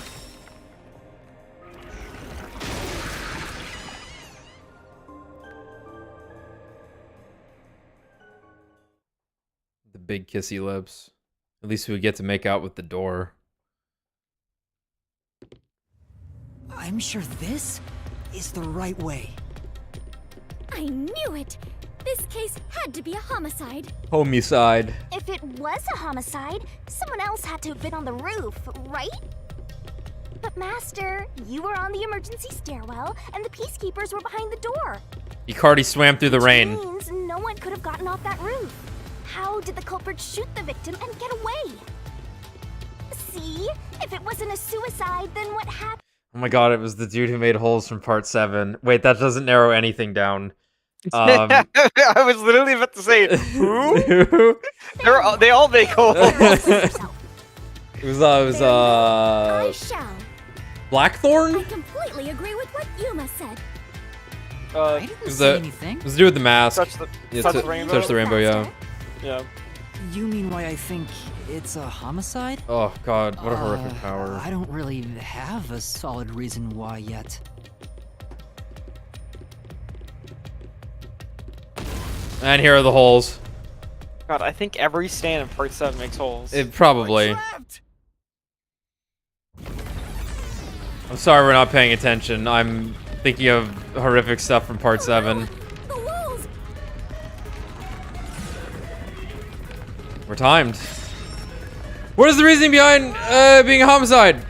The big kissy lips. At least we get to make out with the door. I'm sure this is the right way. I knew it. This case had to be a homicide. Homicide. If it was a homicide, someone else had to have been on the roof, right? But Master, you were on the emergency stairwell, and the peacekeepers were behind the door. Icardi swam through the rain. Which means no one could have gotten off that roof. How did the culprit shoot the victim and get away? See? If it wasn't a suicide, then what happened? Oh my god, it was the dude who made holes from part 7. Wait, that doesn't narrow anything down. I was literally about to say, who? They all make holes. It was I shall. Blackthorn? I completely agree with what Yuma said. I It didn't was say the anything. it was the dude with the mask. Touch the, Yeah, touch tou- the rainbow. touch the rainbow, yeah. Yeah. You mean why I think it's a homicide? Oh god, what a horrific power. I don't really have a solid reason why yet. And here are the holes. God, I think every stand in part 7 makes holes. It probably. Trapped. I'm sorry we're not paying attention. I'm thinking of horrific stuff from part 7. The walls. We're timed. What is the reasoning behind being a homicide?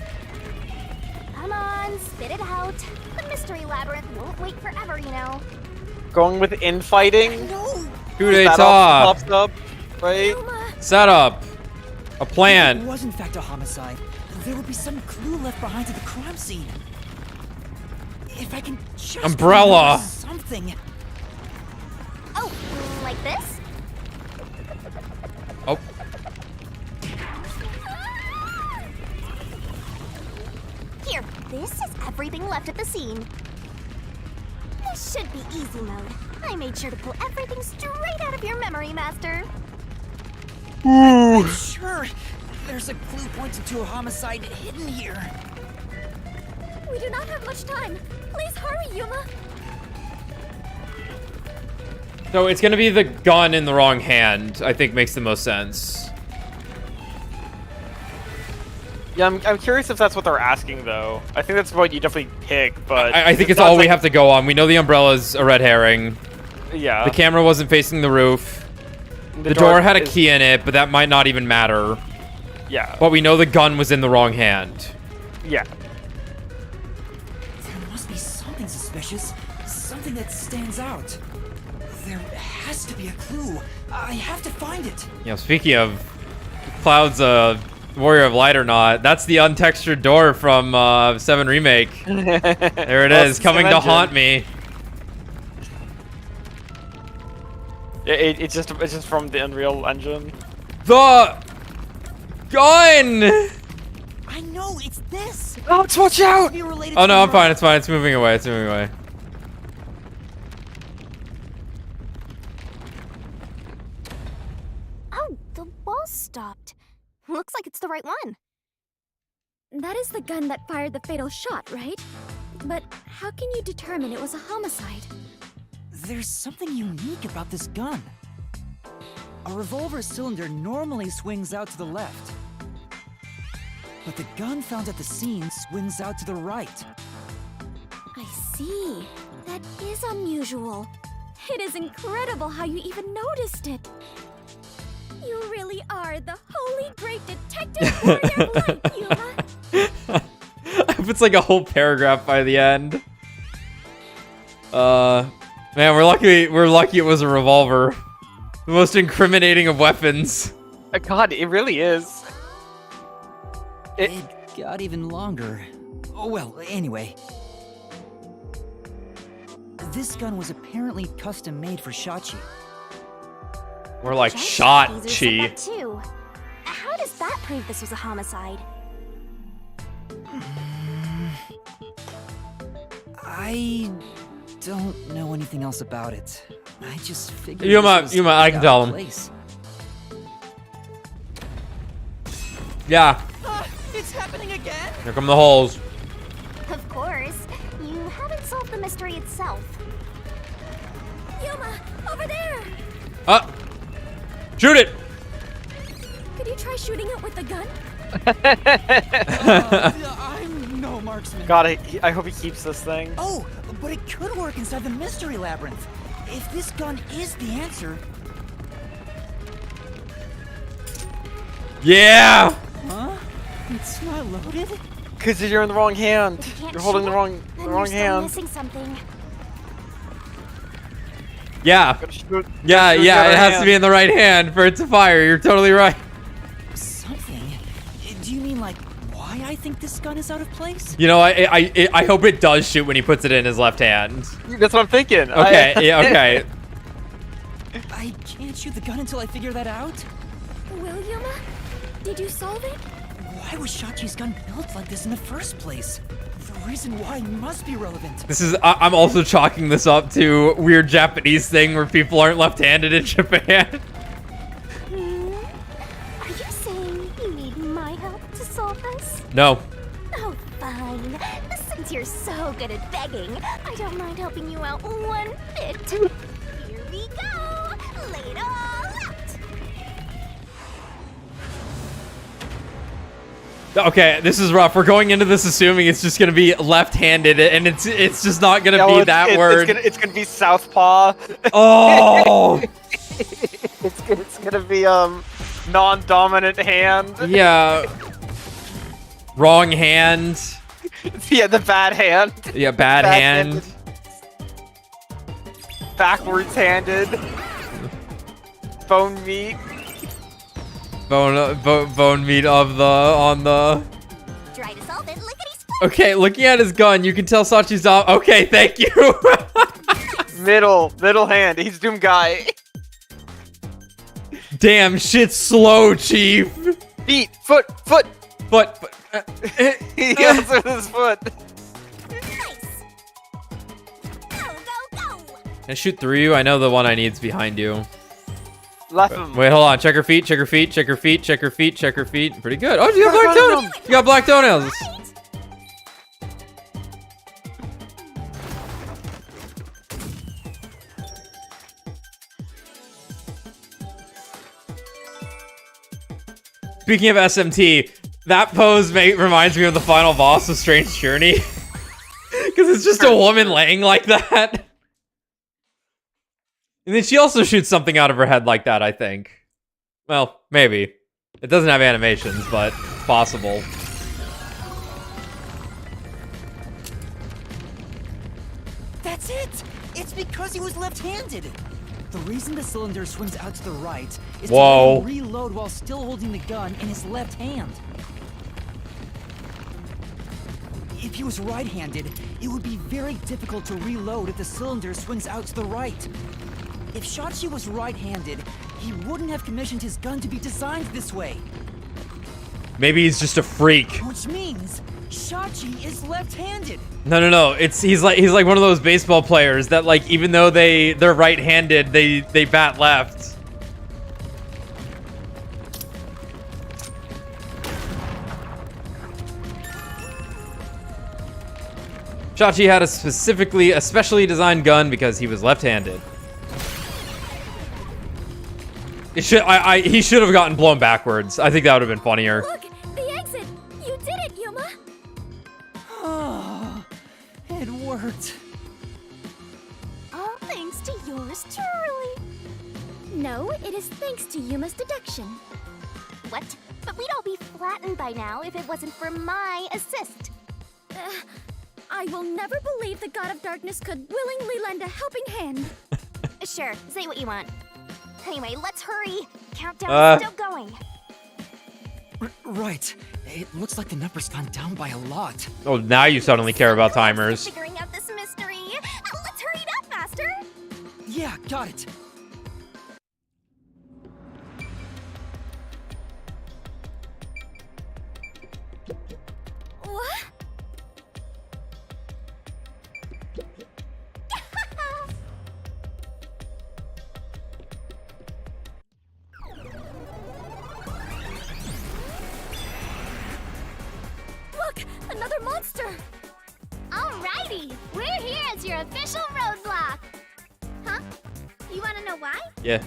Come on, spit it out. The mystery labyrinth won't wait forever, you know. Going with infighting. Coup That d'etat. often pops up, right? Yuma. Setup. A If it plan. was in fact a homicide, there would be some clue left behind at the crime scene. If I can just Umbrella. remember something. Oh, like this? Oh. Here, this is everything left at the scene. This should be easy mode. I made sure to pull everything straight out of your memory, Master. Sure, there's a clue pointing to a homicide hidden here. We do not have much time. Please hurry, Yuma. So it's gonna be the gun in the wrong hand, I think makes the most sense. Yeah, I'm curious if that's what they're asking, though. I think that's what you definitely pick, but... I think it's not all we like- have to go on. We know the umbrella's a red herring. Yeah. The camera wasn't facing the roof. The door had a key in it, but that might not even matter. Yeah. But we know the gun was in the wrong hand. Yeah. There must be something suspicious, something that stands out. There has to be a clue. I have to find it. You know, speaking of Cloud's Warrior of Light or not, that's the untextured door from 7 Remake. There it Well, is, coming to Engine. haunt me. It's just from the Unreal Engine. The gun! I know, it's this. Alex, watch out! Be related Oh to no, the I'm fine, murder. it's fine, it's moving away, it's moving away. Oh, the wall stopped. Looks like it's the right one. That is the gun that fired the fatal shot, right? But how can you determine it was a homicide? There's something unique about this gun. A revolver cylinder normally swings out to the left. But the gun found at the scene swings out to the right. I see. That is unusual. It is incredible how you even noticed it. You really are the holy great detective warrior of light, Yuma. It's like a whole paragraph by the end. Man, we're lucky it was a revolver. The most incriminating of weapons. God, it really is. It got even longer. Oh, well, anyway. This gun was apparently custom made for Shachi. We're like Judge shot Caesar said Chi. that too. How does that prove this was a homicide? I don't know anything else about it. I just figured Yuma, this was I can out tell of him. place. Yeah, It's happening again? here come the holes. Of course. You haven't solved the mystery itself. Yuma, over there! Shoot it! Could you try shooting it with the gun? I'm no marksman. God, I hope he keeps this thing. Oh, but it could work inside the mystery labyrinth. If this gun is the answer. Yeah! Huh? It's not loaded? Because you're in the wrong hand. If you can't You're holding shoot the it, wrong then you're still hand. missing something. Yeah. Gotta shoot- Yeah, gotta shoot the yeah, other it has to hand. be in the right hand for it to fire. You're totally right. Something? Do you mean like why I think this gun is out of place? You know, I hope it does shoot when he puts it in his left hand. That's what I'm thinking. Okay, yeah, okay. I can't shoot the gun until I figure that out. Will Yuma? Did you solve it? Why was Shachi's gun built like this in the first place? The reason why must be relevant. This is, I'm also chalking this up to weird Japanese thing where people aren't left-handed in Japan. Are you saying you need my help to solve this? No. Oh, fine. Since you're so good at begging, I don't mind helping you out one bit. Here we go. Lay it all out. Okay, this is rough. We're going into this assuming it's just gonna be left-handed, and it's just not gonna Yeah, be well, that word. It's gonna be southpaw. Oh! it's gonna be non-dominant hand. Yeah. Wrong hand. Yeah, the bad hand. Yeah, bad hand. Backwards handed. Bone meat. Bone meat of on the. Try to solve it, lickety-split. Okay, looking at his gun, you can tell Sachi's off. Okay, thank you. Middle hand. He's Doom Guy. Damn, shit's slow, Chief. Feet, foot. He hits with his foot. Nice. Go, go, go. Can I shoot through you? I know the one I need is behind you. Left him. Wait, hold on. Check her feet, check her feet, check her feet, check her feet, check her feet. Pretty good. Oh, you got black toenails. You got black toenails. Speaking of SMT, that pose reminds me of the final boss of Strange Journey. Because it's just a woman laying like that. And then she also shoots something out of her head like that, I think. Well, maybe. It doesn't have animations, but it's possible. That's it! It's because he was left-handed! The reason the cylinder swings out to the right is to Whoa. let him reload while still holding the gun in his left hand. If he was right-handed, it would be very difficult to reload if the cylinder swings out to the right. If Shachi was right-handed, he wouldn't have commissioned his gun to be designed this way. Maybe he's just a freak. Which means Shachi is left-handed. No. He's like one of those baseball players that, like, even though they're right-handed, they bat left. Shachi had a especially designed gun because he was left-handed. He should have gotten blown backwards. I think that would have been funnier. Look, the exit. You did it, Yuma. Oh, it worked. All thanks to yours truly. No, it is thanks to Yuma's deduction. What? But we'd all be flattened by now if it wasn't for my assist. I will never believe the God of Darkness could willingly lend a helping hand. Sure, say what you want. Anyway, let's hurry. Countdown is still going. Right. It looks like the number's gone down by a lot. Oh, now you suddenly care about timers. Figuring out this mystery. Let's hurry it up, Master. Yeah, got it. What? Look, another monster. Alrighty, we're here as your official roadblock. Huh? You want to know why? Yeah.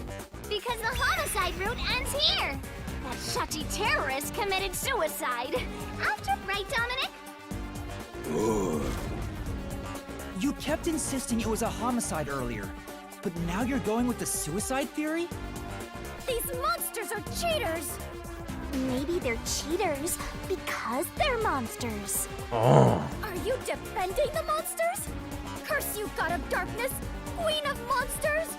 Because the homicide route ends here. That Shachi terrorist committed suicide. After, right, Dominic? You kept insisting it was a homicide earlier, but now you're going with the suicide theory? These monsters are cheaters. Maybe they're cheaters because they're monsters. Oh. Are you defending the monsters? Curse you, God of Darkness, Queen of Monsters!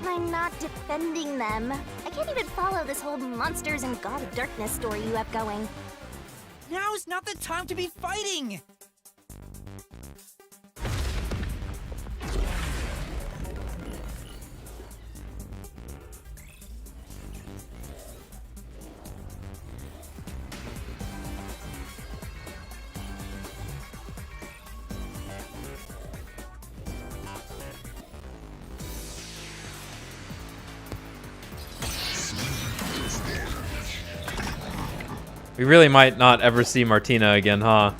I'm not defending them. I can't even follow this whole monsters and God of Darkness story you have going. Now's not the time to be fighting! We really might not ever see Martina again, huh?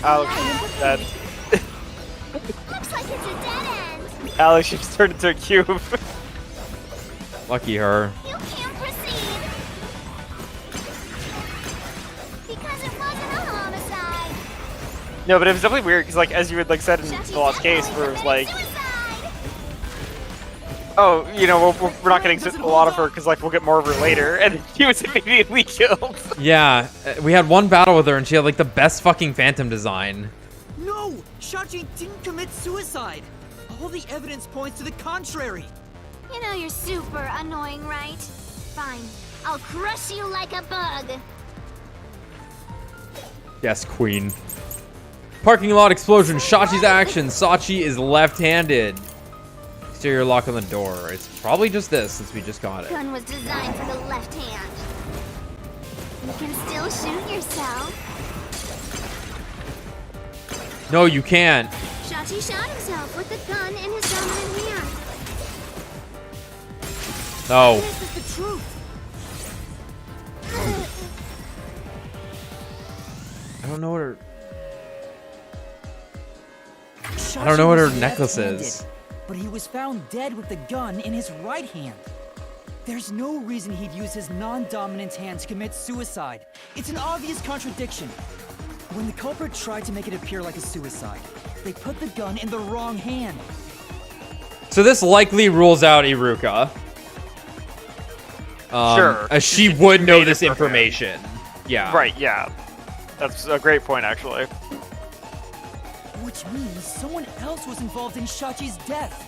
Alex, that. Looks like it's a dead end. Alex, you just turned into a cube. Lucky her. You can't proceed. Because it wasn't a homicide. No, but it was definitely weird because, like, as you had like said in the last case, where it was like, oh, you know, we're not getting a lot of her because, like, we'll get more of her later, and she was immediately killed. Yeah, we had one battle with her and she had like the best fucking phantom design. No! Shachi didn't commit suicide! All the evidence points to the contrary! You know you're super annoying, right? Fine. I'll crush you like a bug. Yes, queen. Parking lot explosion. Shachi's action. Sachi is left-handed. Exterior lock on the door. It's probably just this since we just got it. Gun was designed for the left hand. You can still shoot yourself. No, you can't. Shachi shot himself with the gun in his dominant hand. No. This is the truth. I don't know what her... Shachi I don't know what her was necklace left-handed, is. But he was found dead with the gun in his right hand. There's no reason he'd use his non-dominant hand to commit suicide. It's an obvious contradiction. When the culprit tried to make it appear like a suicide, they put the gun in the wrong hand. So this likely rules out Iruka. Sure. As she would know this information. Yeah. Right, yeah. That's a great point, actually. Which means someone else was involved in Shachi's death.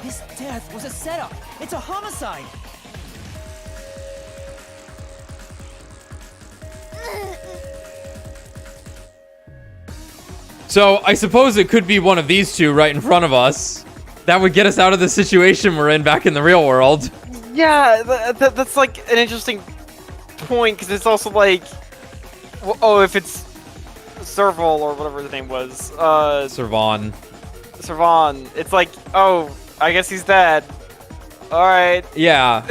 His death was a setup. It's a homicide. So I suppose it could be one of these two right in front of us. That would get us out of the situation we're in back in the real world. Yeah, that's like an interesting point because it's also like, oh, if it's Serval or whatever the name was, Servan. It's like, oh, I guess he's dead. All right. Yeah.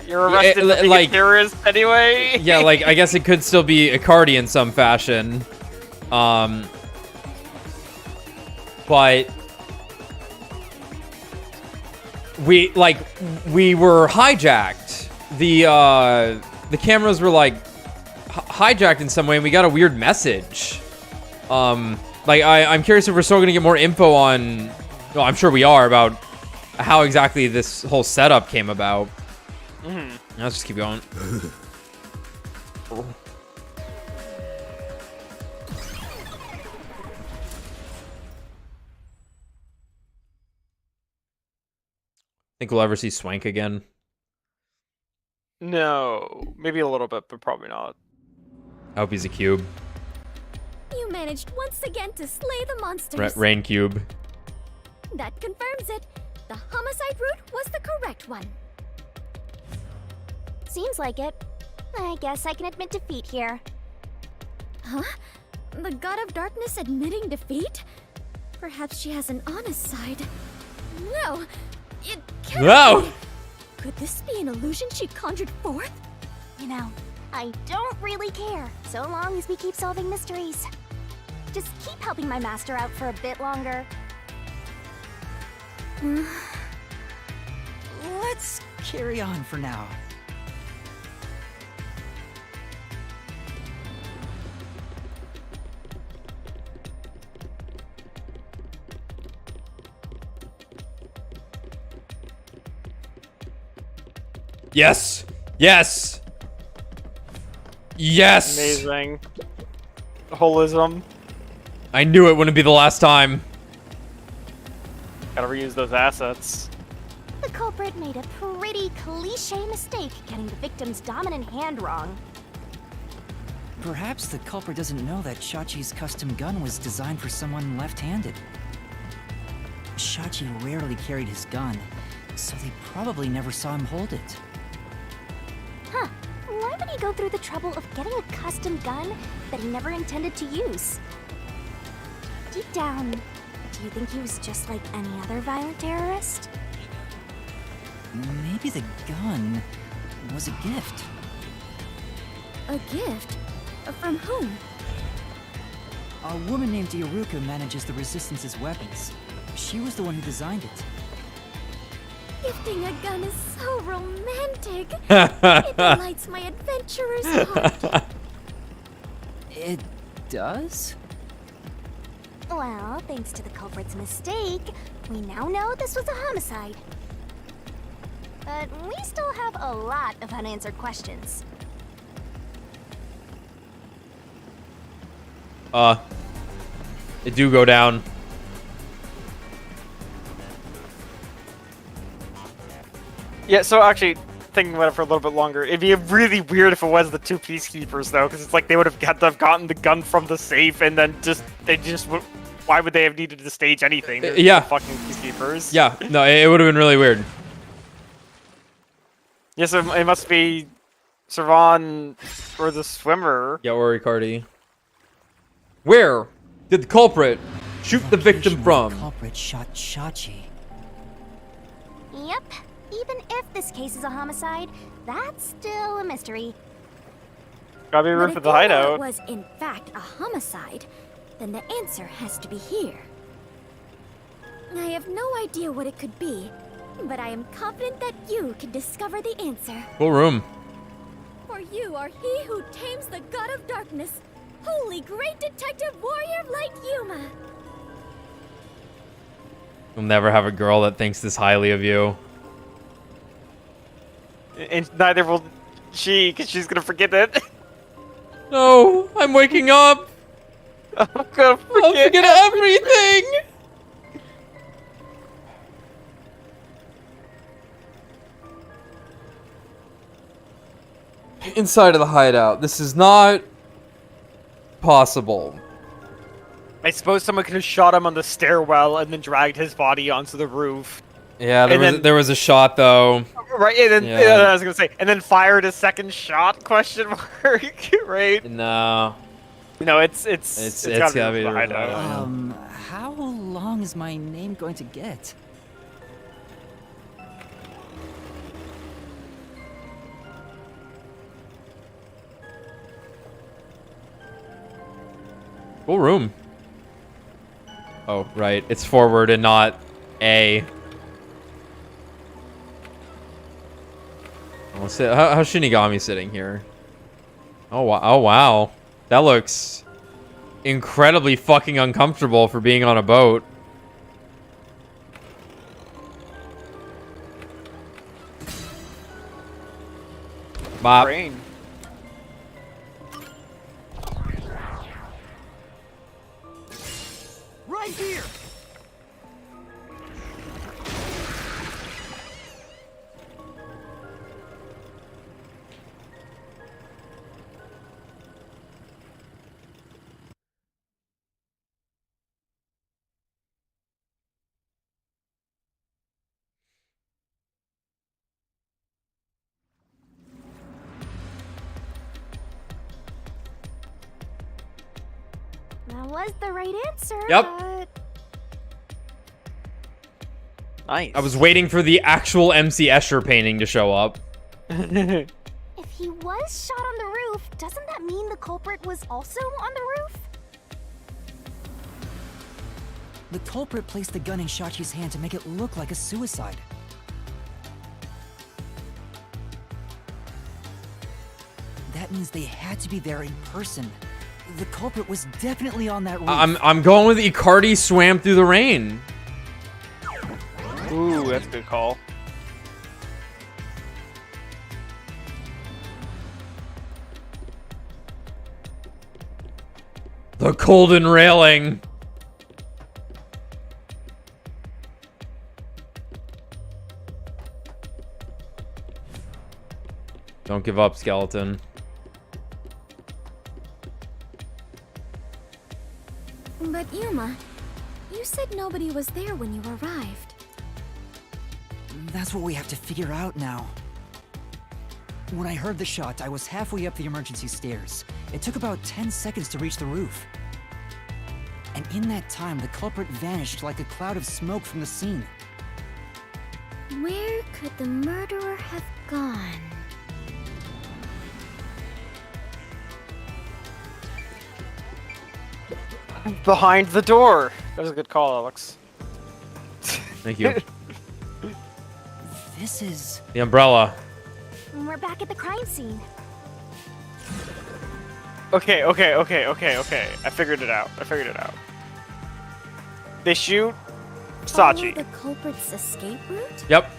You're arrested for being a terrorist anyway. Yeah, like I guess it could still be Icardi in some fashion. But we were hijacked. The cameras were like hijacked in some way, and we got a weird message. Like I'm curious if we're still gonna get more info on. Well, I'm sure we are about how exactly this whole setup came about. Let's just keep going. Think we'll ever see Swank again? No, maybe a little bit, but probably not. I hope he's a cube. You managed once again to slay the monsters. Rain cube. That confirms it. The homicide route was the correct one. Seems like it. I guess I can admit defeat here. Huh? The God of Darkness admitting defeat? Perhaps she has an honest side. No, it can't No! be. Could this be an illusion she conjured forth? You know, I don't really care, so long as we keep solving mysteries. Just keep helping my master out for a bit longer. Let's carry on for now. Yes! Yes! Yes! Amazing. Holism. I knew it wouldn't be the last time. Gotta reuse those assets. The culprit made a pretty cliche mistake getting the victim's dominant hand wrong. Perhaps the culprit doesn't know that Shachi's custom gun was designed for someone left-handed. Shachi rarely carried his gun, so they probably never saw him hold it. Huh. Why would he go through the trouble of getting a custom gun that he never intended to use? Deep down, do you think he was just like any other violent terrorist? Maybe the gun was a gift. A gift? From whom? A woman named Desuhiko manages the Resistance's weapons. She was the one who designed it. Gifting a gun is so romantic. It delights my adventurer's heart. It does? Well, thanks to the culprit's mistake, we now know this was a homicide. But we still have a lot of unanswered questions. It do go down. Yeah, so actually, thinking about it for a little bit longer, it'd be really weird if it was the two peacekeepers, though, because it's like they would have had to have gotten the gun from the safe, and then why would they have needed to stage anything? They're yeah. fucking peacekeepers. Yeah, no, it would have been really weird. Yes, yeah, so it must be Servan or the swimmer. Yeah, or Icardi. Where did the culprit shoot the victim from? The culprit shot Shachi. Yep. Even if this case is a homicide, that's still a mystery. Gotta be room for the But if hideout. it was in fact a homicide, then the answer has to be here. I have no idea what it could be, but I am confident that you can discover the answer. Cool room. For you are he who tames the God of Darkness, holy great detective warrior Light Yuma. You'll never have a girl that thinks this highly of you. And neither will she, because she's gonna forget it. No, I'm waking up. I'm gonna I'll forget everything. Inside of the hideout. This is not possible. I suppose someone could have shot him on the stairwell and then dragged his body onto the roof. Yeah, there was a shot though. Right, and then Yeah. I was gonna say, and then fired a second shot? Question mark. Right? No. No, it's gotta be the the hideout. How long is my name going to get? Cool room. Oh, right. It's forward and not A. How's Shinigami sitting here? Oh, wow. Oh, wow. That looks incredibly fucking uncomfortable for being on a boat. Bop. Brain. Right here! That was the right answer. Yep. But Nice. Oh, I was waiting for the actual MC Escher painting to show up. if he was shot on the roof, doesn't that mean the culprit was also on the roof? The culprit placed the gun in Shachi's hand to make it look like a suicide. That means they had to be there in person. The culprit was definitely on that roof. I'm going with Icardi swam through the rain. Ooh, that's a good call. The golden railing. Don't give up, skeleton. But Yuma, you said nobody was there when you arrived. That's what we have to figure out now. When I heard the shot, I was halfway up the emergency stairs. It took about 10 seconds to reach the roof. And in that time, the culprit vanished like a cloud of smoke from the scene. Where could the murderer have gone? Behind the door. That was a good call, Alex. Thank you. This is... The umbrella. We're back at the crime scene. Okay. I figured it out. They shoot Sachi. Follow the culprit's escape route? Yep.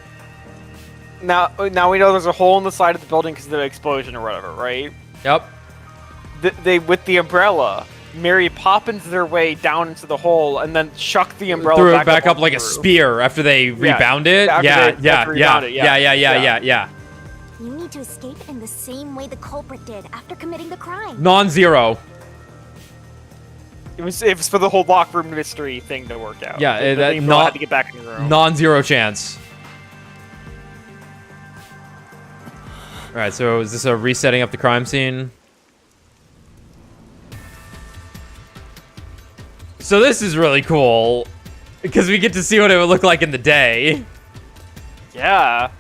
Now we know there's a hole in the side of the building because of the explosion or whatever, right? Yep. They with the umbrella, Mary Poppins their way down into the hole and then chuck the umbrella Threw it back up on like the a roof. spear after they rebound it. after Yeah, they rebound it, yeah. You need to escape in the same way the culprit did after committing the crime. Non-zero. It was for the whole lock room mystery thing to work out. Yeah, the that umbrella had to get back in the room. Non-zero chance. All right, so is this a resetting up the crime scene? So this is really cool because we get to see what it would look like in the day. Yeah.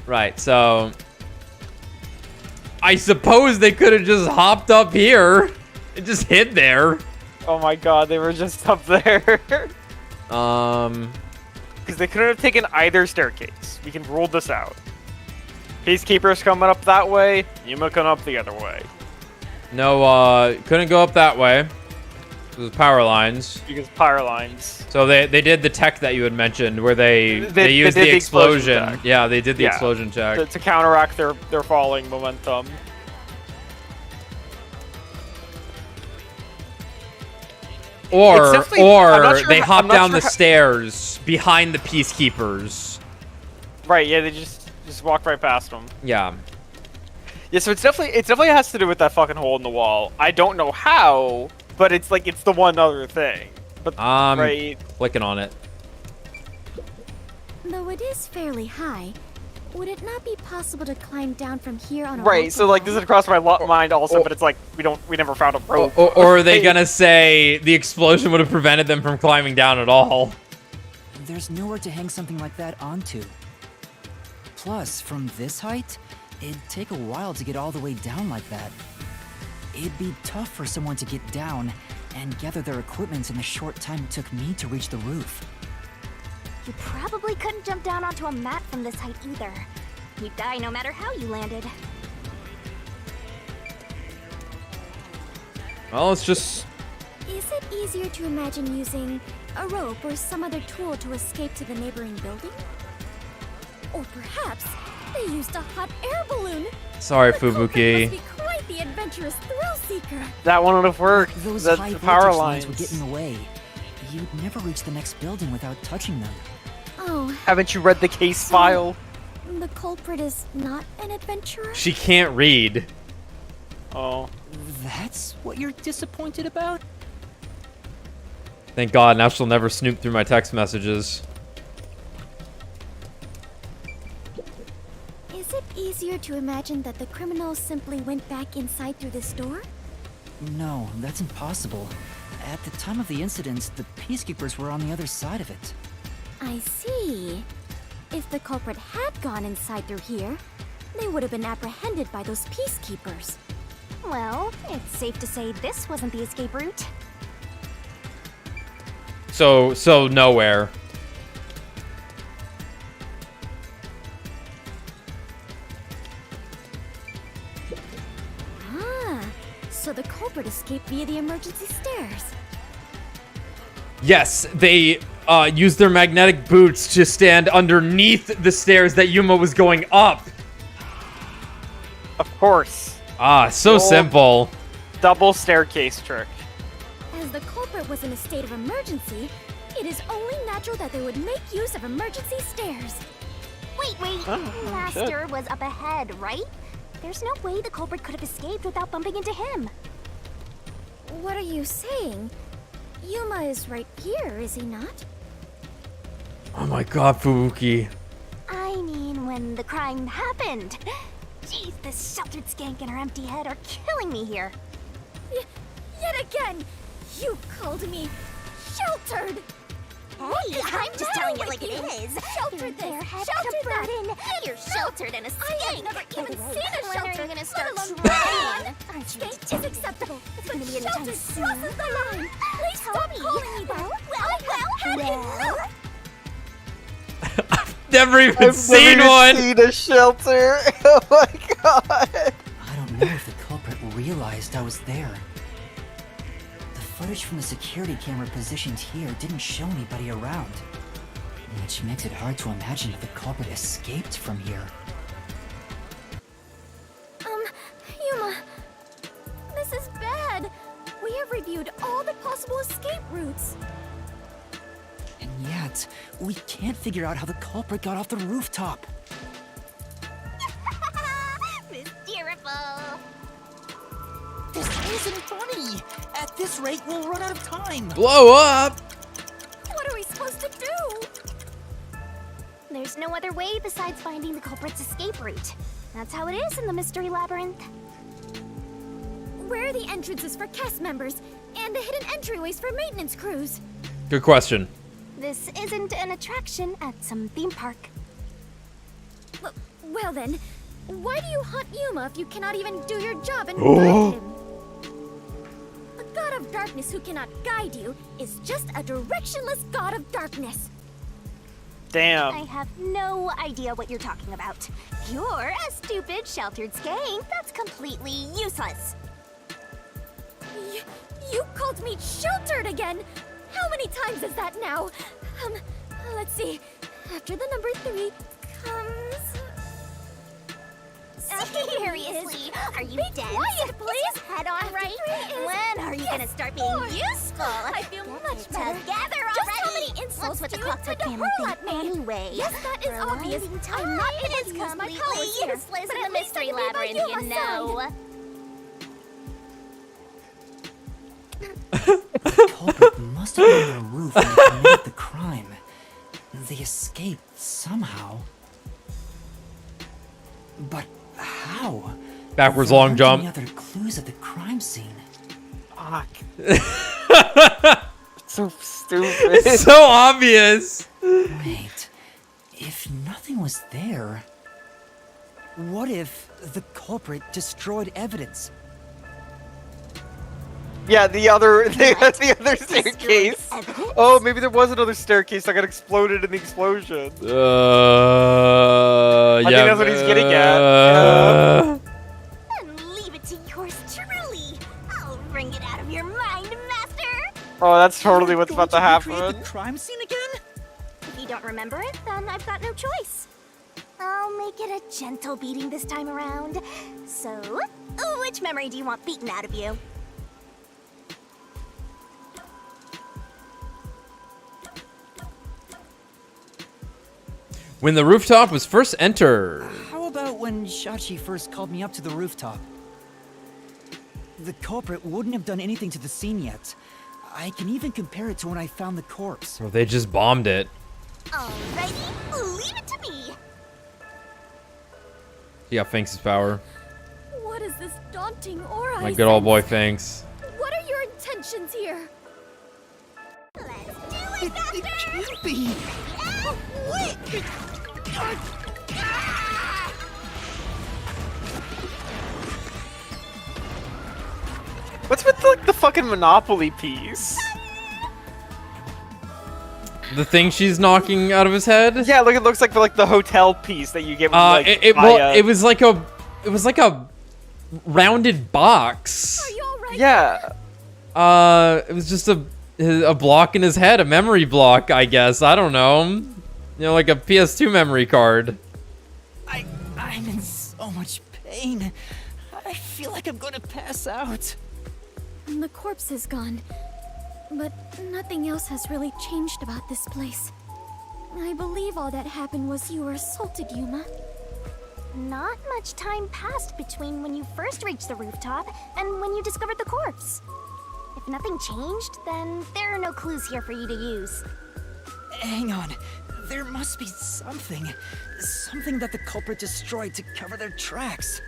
Right, so I suppose they could have just hopped up here and just hid there. Oh my god, they were just up there. Because they couldn't have taken either staircase. We can rule this out. Peacekeepers coming up that way, Yuma coming up the other way. No, couldn't go up that way. It was power lines. Because power lines. So they did the tech that you had mentioned where they used did the the explosion explosion. tech. Yeah, they did the Yeah. explosion check. To counteract their falling momentum. Or I'm not sure they how- hop I'm not down sure the how- stairs behind the peacekeepers. Right, yeah, they just walked right past them. Yeah. Yeah, so it definitely has to do with that fucking hole in the wall. I don't know how, but it's like it's the one other thing. But right. Clicking on it. Though it is fairly high, would it not be possible to climb down from here on a Right, so like this rope? had crossed my mind also, but it's like we never found a rope. Or are they gonna say the explosion would have prevented them from climbing down at all? There's nowhere to hang something like that onto. Plus, from this height, it'd take a while to get all the way down like that. It'd be tough for someone to get down and gather their equipment in the short time it took me to reach the roof. You probably couldn't jump down onto a mat from this height either. You'd die no matter how you landed. Well, it's just... Is it easier to imagine using a rope or some other tool to escape to the neighboring building? Or perhaps they used a hot air balloon? Sorry, The culprit Fubuki. must be quite the adventurous thrill seeker. That one would have worked. Those That's high the power voltage lines. lines would get in the way. You'd never reach the next building without touching them. Oh, Haven't you read the case So- file? the culprit is not an adventurer? She can't read. Oh. That's what you're disappointed about? Thank God, now she'll never snoop through my text messages. Is it easier to imagine that the criminals simply went back inside through this door? No, that's impossible. At the time of the incident, the peacekeepers were on the other side of it. I see. If the culprit had gone inside through here, they would have been apprehended by those peacekeepers. Well, it's safe to say this wasn't the escape route. So nowhere. Ah, so the culprit escaped via the emergency stairs. Yes, they used their magnetic boots to stand underneath the stairs that Yuma was going up. Of course. Ah, so Old- simple. Double staircase trick. As the culprit was in a state of emergency, it is only natural that they would make use of emergency stairs. Wait. Oh, Master was up ahead, right? There's no way the culprit could have escaped without bumping into him. What are you saying? Yuma is right here, is he not? Oh my God, Fubuki. I mean, when the crime happened. Jeez, this sheltered skank and her empty head are killing me here. Yet again, you called me sheltered. Hey, I'm just telling it like it is. Sheltered Your this, bare head sheltered that. covered in. You're sheltered in a skank. I have never even By the way, seen a when are shelter, you gonna start let alone trying? Aren't you Skank is telling me? acceptable, It's but gonna be anytime sheltered soon. crosses the line. Please Tell stop me. calling me that. I have had enough. Never even seen one. Seen a shelter. Oh my god. I don't know if the culprit realized I was there. The footage from the security camera positioned here didn't show anybody around, which makes it hard to imagine that the culprit escaped from here. Yuma, this is bad. We have reviewed all the possible escape routes. And yet, we can't figure out how the culprit got off the rooftop. Mysteriful. This isn't funny! At this rate, we'll run out of time! Blow up. What are we supposed to do? There's no other way besides finding the culprit's escape route. That's how it is in the Mystery Labyrinth. Where are the entrances for cast members and the hidden entryways for maintenance crews? Good question. This isn't an attraction at some theme park. Well then, why do you hunt Yuma if you cannot even do your job and guide him? A god of darkness who cannot guide you is just a directionless god of darkness. Damn. I have no idea what you're talking about. You're a stupid, sheltered skank that's completely useless. You called me sheltered again! How many times is that now? Let's see. After the number 3 comes... Seriously, are you Be dense? quiet, Is please! your head on After right? 3 is... When are you Yes, gonna start being 4. useful? I feel Get much it better. together already! Just how many insults What's with do the you culprit intend to family hurl thing at me? anyway? Yes, that is obvious. Rewinding I'm not time able is to use my completely powers here, useless but in at the least I Mystery can be by Labyrinth, you Yuma's know. side. The culprit must have been on the roof when they committed the crime. They escaped somehow. But how? Backwards There long aren't jump. Any other clues at the crime scene? Fuck. So stupid. It's so obvious. Wait, if nothing was there, what if the culprit destroyed evidence? Yeah, the other staircase. Oh, maybe there was another staircase that got exploded in the explosion. Yeah. I think that's what he's getting at. And leave it to yours truly. I'll wring it out of your mind, Master. Oh, that's totally what's about to Recreate happen. the crime scene again? If you don't remember it, then I've got no choice. I'll make it a gentle beating this time around. So, which memory do you want beaten out of you? When the rooftop was first entered. How about when Shachi first called me up to the rooftop? The culprit wouldn't have done anything to the scene yet. I can even compare it to when I found the corpse. Well, they just bombed it. Alrighty, leave it to me. Yeah, Finks' power. What is this daunting aura? My good old boy Finks. What are your intentions here? Let's do it, Master! It can't be. Wait! What's with like the fucking Monopoly piece? The thing she's knocking out of his head? Yeah, look, it looks like the hotel piece that you get. When you, like, it was like a rounded box. Are you alright? Yeah. It was just a block in his head, a memory block, I guess. I don't know. You know, like a PS2 memory card. I'm in so much pain. I feel like I'm gonna pass out. The corpse is gone, but nothing else has really changed about this place. I believe all that happened was you were assaulted, Yuma. Not much time passed between when you first reached the rooftop and when you discovered the corpse. If nothing changed, then there are no clues here for you to use. Hang on. There must be something. Something that the culprit destroyed to cover their tracks.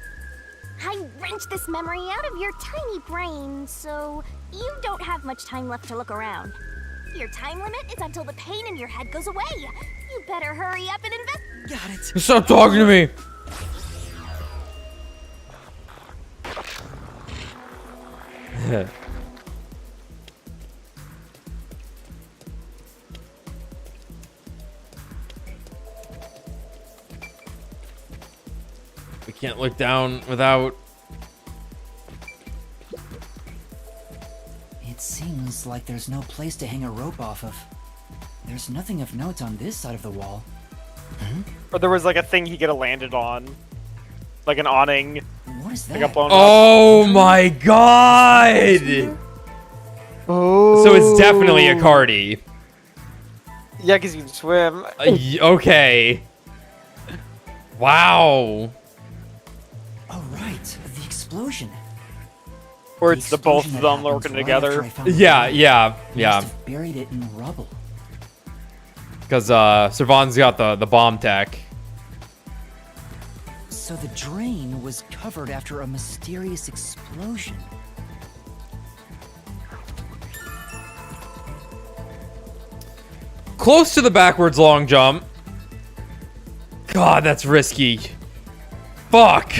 I wrenched this memory out of your tiny brain, so you don't have much time left to look around. Your time limit is until the pain in your head goes away. You better hurry up and invest. Got it. Stop talking to me. We can't look down without... It seems like there's no place to hang a rope off of. There's nothing of note on this side of the wall. Or there was like a thing he could have landed on, like an awning. What is Like that? a blown Oh my god! Oh. So it's definitely a Cardi. Yeah, because you can swim. Okay. Wow. Oh right, the explosion. Or it's the both of them working together. Yeah. Must have buried it in rubble. Because Servan's got the bomb tech. So the drain was covered after a mysterious explosion. Close to the backwards long jump. God, that's risky. Fuck.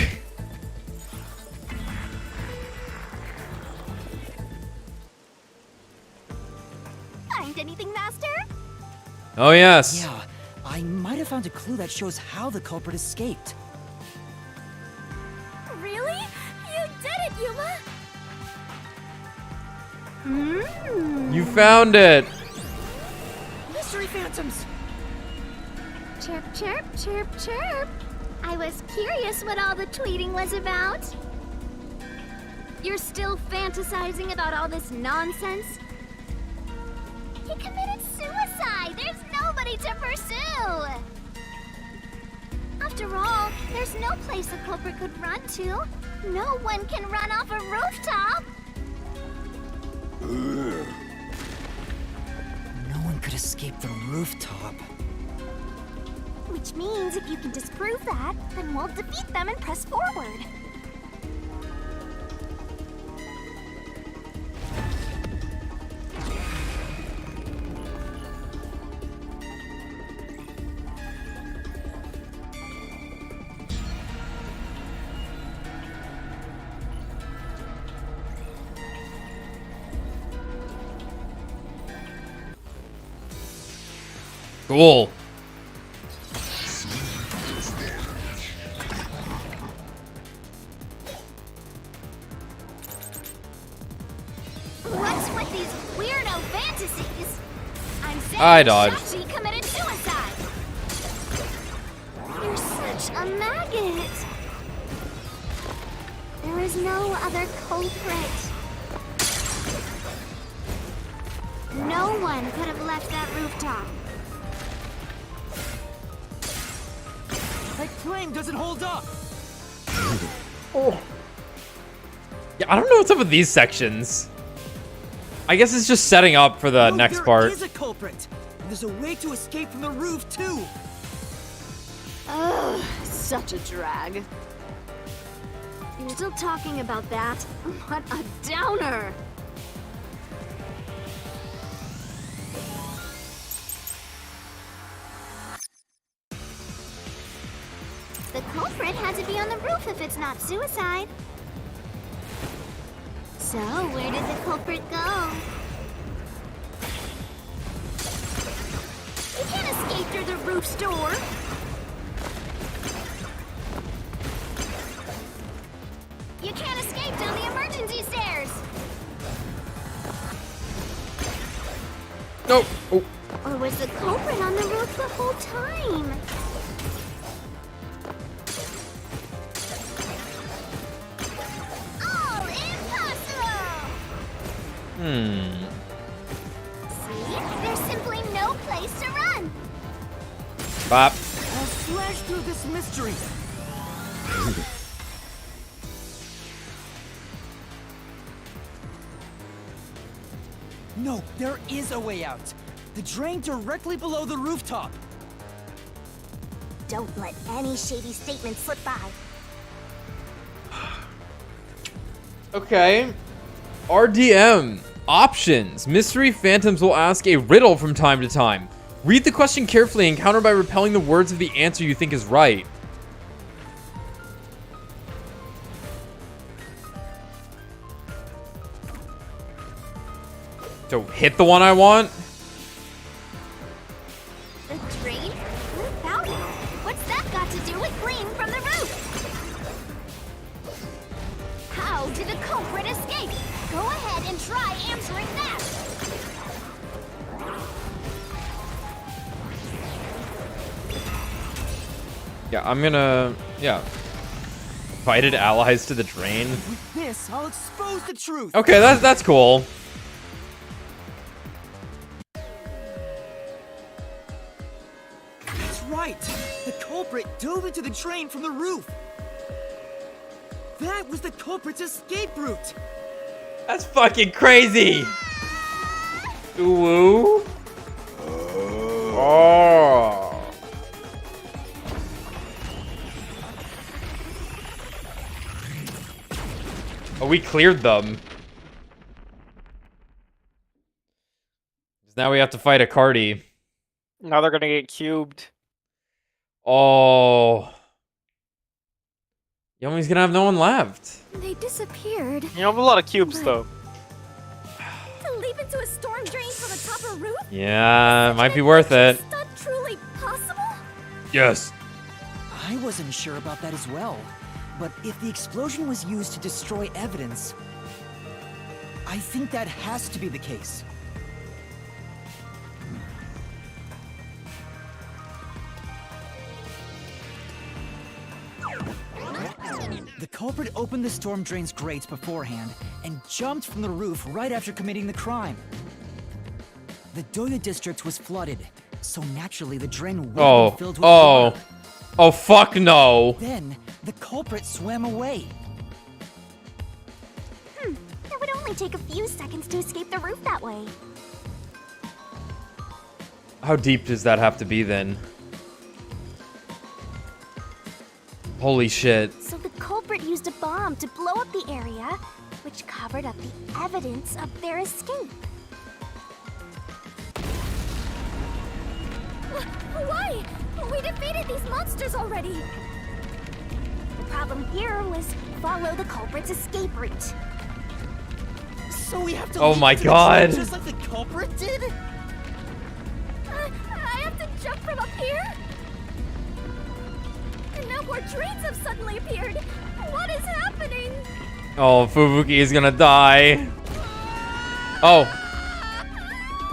Find anything, Master? Oh, yes. Yeah, I might have found a clue that shows how the culprit escaped. Really? You did it, Yuma! You found it. Mystery phantoms! Chirp, chirp, chirp, chirp. I was curious what all the tweeting was about. You're still fantasizing about all this nonsense? He committed suicide! There's nobody to pursue! After all, there's no place a culprit could run to. No one can run off a rooftop! No one could escape the rooftop. Which means if you can disprove that, then we'll defeat them and press forward. Cool. What's with these weirdo fantasies? I'm saying I dodged. Shachi committed suicide. You're such a maggot. There is no other culprit. No one could have left that rooftop. My claim doesn't hold up. Yeah, I don't know what's up with these sections. I guess it's just setting up for the next part. There is a culprit. There's a way to escape from the roof too. Ugh, such a drag. You're still talking about that? What a downer! The culprit had to be on the roof if it's not suicide. So, where did the culprit go? You can't escape through the roof's door. You can't escape down the emergency stairs. Nope. Oh. Or was the culprit on the roof the whole time? All impossible! See? There's simply no place to run. Bop. I'll slash through this mystery. No, there is a way out. The drain directly below the rooftop. Don't let any shady statement slip by. Okay. RDM. Options. Mystery phantoms will ask a riddle from time to time. Read the question carefully and counter by repelling the words of the answer you think is right. So hit the one I want? The drain? What about it? What's that got to do with fleeing from the roof? How did the culprit escape? Go ahead and try answering that. Yeah, I'm gonna... Yeah. Invited allies to the drain. With this, I'll expose the truth. Okay, that's cool. That's right. The culprit dove into the drain from the roof. That was the culprit's escape route. That's fucking crazy. Ooh. Oh. Oh, we cleared them. Now we have to fight a Cardi. Now they're gonna get cubed. Oh. Yomi's gonna have no one left. They disappeared. You know, a lot of cubes though. To leap into a storm drain from atop a roof? Yeah, it might be worth it. Is that truly possible? Yes. I wasn't sure about that as well. But if the explosion was used to destroy evidence, I think that has to be the case. The culprit opened the storm drain's grates beforehand and jumped from the roof right after committing the crime. The Doya district was flooded, so naturally the drain would be filled with water. Oh, fuck no. Then, the culprit swam away. It would only take a few seconds to escape the roof that way. How deep does that have to be then? Holy shit. So the culprit used a bomb to blow up the area, which covered up the evidence of their escape. Why? We defeated these monsters already. The problem here was follow the culprit's escape route. So we have to Oh leap my into the God. drain just like the culprit did? I have to jump from up here? And now more trains have suddenly appeared. What is happening? Oh, Fubuki is gonna die. Oh.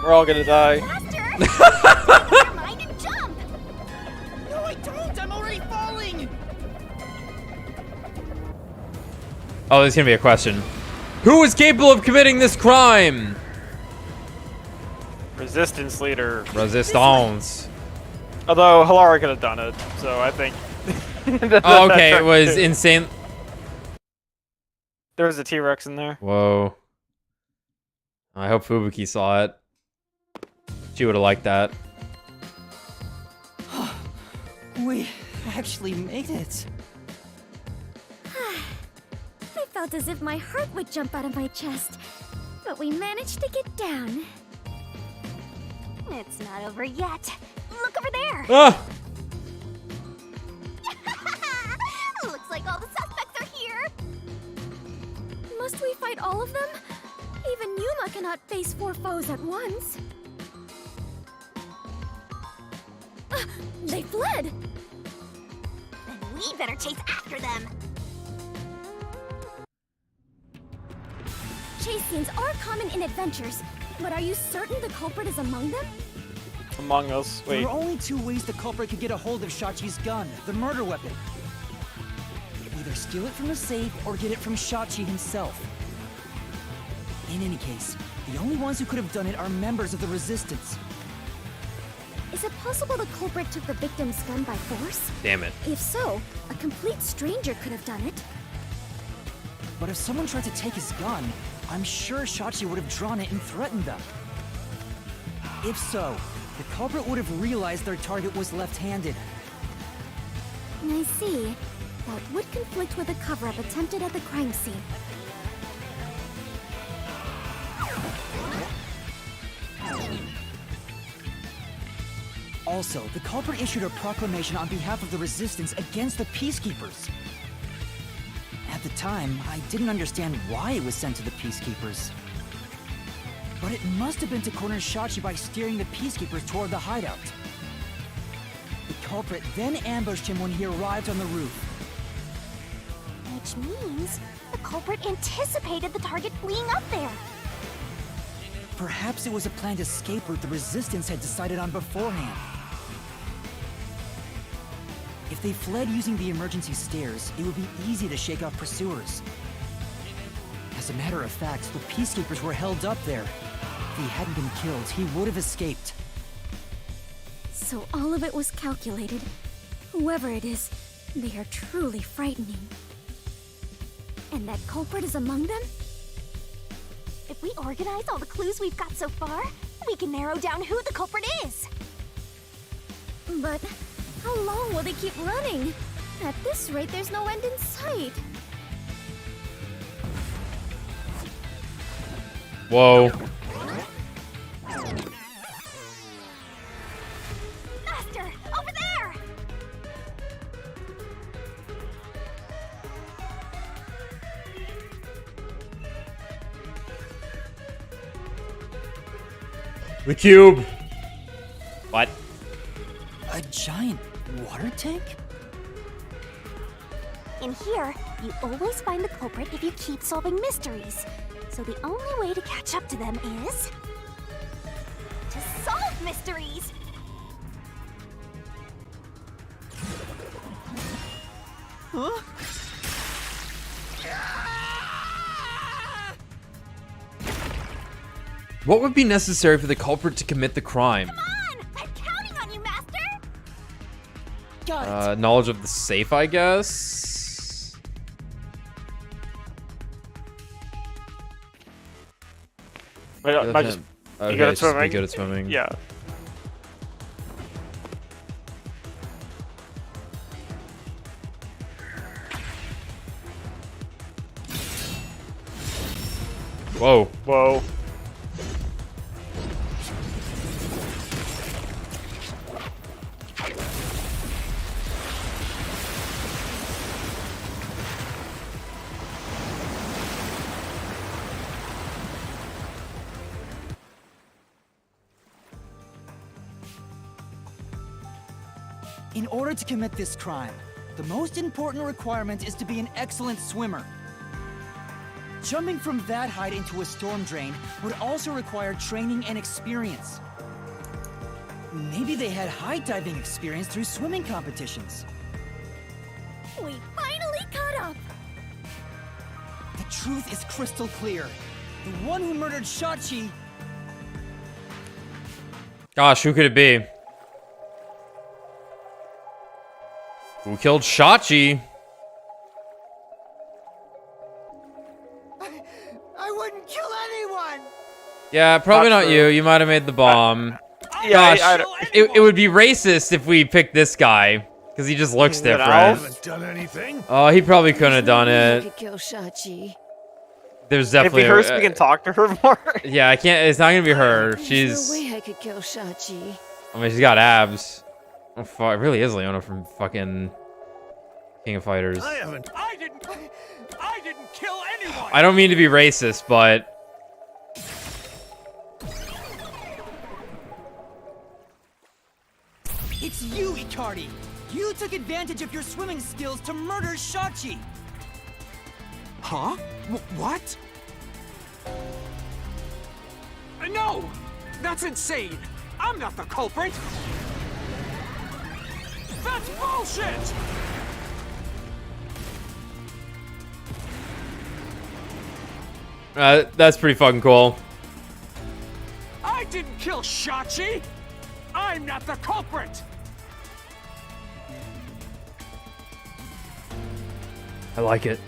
We're all gonna die. Master! Never mind and jump! No, I don't! I'm already falling! Oh, there's gonna be a question. Who is capable of committing this crime? Resistance leader. Resistance. Although Halara could have done it, so I think. Oh, okay, it was insane. There was a T-Rex in there. Whoa. I hope Fubuki saw it. She would have liked that. We actually made it. I felt as if my heart would jump out of my chest, but we managed to get down. It's not over yet. Look over there! Ah! Looks like all the suspects are here! Must we fight all of them? Even Yuma cannot face 4 foes at once. They fled! Then we better chase after them! Chase scenes are common in adventures, but are you certain the culprit is among them? Among Us. Wait. There are only 2 ways the culprit could get a hold of Shachi's gun, the murder weapon. Either steal it from the safe or get it from Shachi himself. In any case, the only ones who could have done it are members of the Resistance. Is it possible the culprit took the victim's gun by force? Damn it. If so, a complete stranger could have done it. But if someone tried to take his gun, I'm sure Shachi would have drawn it and threatened them. If so, the culprit would have realized their target was left-handed. I see. That would conflict with a cover-up attempted at the crime scene. Also, the culprit issued a proclamation on behalf of the Resistance against the Peacekeepers. At the time, I didn't understand why it was sent to the Peacekeepers. But it must have been to corner Shachi by steering the Peacekeepers toward the hideout. The culprit then ambushed him when he arrived on the roof. Which means the culprit anticipated the target fleeing up there. Perhaps it was a planned escape route the Resistance had decided on beforehand. If they fled using the emergency stairs, it would be easy to shake off pursuers. As a matter of fact, the Peacekeepers were held up there. If he hadn't been killed, he would have escaped. So all of it was calculated. Whoever it is, they are truly frightening. And that culprit is among them? If we organize all the clues we've got so far, we can narrow down who the culprit is. But how long will they keep running? At this rate, there's no end in sight. Whoa. Master, over there! The cube. What? A giant water tank? In here, you always find the culprit if you keep solving mysteries. So the only way to catch up to them is to solve mysteries. Huh? What would be necessary for the culprit to commit the crime? Come on! I'm counting on you, Master! Got it. Knowledge of the safe, I guess? Wait, am I just Okay, good at just be swimming? good at swimming. Yeah. Whoa. Whoa. In order to commit this crime, the most important requirement is to be an excellent swimmer. Jumping from that height into a storm drain would also require training and experience. Maybe they had high diving experience through swimming competitions. We finally caught up! The truth is crystal clear. The one who murdered Shachi... Gosh, who could it be? Who killed Shachi? I wouldn't kill anyone! Yeah, probably Not not true. you. You might have made the bomb. Yeah, Gosh, it would be racist if we picked this guy. Because he just looks Is it different. Alf? Haven't done anything. Oh, he probably couldn't have done I it. could kill Shachi. There's If definitely we hurts, we can talk to her more. Yeah, I can't. It's not gonna be her. There's She's. no way I could kill Shachi. I mean, she's got abs. Oh, fuck. It really is Leona from fucking King of Fighters. I didn't kill anyone. I don't mean to be racist, but It's you, Icardi! You took advantage of your swimming skills to murder Shachi! Huh? What? No! That's insane! I'm not the culprit! That's bullshit! that's pretty fucking cool. I didn't kill Shachi! I'm not the culprit! I like it.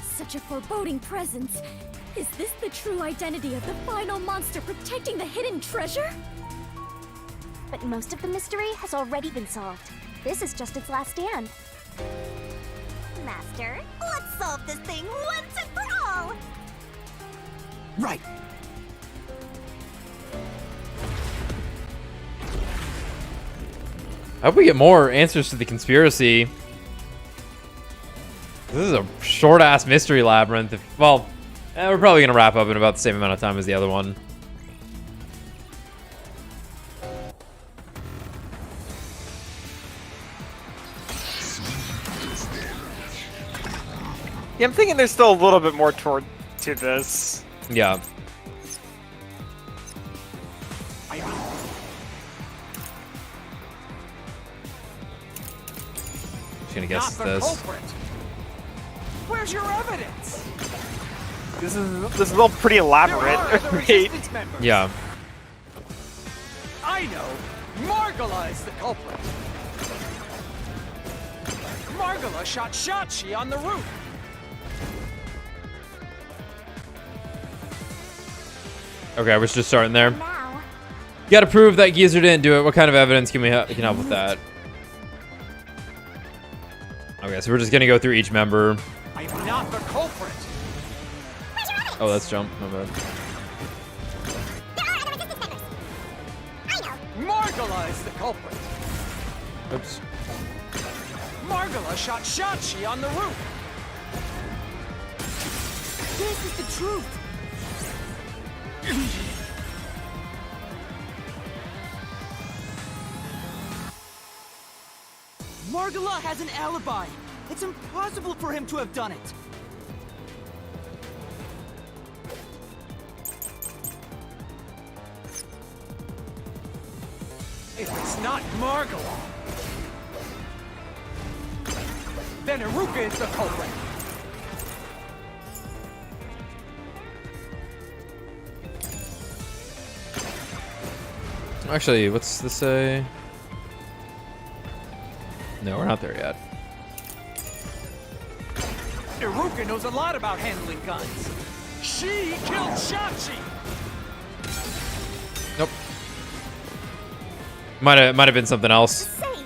Such a foreboding presence. Is this the true identity of the final monster protecting the hidden treasure? But most of the mystery has already been solved. This is just its last stand. Master, let's solve this thing once and for all! Right! I hope we get more answers to the conspiracy. This is a short-ass mystery labyrinth. Well, we're probably gonna wrap up in about the same amount of time as the other one. Yeah, I'm thinking there's still a little bit more to this. Yeah. Just gonna guess Not the this. culprit! Where's your evidence? This is all pretty There elaborate, are other right? resistance members. Yeah. I know. Margala is the culprit. Margala shot Shachi on the roof. Okay, I was just starting there. Now, You gotta prove that Geezer didn't do it. What kind of evidence can we can help with that? Okay, so we're just gonna go through each member. I am not the culprit. Oh, that's jump. My bad. there are other resistance members. I know. Margala is the culprit. Oops. Margala shot Shachi on the roof. This is the truth! Margala has an alibi! It's impossible for him to have done it! If it's not Margala, then Iruka is the culprit. Actually, what's this say? No, we're not there yet. Iruka knows a lot about handling guns. She killed Shachi. Nope. Might have been something else. Say,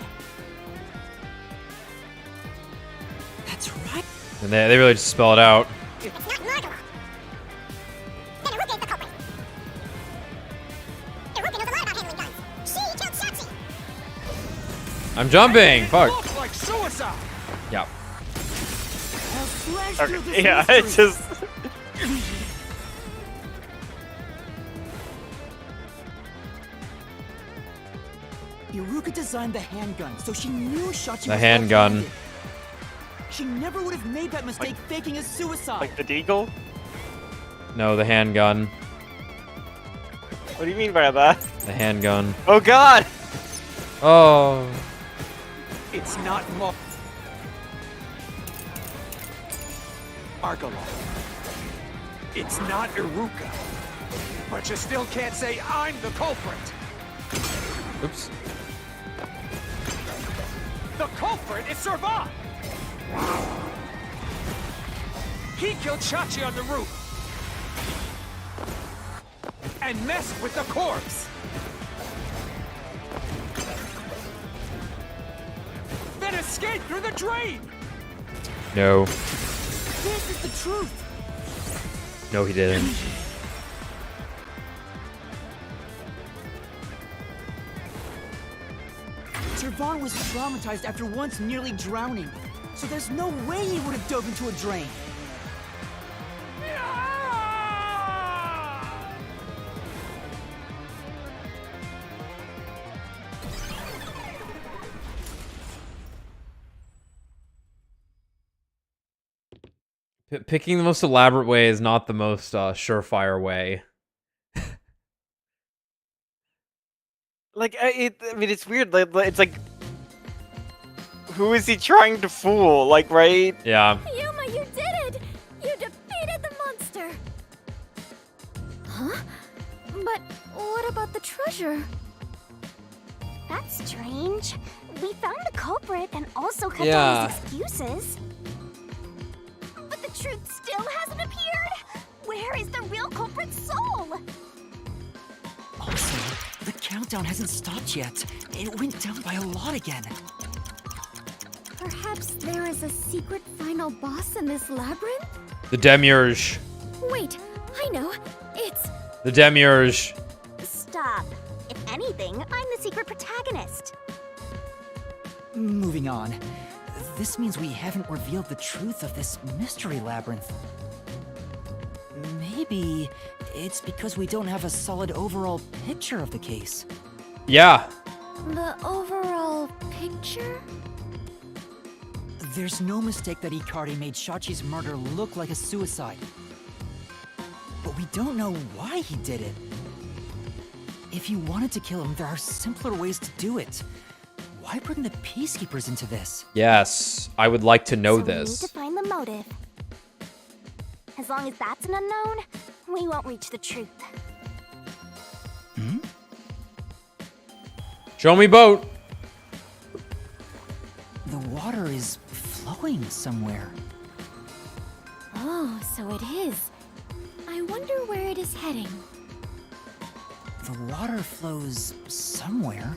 That's right! And they really just spell it out. it's not Margala. Then Iruka is the culprit. Iruka knows a lot about handling guns. She killed Shachi. I'm jumping. It Fuck. looked like suicide. Yeah. I'll slash through this Okay, yeah, mystery. it's just. Iruka designed the handgun, so she knew Shachi The was handgun. left-handed. She never would have made that mistake faking a suicide. Like the deagle? No, the handgun. What do you mean by that? The handgun. Oh god! Oh. It's not Argala. It's not Iruka. But you still can't say I'm the culprit. Oops. The culprit is Servan! He killed Shachi on the roof! And messed with the corpse! Then escaped through the drain! No. This is the truth. No, he didn't. Servan was traumatized after once nearly drowning, so there's no way he would have dove into a drain. Picking the most elaborate way is not the most surefire way. Like, I mean, it's weird. It's like, who is he trying to fool? Like, right? Yeah. Yuma, you did it! You defeated the monster! Huh? But what about the treasure? That's strange. We found the culprit and also cut Yeah. down his excuses. But the truth still hasn't appeared? Where is the real culprit's soul? Also, the countdown hasn't stopped yet. It went down by a lot again. Perhaps there is a secret final boss in this labyrinth? The Demiurge. Wait, I know. It's... The Demiurge. Stop. If anything, I'm the secret protagonist. Moving on. This means we haven't revealed the truth of this mystery labyrinth. Maybe it's because we don't have a solid overall picture of the case. Yeah. the overall picture? There's no mistake that Ikari made Shachi's murder look like a suicide. But we don't know why he did it. If you wanted to kill him, there are simpler ways to do it. Why bring the peacekeepers into this? Yes, I would like to know So this. we need to find the motive. As long as that's an unknown, we won't reach the truth. Hmm? Show me boat. The water is flowing somewhere. Oh, so it is. I wonder where it is heading. The water flows somewhere.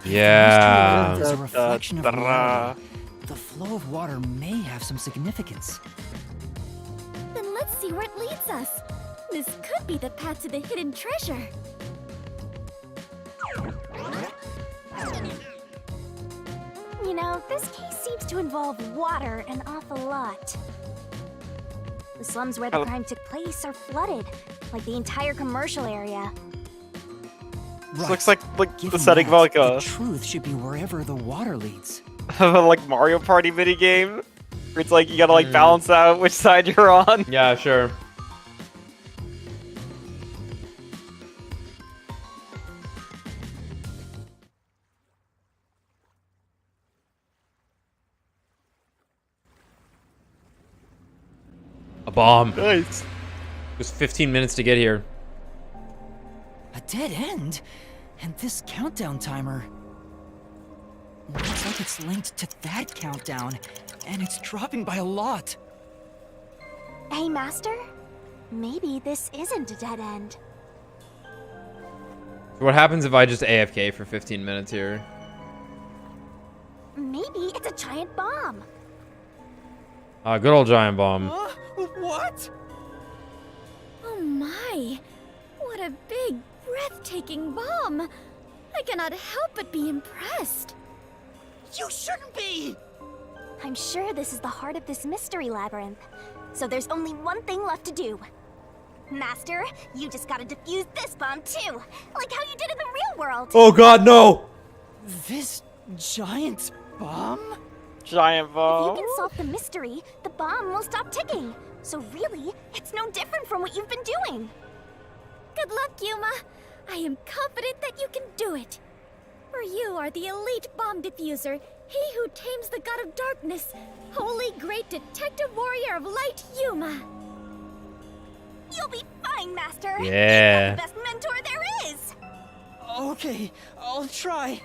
Yeah. There's a reflection of reality. The flow of water may have some significance. Then let's see where it leads us. This could be the path to the hidden treasure. You know, this case seems to involve water an awful lot. The slums where the crime took place are flooded, like the entire commercial area. This looks like the Given setting of that, like the a truth should be wherever the water leads. like Mario Party minigame. Where it's like you gotta like balance out which side you're on. Yeah, sure. A bomb. Nice. It was 15 minutes to get here. A dead end? And this countdown timer... looks like it's linked to that countdown, and it's dropping by a lot. Hey, Master? Maybe this isn't a dead end. So what happens if I just AFK for 15 minutes here? Maybe it's a giant bomb. Good old giant bomb. What? Oh my! What a big, breathtaking bomb! I cannot help but be impressed. You shouldn't be! I'm sure this is the heart of this mystery labyrinth. So there's only one thing left to do. Master, you just gotta defuse this bomb too, like how you did in the real world. Oh god, no! This giant bomb? Giant If bomb. you can solve the mystery, the bomb will stop ticking. So really, it's no different from what you've been doing. Good luck, Yuma. I am confident that you can do it. For you are the elite bomb diffuser, he who tames the god of darkness, holy great detective warrior of light, Yuma. You'll be fine, Master. Yeah. You're the best mentor there is. Okay, I'll try.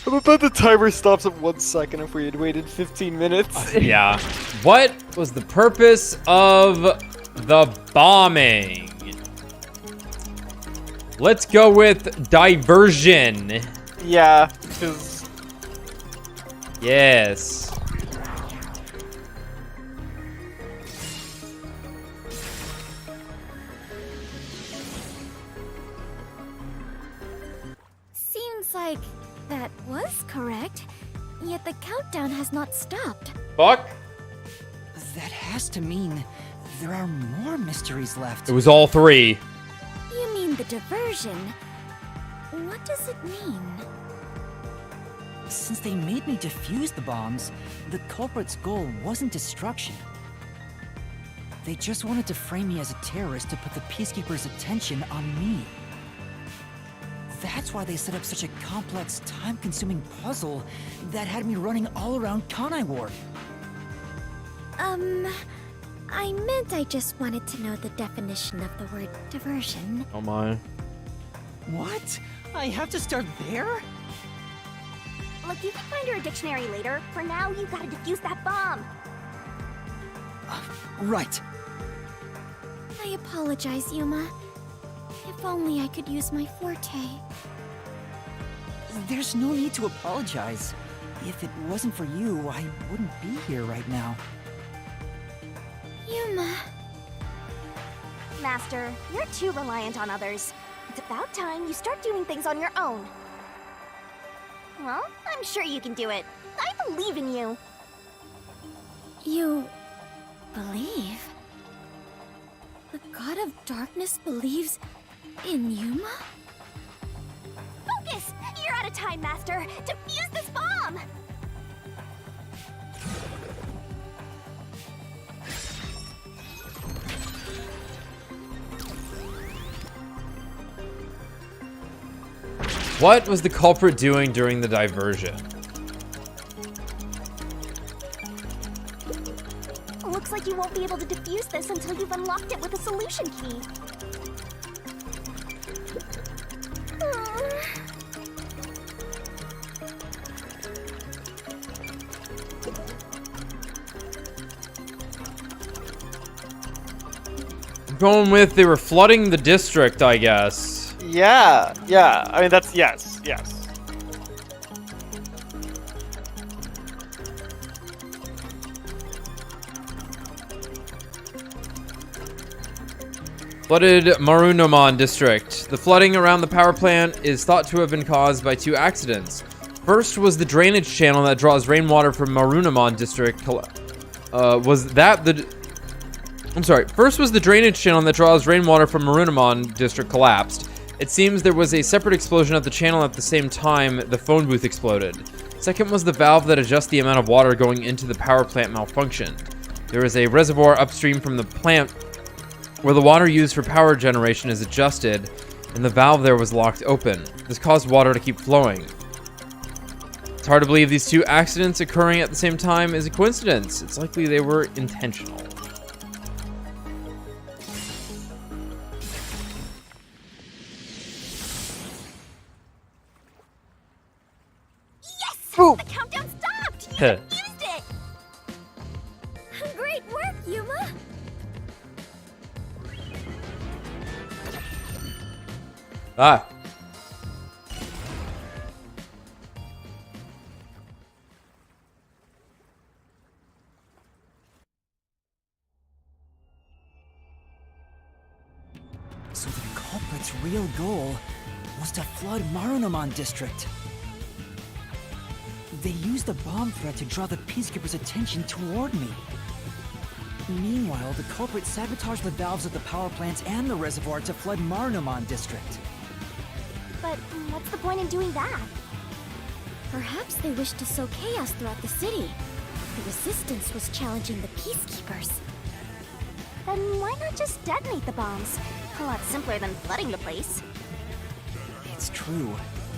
I bet the timer stops at 1 second if we had waited 15 minutes. Yeah. What was the purpose of the bombing? Let's go with diversion. Yeah, because Yes. Seems like that was correct, yet the countdown has not stopped. Fuck. That has to mean there are more mysteries left. It was all 3. You mean the diversion? What does it mean? Since they made me defuse the bombs, the culprit's goal wasn't destruction. They just wanted to frame me as a terrorist to put the peacekeepers' attention on me. That's why they set up such a complex, time-consuming puzzle that had me running all around Kanai Ward. I meant I just wanted to know the definition of the word diversion. Oh my. What? I have to start there? Look, you can find her a dictionary later. For now, you gotta defuse that bomb. Right. I apologize, Yuma. If only I could use my forte. There's no need to apologize. If it wasn't for you, I wouldn't be here right now. Yuma. Master, you're too reliant on others. It's about time you start doing things on your own. Well, I'm sure you can do it. I believe in you. You believe? The god of darkness believes in Yuma? Focus! You're out of time, Master. Defuse this bomb! What was the culprit doing during the diversion? Looks like you won't be able to defuse this until you've unlocked it with a solution key. I'm going with they were flooding the district, I guess. yeah, yeah. I mean, that's yes. Flooded Marunomon district. The flooding around the power plant is thought to have been caused by 2 accidents. First was the drainage channel that draws rainwater from Marunomon district. First was the drainage channel that draws rainwater from Marunomon district collapsed. It seems there was a separate explosion at the channel at the same time the phone booth exploded. Second was the valve that adjusts the amount of water going into the power plant malfunctioned. There is a reservoir upstream from the plant where the water used for power generation is adjusted, and the valve there was locked open. This caused water to keep flowing. It's hard to believe these 2 accidents occurring at the same time is a coincidence. It's likely they were intentional. Yes! Boom. The countdown stopped! You Heh. defused it! Great work, Yuma! Ah. So the culprit's real goal was to flood Marunomon district. They used the bomb threat to draw the peacekeepers' attention toward me. Meanwhile, the culprit sabotaged the valves of the power plants and the reservoir to flood Marunamon district. But what's the point in doing that? Perhaps they wished to sow chaos throughout the city. The resistance was challenging the peacekeepers. Then why not just detonate the bombs? A lot simpler than flooding the place. It's true.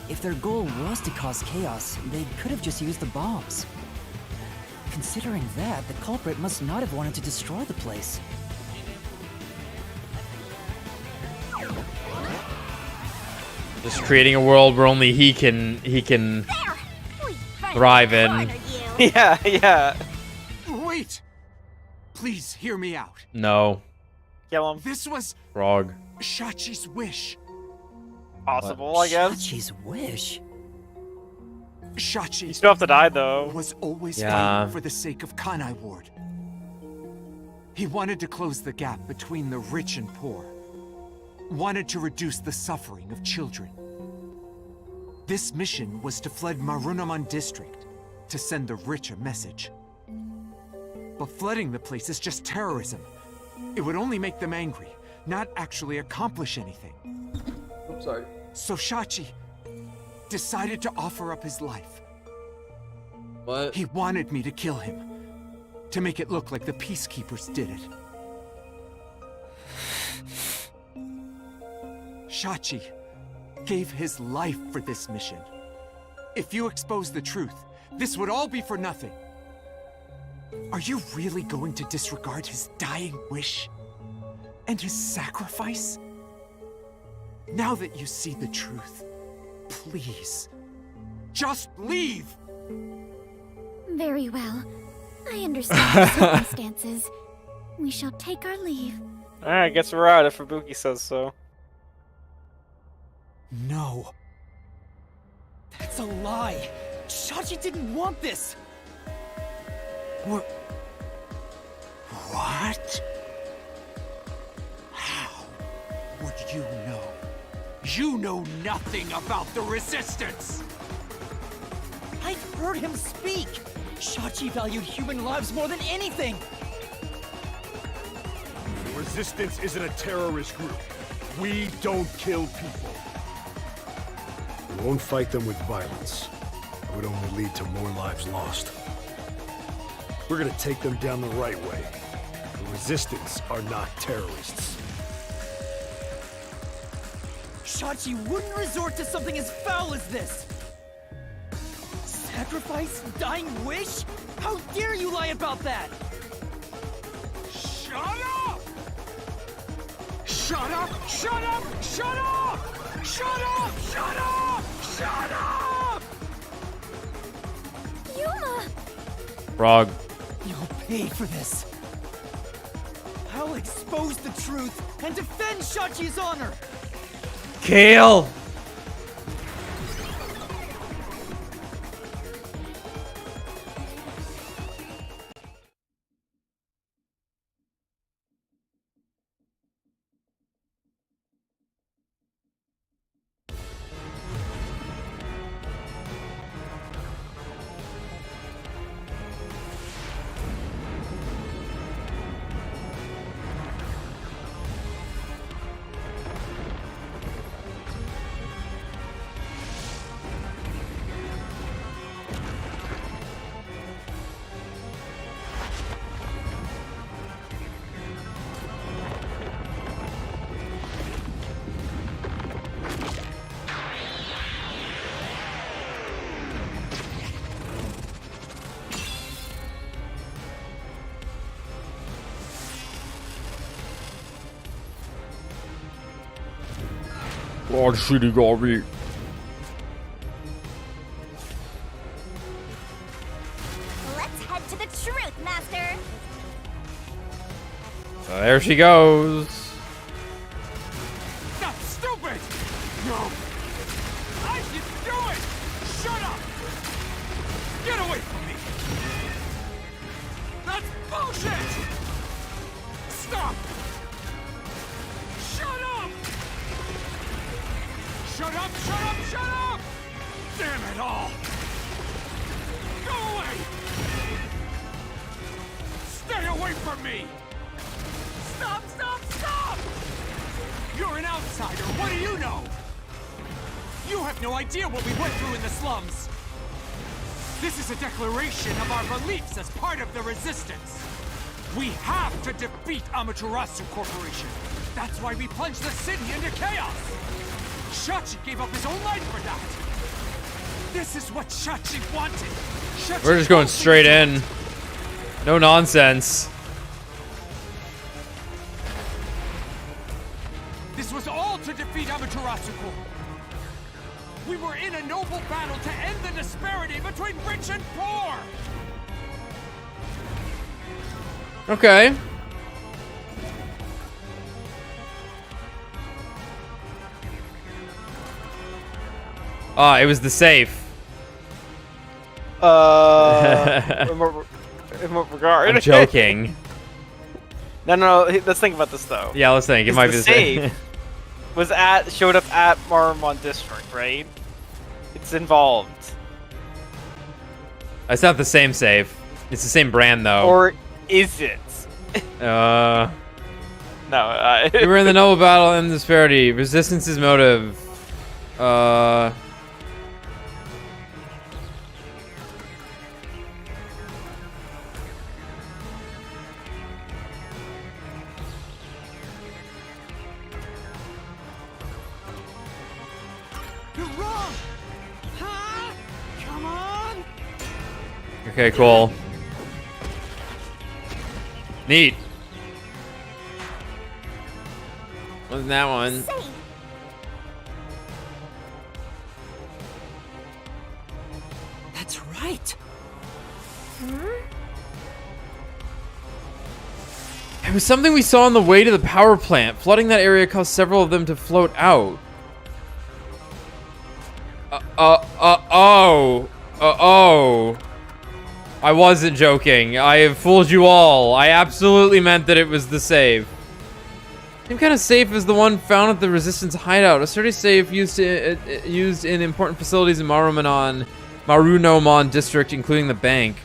If their goal was to cause chaos, they could have just used the bombs. Considering that, the culprit must not have wanted to destroy the place. Just creating a world where only he can thrive in. Yeah, yeah. Wait! Please hear me out. No. Kill him. This was Frog. Shachi's wish. Possible, I guess. Shachi's wish? Shachi You still have to die, though. was always Yeah. fighting for the sake of Kanai Ward. He wanted to close the gap between the rich and poor. Wanted to reduce the suffering of children. This mission was to flood Marunamon district to send the rich a message. But flooding the place is just terrorism. It would only make them angry, not actually accomplish anything. I'm sorry. So Shachi decided to offer up his life. What? He wanted me to kill him, to make it look like the peacekeepers did it. Shachi gave his life for this mission. If you expose the truth, this would all be for nothing. Are you really going to disregard his dying wish? And his sacrifice? Now that you see the truth, please, just leave! Very well. I understand the circumstances. We shall take our leave. Alright, I guess we're out if Fubuki says so. No. That's a lie. Shachi didn't want this. What? How would you know? You know nothing about the Resistance! I've heard him speak. Shachi valued human lives more than anything. The Resistance isn't a terrorist group. We don't kill people. We won't fight them with violence. It would only lead to more lives lost. We're gonna take them down the right way. The Resistance are not terrorists. Shachi wouldn't resort to something as foul as this. Sacrifice? Dying wish? How dare you lie about that? Shut up! Shut up! Shut up! Shut up! Shut up! Shut up! Shut up! Yuma! Frog. You'll pay for this. I'll expose the truth and defend Shachi's honor. Kale. Oh, shitty garbage. Let's head to the truth, Master. There she goes. Stop, stupid! No! I can do it! Shut up! Get away from me! That's bullshit! Stop! Shut up! Shut up, shut up, shut up! Damn it all! Go away! Stay away from me! outsider, what do you know? You have no idea what we went through in the slums. This is a declaration of our beliefs as part of the resistance. We have to defeat Amaterasu Corporation. That's why we plunged the city into chaos. Shachi gave up his own life for that. This is what Shachi wanted. Shachi We're just going straight in. No nonsense. This was all to defeat Amaterasu Corp. We were in a noble battle to end the disparity between rich and poor. Okay. Ah, it was the safe. In what regard? I'm joking. No. Let's think about this though. Yeah, let's think. It might be the safe. Showed up at Marumon District, right? It's involved. It's not the same safe. It's the same brand though. Or is it? No. We were in the noble battle and disparity. Resistance's motive. You're wrong. Huh? Come on. Okay, cool. Neat. Wasn't that one? That's right. It was something we saw on the way to the power plant. Flooding that area caused several of them to float out. Oh. I wasn't joking. I have fooled you all. I absolutely meant that it was the safe. Same kind of safe as the one found at the Resistance hideout. A sturdy safe used in important facilities in Marunomon district, including the bank.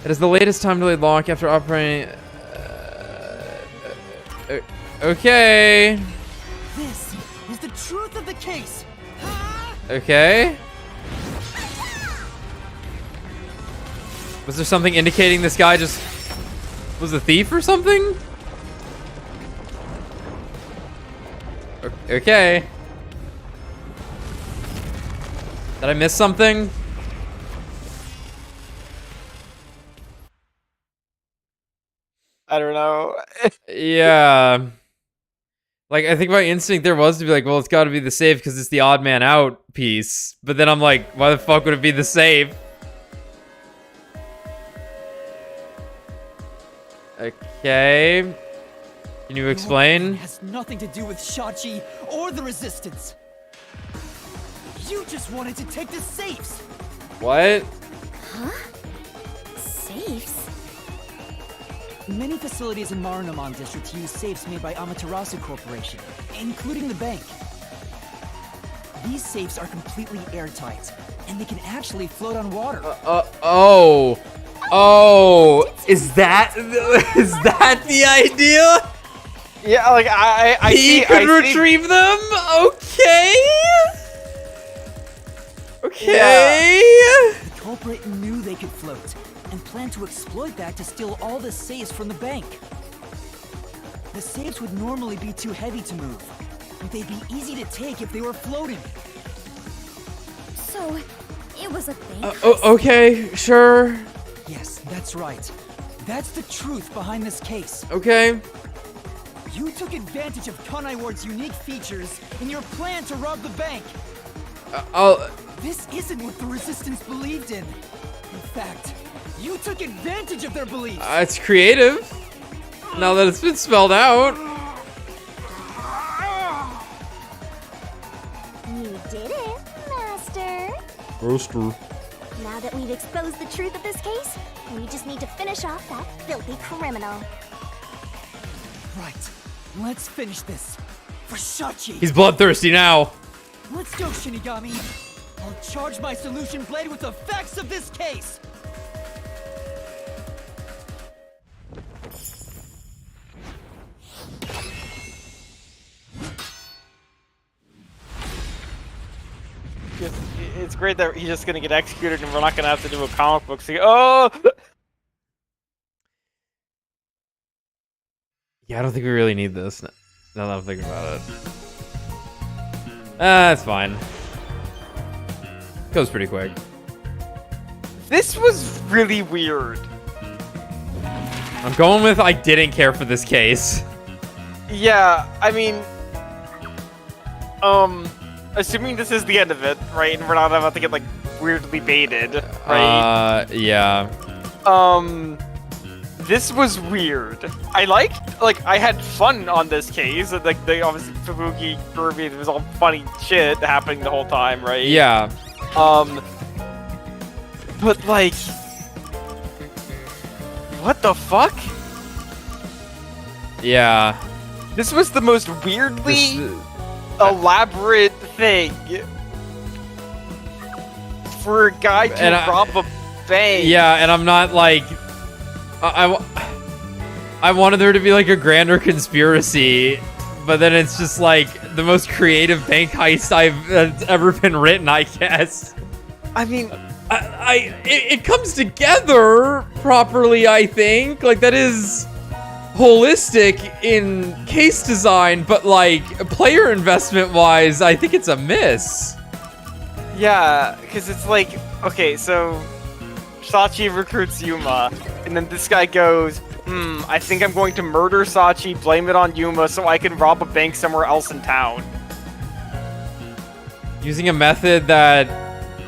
It is the latest time delayed lock after operating. Okay. This is the truth of the case. Okay. Was there something indicating this guy just was a thief or something? Okay. Did I miss something? I don't know. Yeah. Like, I think my instinct there was to be like, well, it's got to be the safe because it's the odd man out piece. But then I'm like, why the fuck would it be the safe? Okay. Can you explain? It has nothing to do with Shachi or the Resistance. You just wanted to take the safes. What? Huh? Safes? Many facilities in Marunomon District use safes made by Amaterasu Corporation, including the bank. These safes are completely airtight, and they can actually float on water. Is that the idea? Yeah, like He could retrieve them? Okay. The culprit knew they could float, and planned to exploit that to steal all the safes from the bank. The safes would normally be too heavy to move, but they'd be easy to take if they were floating. So, it was a thing? Okay, sure. Yes, that's right. That's the truth behind this case. Okay. You took advantage of Kanai Ward's unique features in your plan to rob the bank. This isn't what the Resistance believed in. In fact, you took advantage of their beliefs. It's creative. Now that it's been spelled out. You did it, Master. Roaster. Now that we've exposed the truth of this case, we just need to finish off that filthy criminal. Right. Let's finish this. For Shachi. He's bloodthirsty now. Let's go, Shinigami. I'll charge my solution blade with the facts of this case. it's great that he's just gonna get executed and we're not gonna have to do a comic book. So, oh! Yeah, I don't think we really need this. Now that I'm thinking about it. That's fine. Goes pretty quick. This was really weird. I'm going with I didn't care for this case. Yeah, I mean, assuming this is the end of it, right? And we're not about to get like weirdly baited, right? Yeah. This was weird. I had fun on this case. Like, they obviously Fubuki, Kirby, there was all funny shit happening the whole time, right? Yeah. But like, what the fuck? Yeah. This was the most weirdly elaborate thing for a guy to rob a bank. Yeah, and I'm not like... I wanted there to be like a grander conspiracy, but then it's just like the most creative bank heist that's ever been written, I guess. I mean... it comes together properly, I think. Like, that is holistic in case design, but like player investment wise, I think it's a miss. Yeah, because it's like, okay, so Sachi recruits Yuma, and then this guy goes, I think I'm going to murder Sachi, blame it on Yuma so I can rob a bank somewhere else in town. Using a method that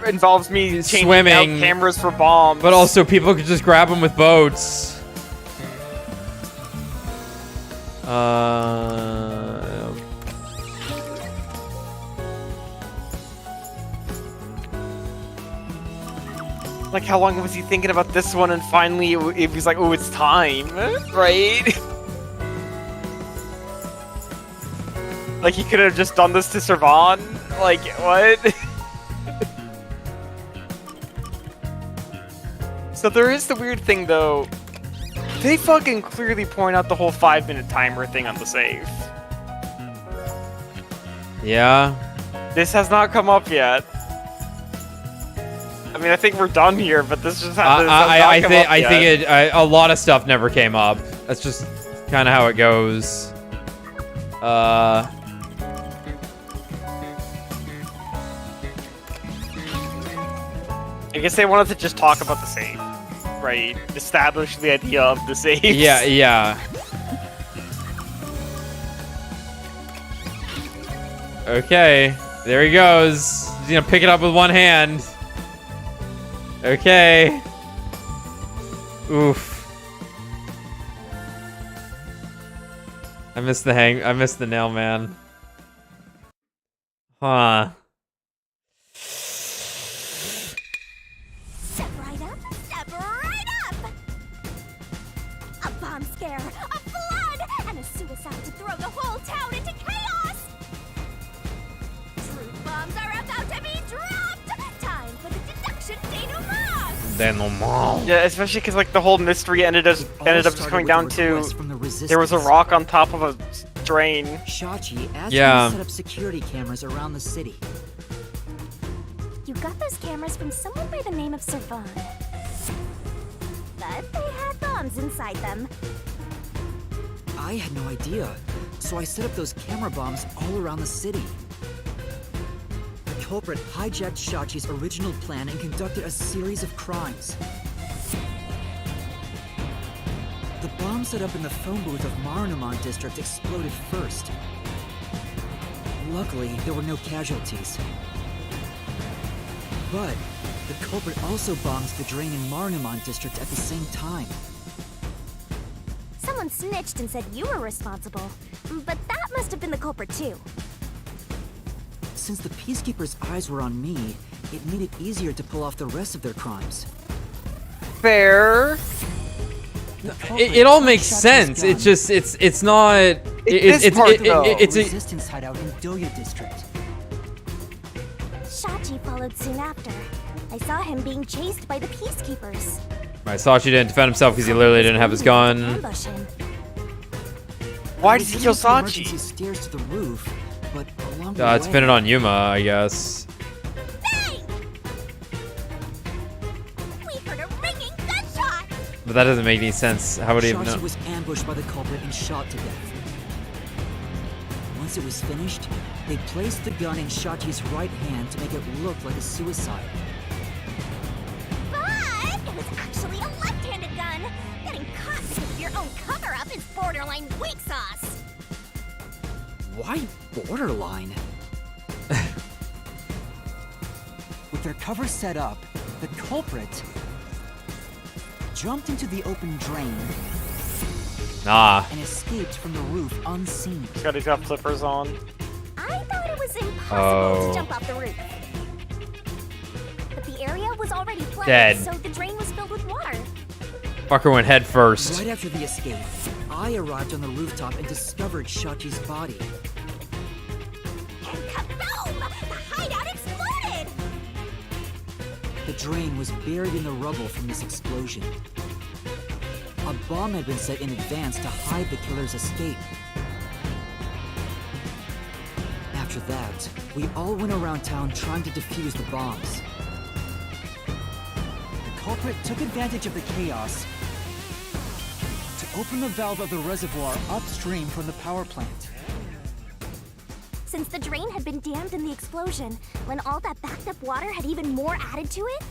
involves me changing swimming out cameras for bombs. But also people could just grab them with boats. Like, how long was he thinking about this one, and finally it was like, oh, it's time, right? Like, he could have just done this to Servan? Like, what? So there is the weird thing, though. They fucking clearly point out the whole 5-minute timer thing on the save. Yeah. This has not come up yet. I mean, I think we're done here, but this just has I think a lot of stuff never came up. That's just kind of how it goes. I guess they wanted to just talk about the save, right? Establish the idea of the save. Yeah. Okay, there he goes. He's gonna pick it up with one hand. Okay. Oof. I missed the nail man. Huh. Step right up, step right up! A bomb scare, a flood, and a suicide to throw the whole town into chaos! Truth bombs are about to be dropped! Time for the deduction denouement! Yeah, especially because like the whole mystery ended up just coming down to there was a rock on top of a drain. Shachi asked me to set up security cameras around the city. You got those cameras from someone by the name of Servan. But they had bombs inside them. I had no idea, so I set up those camera bombs all around the city. The culprit hijacked Shachi's original plan and conducted a series of crimes. The bomb set up in the phone booth of Marunouman district exploded first. Luckily, there were no casualties. But the culprit also bombed the drain in Marunouman district at the same time. Someone snitched and said you were responsible, but that must have been the culprit too. Since the peacekeepers' eyes were on me, it made it easier to pull off the rest of their crimes. Fair. It all makes sense. It's just it's not. It's a resistance hideout in Doya district. Shachi followed soon after. I saw him being chased by the peacekeepers. Right, Sachi didn't defend himself because he literally didn't have his gun. Ambush him. Why did he kill Sachi? Stairs to the roof, but along It's pinned on Yuma, I guess. Bang! but that doesn't make any sense. How would he even know? Shachi was ambushed by the culprit and shot to death. Once it was finished, they placed the gun in Shachi's right hand to make it look like a suicide. But it was actually a left-handed gun. Getting caught because of your own cover-up is borderline weak sauce. Why borderline? With their cover set up, the culprit jumped into the open drain Nah. and escaped from the roof unseen. He's got flippers on. I thought it was impossible Oh. to jump off the roof. But the area was already flooded, Dead. so the drain was filled with water. Fucker went head first. Right after the escape, I arrived on the rooftop and discovered Shachi's body. And kaboom! The hideout exploded! The drain was buried in the rubble from this explosion. A bomb had been set in advance to hide the killer's escape. After that, we all went around town trying to defuse the bombs. The culprit took advantage of the chaos to open the valve of the reservoir upstream from the power plant. Since the drain had been dammed in the explosion, when all that backed up water had even more added to it,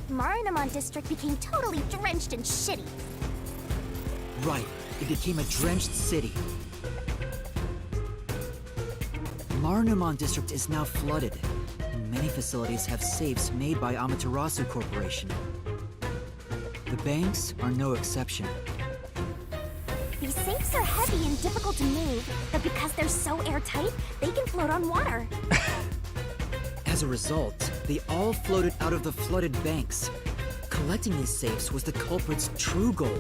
Marinamon District became totally drenched and shitty. Right, it became a drenched city. Marinamon District is now flooded, and many facilities have safes made by Amaterasu Corporation. The banks are no exception. These safes are heavy and difficult to move, but because they're so airtight, they can float on water. As a result, they all floated out of the flooded banks. Collecting these safes was the culprit's true goal.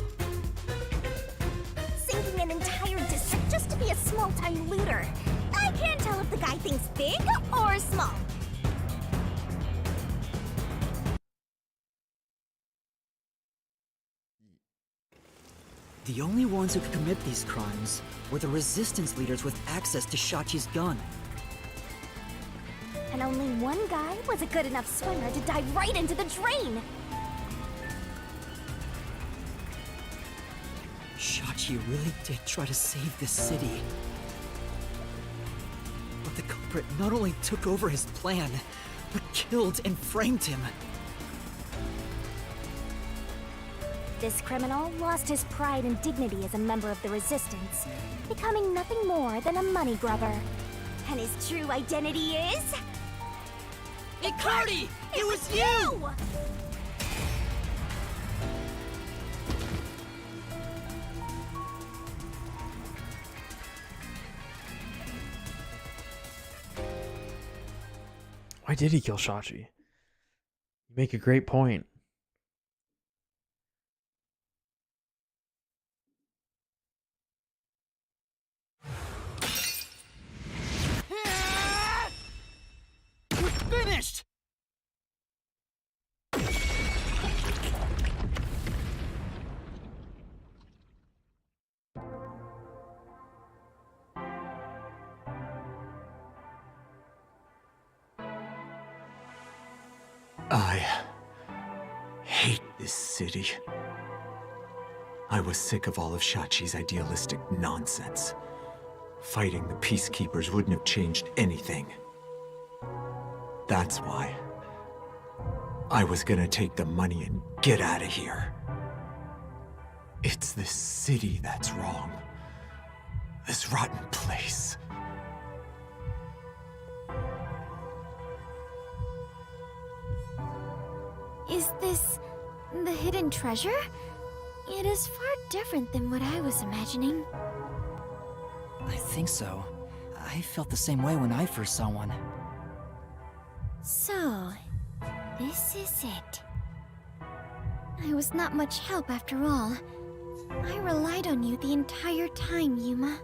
Sinking an entire district just to be a small-time looter. I can't tell if the guy thinks big or small. The only ones who could commit these crimes were the resistance leaders with access to Shachi's gun. And only one guy was a good enough swimmer to dive right into the drain. Shachi really did try to save this city. But the culprit not only took over his plan, but killed and framed him. This criminal lost his pride and dignity as a member of the Resistance, becoming nothing more than a money grubber. And his true identity is... Hey, Cardi! It was you! Why did he kill Shachi? You make a great point. We're finished! I hate this city. I was sick of all of Shachi's idealistic nonsense. Fighting the peacekeepers wouldn't have changed anything. That's why I was gonna take the money and get out of here. It's this city that's wrong. This rotten place. Is this the hidden treasure? It is far different than what I was imagining. I think so. I felt the same way when I first saw one. So, this is it. I was not much help after all. I relied on you the entire time, Yuma.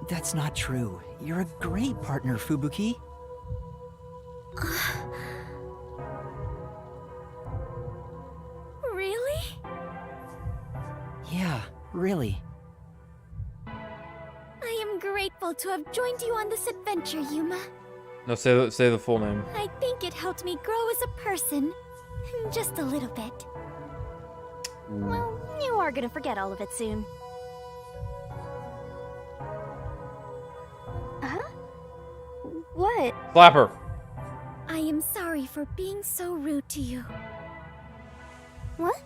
That's not true. You're a great partner, Fubuki. Really? Yeah, really. I am grateful to have joined you on this adventure, Yuma. No, say the full name. I think it helped me grow as a person. Just a little bit. Well, you are gonna forget all of it soon. Huh? What? Slap her. I am sorry for being so rude to you. What?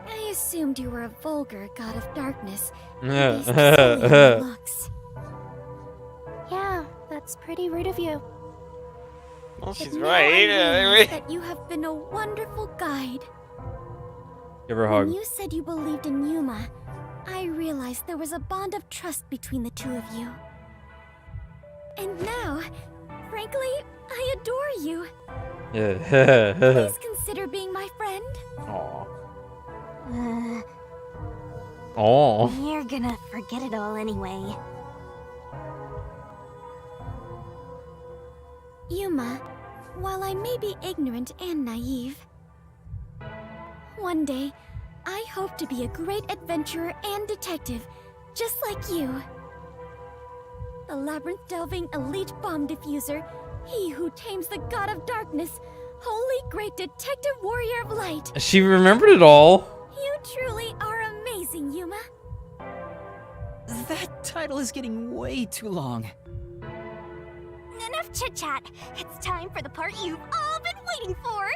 I assumed you were a vulgar god of darkness. Based solely on your looks. Yeah, that's pretty rude of you. Well, she's But now right. I realize that you have been a wonderful guide. Give her a When hug. you said you believed in Yuma, I realized there was a bond of trust between the two of you. And now, frankly, I adore you. Yeah. Please consider being my friend. Aw. Uh, Aw. You're gonna forget it all anyway. Yuma, while I may be ignorant and naive, one day, I hope to be a great adventurer and detective, just like you. The labyrinth-delving elite bomb diffuser, he who tames the god of darkness, holy great detective warrior of light. She remembered it all. You truly are amazing, Yuma. That title is getting way too long. Enough chit-chat. It's time for the part you've all been waiting for.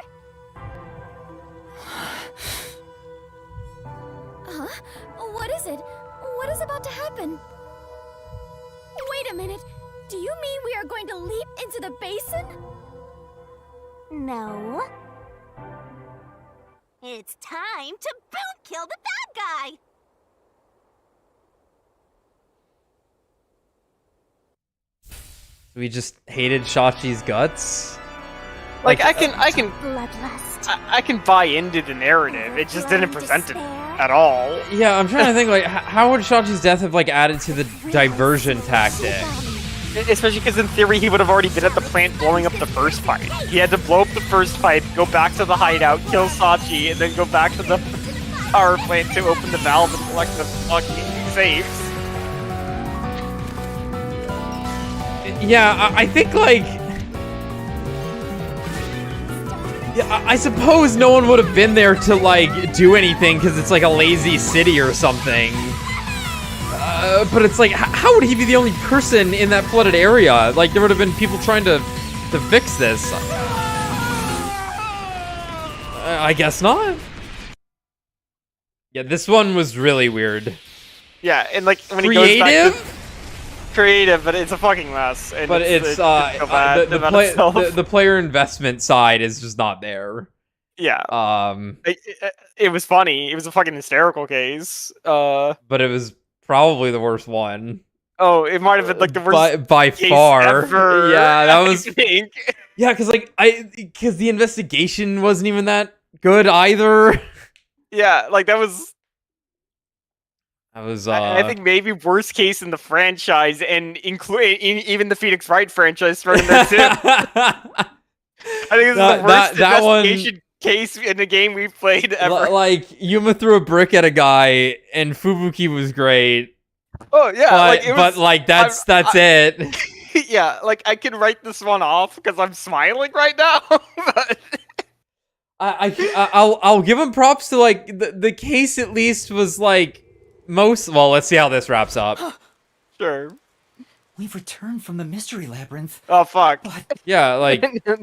Huh? What is it? What is about to happen? Wait a minute. Do you mean we are going to leap into the basin? No. It's time to boom kill the bad guy. We just hated Shachi's guts. Like I can Bloodlust. I can buy into the narrative. It just didn't present it at all. Yeah, I'm trying to think, like, how would Shachi's death have, like, added to the diversion tactic? Especially because in theory he would have already been at the plant blowing up the first pipe. He had to blow up the first pipe, go back to the hideout, kill Sachi, and then go back to the power plant to open the valve and collect the fucking safes. Yeah, I think, like... Yeah, I suppose no one would have been there to, like, do anything because it's, like, a lazy city or something. But it's like, how would he be the only person in that flooded area? Like, there would have been people trying to fix this. I guess not. Yeah, this one was really weird. Yeah, and like when he goes back Creative? to creative, but it's a fucking mess. And But it's bad the about itself. player investment side is just not there. Yeah. Um, It was funny. It was a fucking hysterical case. but it was probably the worst one. Oh, it might have been like the worst by case far. ever, Yeah, that was. I think. Yeah, because the investigation wasn't even that good either. Yeah, like that was. That was. I think maybe worst case in the franchise, and even the Phoenix Wright franchise thrown in there too. I think this is the worst investigation case in a game we've played ever. Like Yuma threw a brick at a guy, and Fubuki was great. Oh yeah, but that's it. Yeah, like I can write this one off because I'm smiling right now. But I'll give him props to like the case at least was like most. Well, let's see how this wraps up. Sure. We've returned from the mystery labyrinth. Oh fuck. But yeah, like we're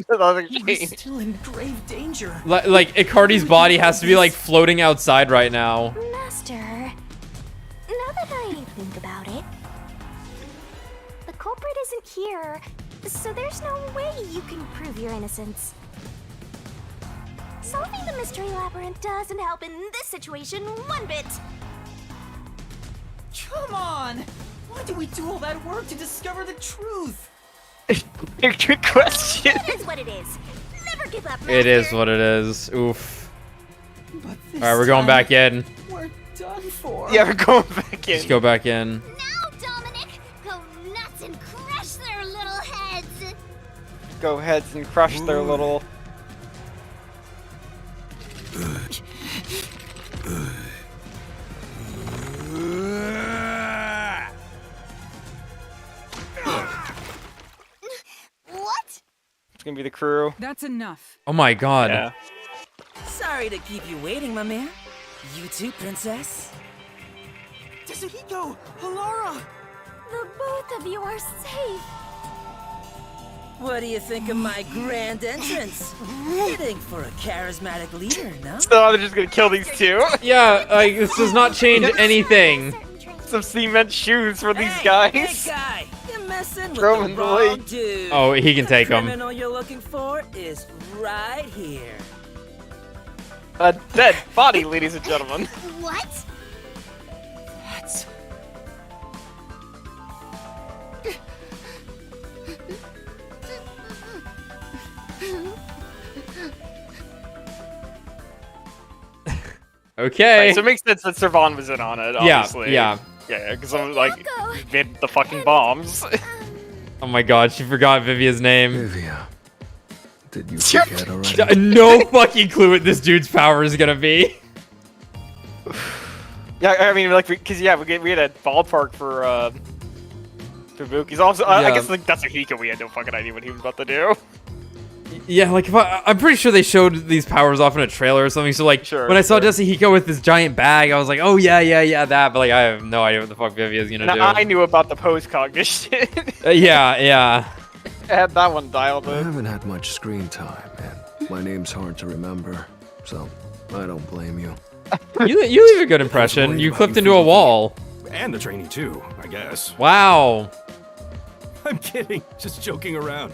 still in grave danger. Like Icardi's body has to be like floating outside right now. Master, now that I think about it, the culprit isn't here, so there's no way you can prove your innocence. Solving the mystery labyrinth doesn't help in this situation one bit. Come on! Why do we do all that work to discover the truth? Good question. It is what it is. Never give up, Master. It is what it is. Oof. But All right, we're going back in. We're done for. Yeah, we're going back in. Let's go back in. Now, Dominic, go nuts and crush their little heads. Go heads and crush their little. What? It's gonna be the crew. That's enough. Oh my god. Yeah. So, Sorry to keep you waiting, my man. You too, princess. Desuhiko! Halara! The both of you are safe. What do you think of my grand entrance? Fitting for a charismatic leader, no? So they're just gonna kill these two. Yeah, like, this does not change anything. Some cement shoes for these Hey, guys. big guy, you're messing with Throw the him in the wrong lake. dude. Oh, he can take The them. criminal you're looking for is right here. A dead body, ladies and gentlemen. What? That's... Okay. Right, so it makes sense that Servan was in on it, obviously. Yeah. Yeah, because I'm like, made the fucking bombs. Oh my god, she forgot Vivia's name. Vivia, did you forget already? No fucking clue what this dude's power is gonna be. Yeah, I mean, like, because we had a ballpark for Fubuki's. Also, I Yeah. guess like Desuhiko, we had no fucking idea what he was about to do. Yeah, like, I'm pretty sure they showed these powers off in a trailer or something, so like, Sure, when I saw sure. Desuhiko with this giant bag, I was like, oh yeah, that, but like, I have no idea what the fuck Vivia's gonna And do. I knew about the post-cognition. Yeah. I had that one dialed I in. haven't had much screen time, and my name's hard to remember, so I don't blame you. You leave a good impression. You clipped into a wall. And the trainee too, I guess. Wow. I'm kidding, just joking around.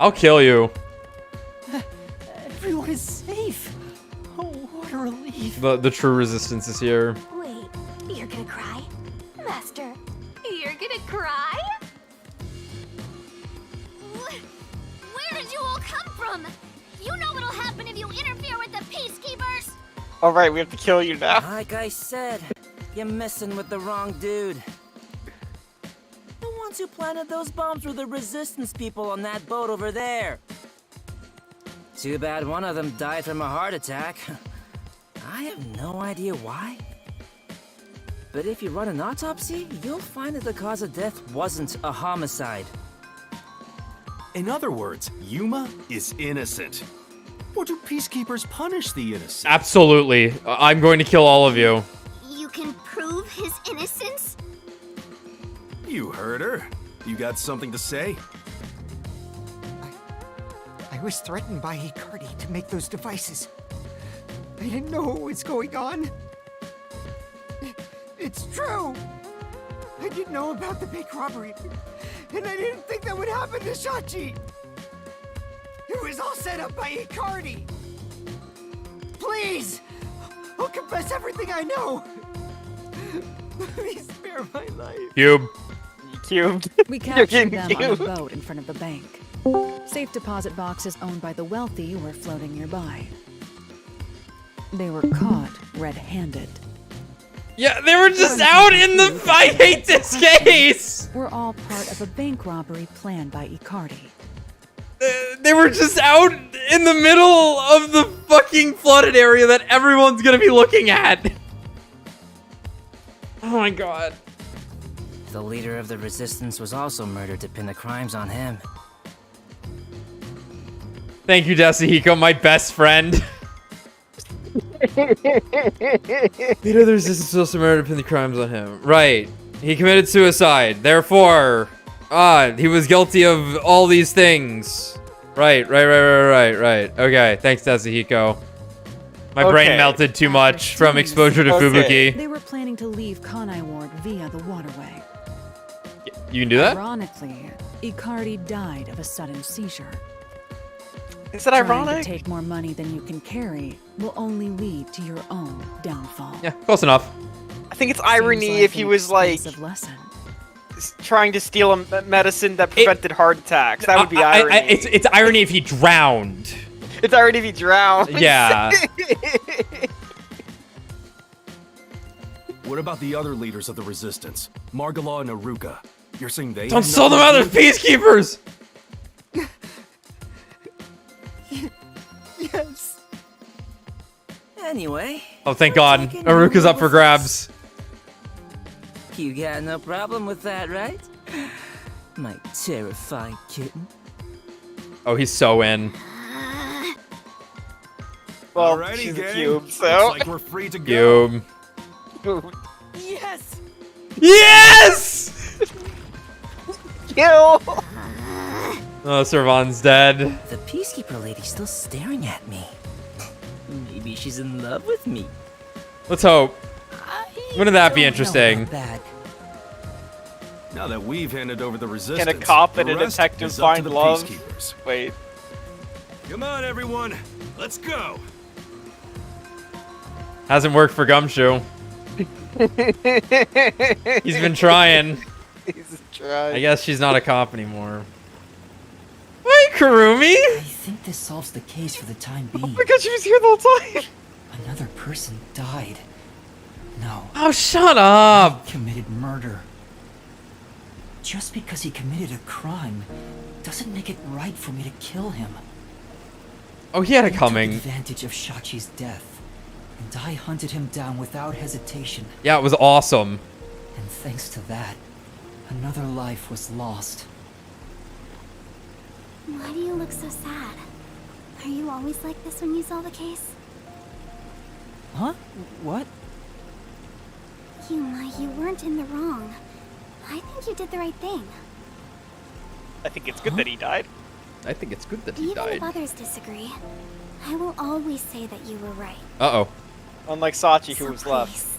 I'll kill you. Everyone is safe. Oh, what a relief. The true resistance is here. Wait, you're gonna cry? Master, You're gonna cry? Where did you all come from? You know what'll happen if you interfere with the peacekeepers. Alright, we have to kill you now. Like I said, you're messing with the wrong dude. The ones who planted those bombs were the resistance people on that boat over there. Too bad one of them died from a heart attack. I have no idea why. But if you run an autopsy, you'll find that the cause of death wasn't a homicide. In other words, Yuma is innocent. Or do peacekeepers punish the innocent? Absolutely. I'm going to kill all of you. You can prove his innocence? You heard her. You got something to say? I was threatened by Icardi to make those devices. I didn't know what was going on. It's true. I didn't know about the big robbery, and I didn't think that would happen to Shachi. It was all set up by Icardi. Please, I'll confess everything I know. Please spare my life. Cube. Cubed. We You're captured getting them on a cubed. boat in front of the bank. Safe deposit boxes owned by the wealthy were floating nearby. They were caught red-handed. Yeah, they were just out in the... I hate this case! We're all part of a bank robbery planned by Icardi. They were just out in the middle of the fucking flooded area that everyone's gonna be looking at. Oh my god. The leader of the resistance was also murdered to pin the crimes on him. Thank you, Desuhiko, my best friend. Leader of the resistance was also murdered to pin the crimes on him. Right. He committed suicide. Therefore, he was guilty of all these things. Right. Okay, thanks, Desuhiko. My brain melted too much from exposure to Fubuki. They were planning to leave Kanai Ward via the waterway. You can do that? Ironically, Icardi died of a sudden seizure. Is that Trying ironic? to take more money than you can carry will only lead to your own downfall. Yeah, close enough. I think it's Seems irony like if he an was like expensive lesson. trying to steal a medicine that prevented heart attacks. That would be irony. It's irony if he drowned. It's irony if he drowned. Yeah. What about the other leaders of the resistance? Margala and Aruka. You're saying they... Don't sell them out as peacekeepers! Yes. Anyway. Oh, thank God. Aruka's up for grabs. You got no problem with that, right? My terrifying kitten. Oh, he's so in. Well, Alrighty, she's a gang. cube, Looks so. like we're free to go. Cube. Yes! Yes! Kill! Oh, Servan's dead. The peacekeeper lady's still staring at me. Maybe she's in love with me. Let's hope. I Wouldn't that be don't know interesting? about that. Now that we've handed over the resistance, Can a cop and the a rest detective is up to find the love? peacekeepers. Wait. Come on, everyone. Let's go. Hasn't worked for Gumshoe. He's been trying. He's trying. I guess she's not a cop anymore. Hi, Kurumi! I think this solves the case for the time being. Oh my god, she was here the whole time! Another person died. No. Oh, shut up! Committed murder. Just because he committed a crime doesn't make it right for me to kill him. Oh, he had it He coming. took advantage of Shachi's death, and I hunted him down without hesitation. Yeah, it was awesome. And thanks to that, another life was lost. Why do you look so sad? Are you always like this when you solve a case? Huh? What? Yuma, you weren't in the wrong. I think you did the right thing. I think it's good that he died. I think it's good that he Even died. if others disagree, I will always say that you were right. Uh-oh. Unlike Sachi, who So was left. please,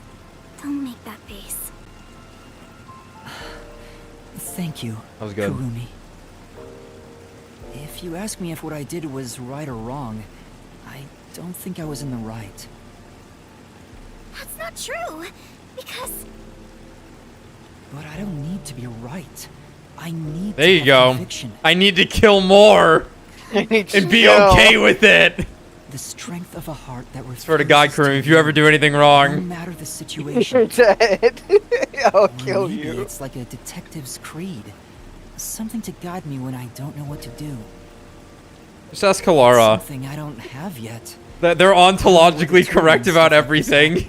don't make that face. Thank you, That was good. Kurumi. If you ask me if what I did was right or wrong, I don't think I was in the right. That's not true, because But I don't need to be right. I need There to you have go. conviction. I need to kill more and be okay with it. The strength of a heart that Swear to God, Kurumi, if you ever do anything No wrong. matter the You're situation. dead. I'll Or kill maybe you. it's like a detective's creed. Something to guide me when I don't know what to do. Just ask Halara. Something I don't have yet. They're ontologically correct about everything.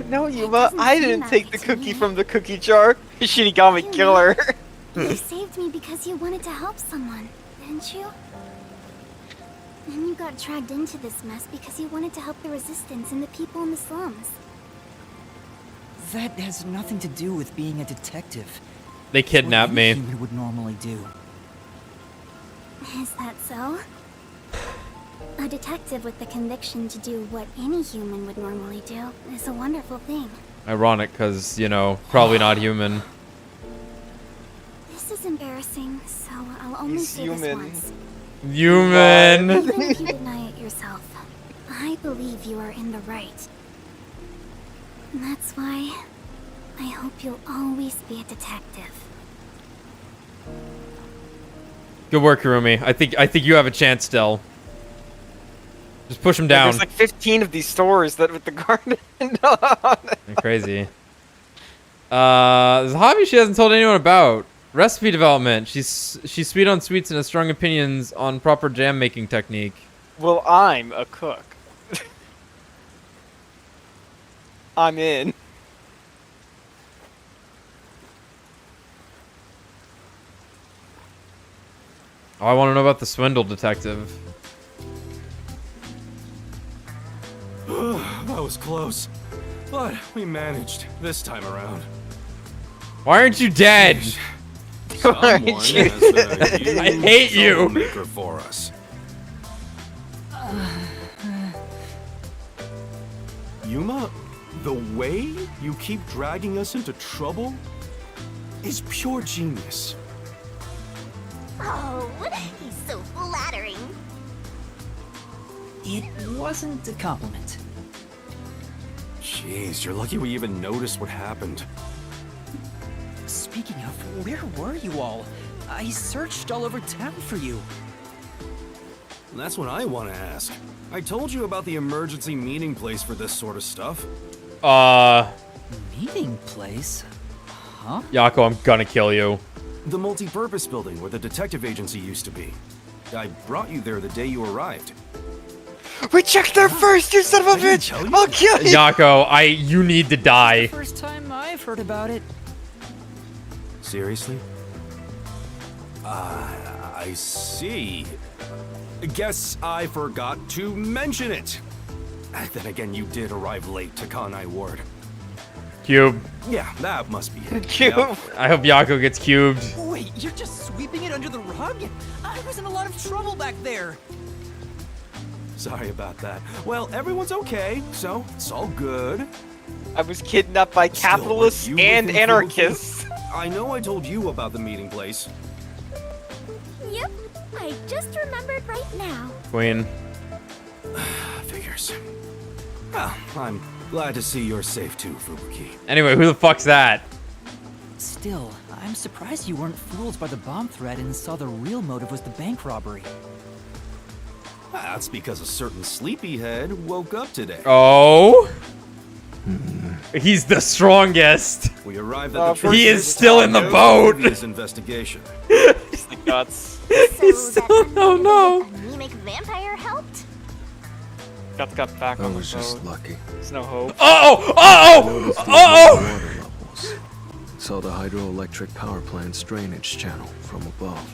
No, Yuma, doesn't I seem didn't that take way the to cookie me. from the cookie jar. Shinigami killer. you saved me because you wanted to help someone, didn't you? And you got dragged into this mess because you wanted to help the resistance and the people in the slums. That has nothing to do with being a detective. They It's what kidnapped any me. human would normally do. Is that so? A detective with the conviction to do what any human would normally do is a wonderful thing. Ironic, because, you know, probably not human. This is embarrassing, so I'll only He's say this human. once. Human! Even if you deny it yourself, I believe you are in the right. And that's why I hope you'll always be a detective. Good work, Kurumi. I think you have a chance still. Just push him down. There's like 15 of these stores that with the garden on. You're crazy. There's a hobby she hasn't told anyone about. Recipe development. She's sweet on sweets and has strong opinions on proper jam making technique. Well, I'm a cook. I'm in. Oh, I want to know about the swindle detective. That was close. But we managed this time around. Why aren't you dead? Someone has a huge I hate you. troublemaker for us. Yuma, the way you keep dragging us into trouble is pure genius. Oh, he's so flattering. It wasn't a compliment. Jeez, you're lucky we even noticed what happened. Speaking of, where were you all? I searched all over town for you. That's what I want to ask. I told you about the emergency meeting place for this sort of stuff. Meeting place? Huh? Yako, I'm gonna kill you. The multi-purpose building where the detective agency used to be. I brought you there the day you arrived. We checked there first, you son of a I didn't bitch! tell you. I'll kill you! Yako, you need to die. First time I've heard about it. Seriously? I see. guess I forgot to mention it. Then again, you did arrive late to Kanai Ward. Cube. Yeah, that must be it. Cube. Yep. I hope Yako gets cubed. Wait, you're just sweeping it under the rug? I was in a lot of trouble back there. Sorry about that. Well, everyone's okay, so it's all good. I was kidnapped by Still, capitalists you and within anarchists. I know I told you about the meeting place. Yep, I just remembered right now. Queen. Figures. Well, I'm glad to see you're safe too, Fubuki. Anyway, who the fuck's that? Still, I'm surprised you weren't fooled by the bomb threat and saw the real motive was the bank robbery. That's because a certain sleepyhead woke up today. Oh? He's the strongest. We arrived at the He is still in the boat. This investigation. It's the guts. He's still, oh no. Anemic vampire helped? Guts got back on the was just boat. lucky. There's no hope. Uh-oh! Uh-oh! Water levels. Saw the hydroelectric power plant's drainage channel from above.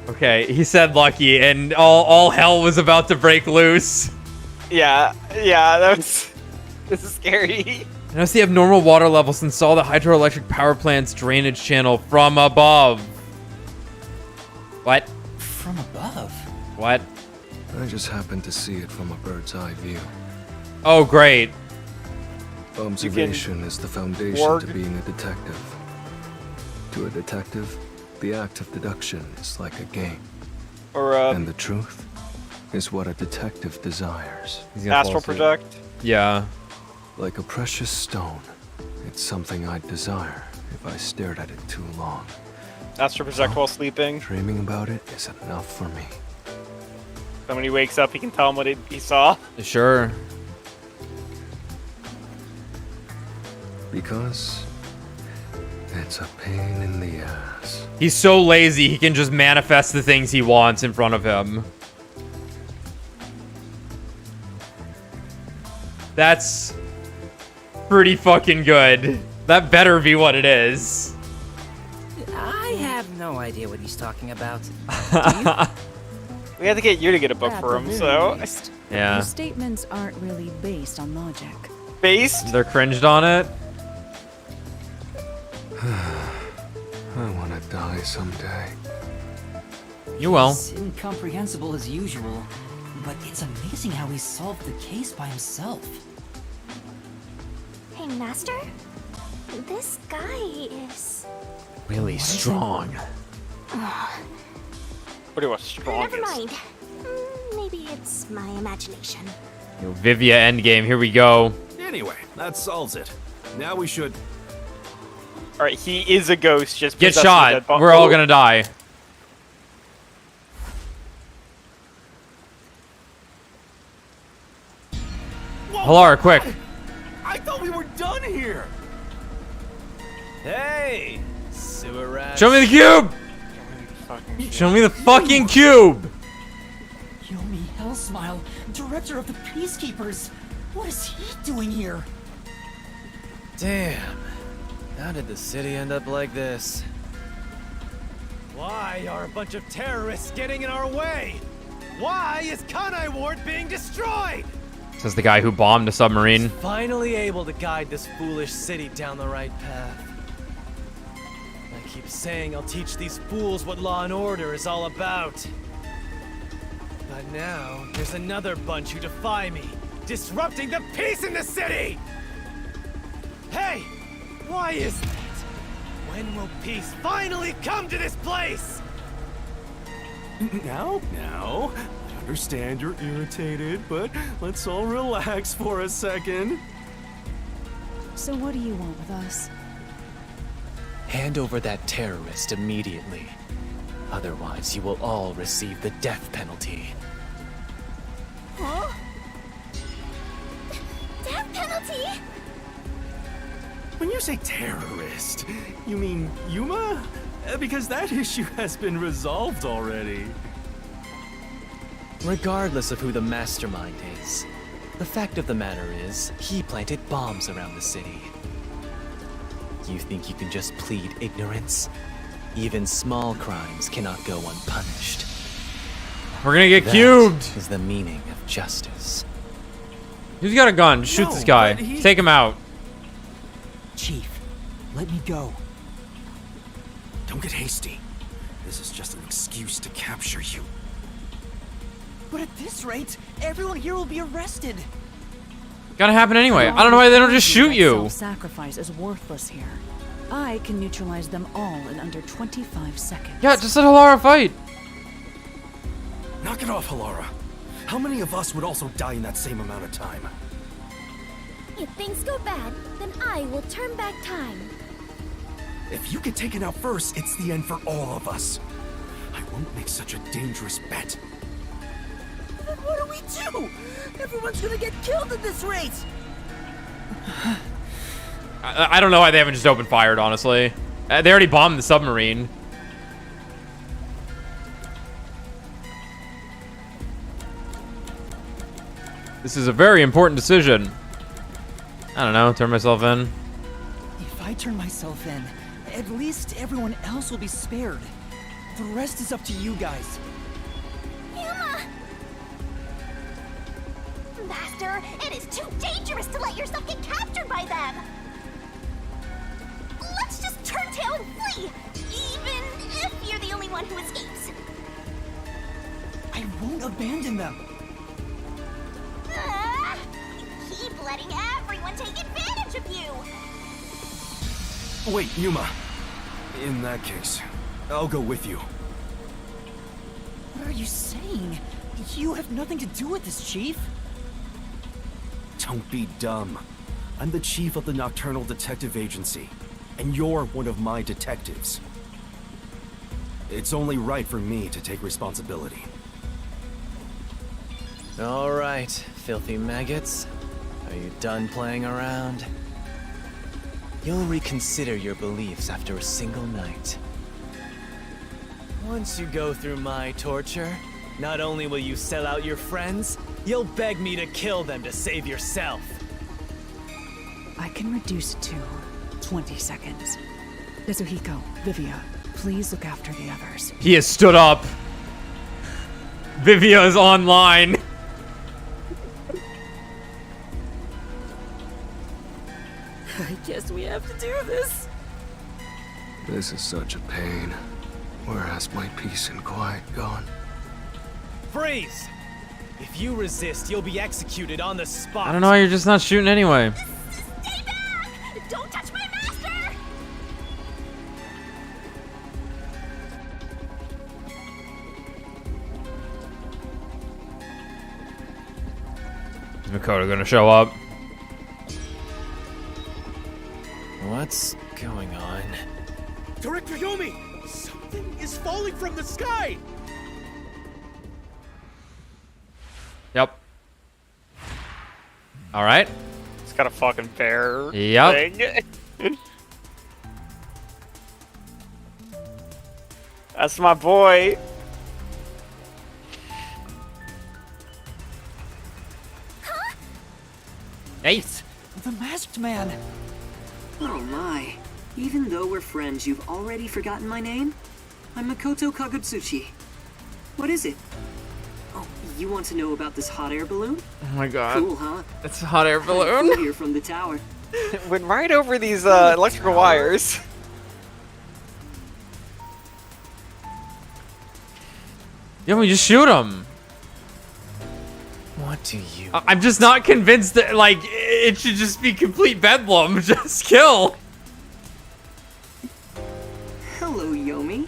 Okay, he said lucky, and all hell was about to break loose. Yeah, this is scary. Noticed the abnormal water levels and saw the hydroelectric power plant's drainage channel from above. What? From above? What? I just happened to see it from a bird's eye view. Oh, great. Observation is the foundation to being a detective. To a detective, the act of deduction is like a game. Or And the truth is what a detective desires. He's gonna fall astral asleep. project. Yeah. Like a precious stone, it's something I'd desire if I stared at it too long. Astral project while sleeping. Dreaming about it is enough for me. Then when he wakes up, he can tell him what he saw. Sure. Because it's a pain in the ass. He's so lazy, he can just manifest the things he wants in front of him. That's pretty fucking good. That better be what it is. I have no idea what he's talking about. We had to get you to get a book At for the him, very so. least, Yeah. Your statements aren't really based on logic. Based? They're cringed on it. I want to die someday. You will. It's incomprehensible as usual, but it's amazing how he solved the case by himself. Hey, Master? This guy is... Really strong. What do you strongest? Never mind. Maybe it's my imagination. Yo, Vivia endgame, here we go. Anyway, that solves it. Now we should... Alright, he is a ghost. Just Get possessed with a shot. dead body. We're all gonna die. Halara, quick. I thought we were done here. Hey, sewer rat. Show me the cube! Show me the fucking cube! Yomi Hellsmile, director of the Peacekeepers. What is he doing here? Damn. How did the city end up like this? Why are a bunch of terrorists getting in our way? Why is Kanai Ward being destroyed? Says the guy who bombed a submarine. Finally able to guide this foolish city down the right path. I keep saying I'll teach these fools what law and order is all about. But now, there's another bunch who defy me, disrupting the peace in the city! Hey! Why is that? When will peace finally come to this place? Now, I understand you're irritated, but let's all relax for a second. So what do you want with us? Hand over that terrorist immediately. Otherwise, you will all receive the death penalty. Huh? Death penalty? When you say terrorist, you mean Yuma? Because that issue has been resolved already. Regardless of who the mastermind is, the fact of the matter is, he planted bombs around the city. You think you can just plead ignorance? Even small crimes cannot go unpunished. We're gonna get That cubed. is the meaning of justice. Who's got a gun? Shoot No, this guy. but he- Take him out. Chief, let me go. Don't get hasty. This is just an excuse to capture you. But at this rate, everyone here will be arrested. Gotta happen anyway. I don't know why they don't just shoot you. Self-sacrifice is worthless here. I can neutralize them all in under 25 seconds. Yeah, just let Halara fight. Knock it off, Halara. How many of us would also die in that same amount of time? If things go bad, then I will turn back time. If you get taken out first, it's the end for all of us. I won't make such a dangerous bet. Then what do we do? Everyone's gonna get killed at this rate! I don't know why they haven't just opened fired, honestly. They already bombed the submarine. This is a very important decision. I don't know, turn myself in. If I turn myself in, at least everyone else will be spared. The rest is up to you guys. Yuma! Master, it is too dangerous to let yourself get captured by them! Let's just turn tail and flee, even if you're the only one who escapes. I won't abandon them. Keep letting everyone take advantage of you! Wait, Yuma. In that case, I'll go with you. What are you saying? You have nothing to do with this, Chief. Don't be dumb. I'm the chief of the Nocturnal Detective Agency, and you're one of my detectives. It's only right for me to take responsibility. All right, filthy maggots. Are you done playing around? You'll reconsider your beliefs after a single night. Once you go through my torture, not only will you sell out your friends, you'll beg me to kill them to save yourself. I can reduce it to 20 seconds. Desuhiko, Vivia, please look after the others. He has stood up. Vivia is online. I guess we have to do this. This is such a pain. Where has my peace and quiet gone? Freeze! If you resist, you'll be executed on the spot. I don't know why you're just not shooting anyway. Stay back! Don't touch my master! Is Makoto gonna show up? What's going on? Director Yomi! Something is falling from the sky! Yep. All right. It's got a fucking bear Yep. thing. That's my boy. Hey. The masked man. Oh my. Even though we're friends, you've already forgotten my name? I'm Makoto Kagutsuchi. What is it? Oh, you want to know about this hot air balloon? Oh my god. Cool, huh? It's a hot air I flew balloon. here from the tower. Went right over these electrical wires. Yeah, we just shoot him. What do you... I'm just not convinced that, like, it should just be complete bedlam. Just kill. Hello, Yomi.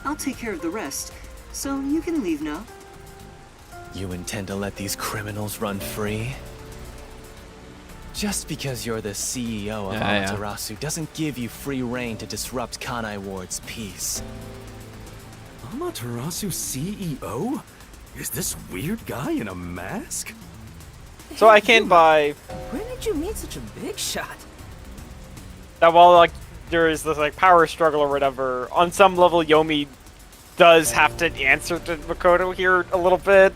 I'll take care of the rest, so you can leave now. You intend to let these criminals run free? Just because you're the CEO of Amaterasu doesn't give you free reign to disrupt Kanai Ward's peace. Amaterasu CEO? Is this weird guy in a mask? So I can buy When did you meet such a big shot? that while like there is this like power struggle or whatever, on some level Yomi does have to answer to Makoto here a little bit.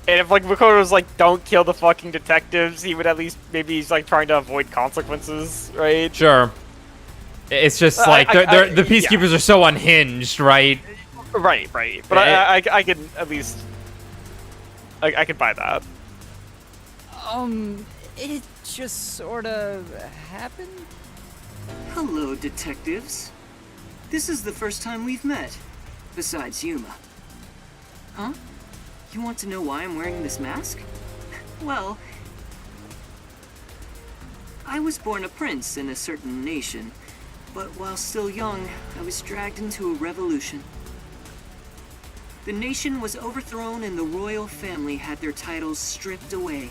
And if like Makoto was like, don't kill the fucking detectives, he would at least maybe he's like trying to avoid consequences, right? Sure. It's just like the peacekeepers are so unhinged, right? Right. But I can at least I can buy that. It just sort of happened. Hello, detectives. This is the first time we've met, besides Yuma. Huh? You want to know why I'm wearing this mask? Well, I was born a prince in a certain nation, but while still young, I was dragged into a revolution. The nation was overthrown and the royal family had their titles stripped away.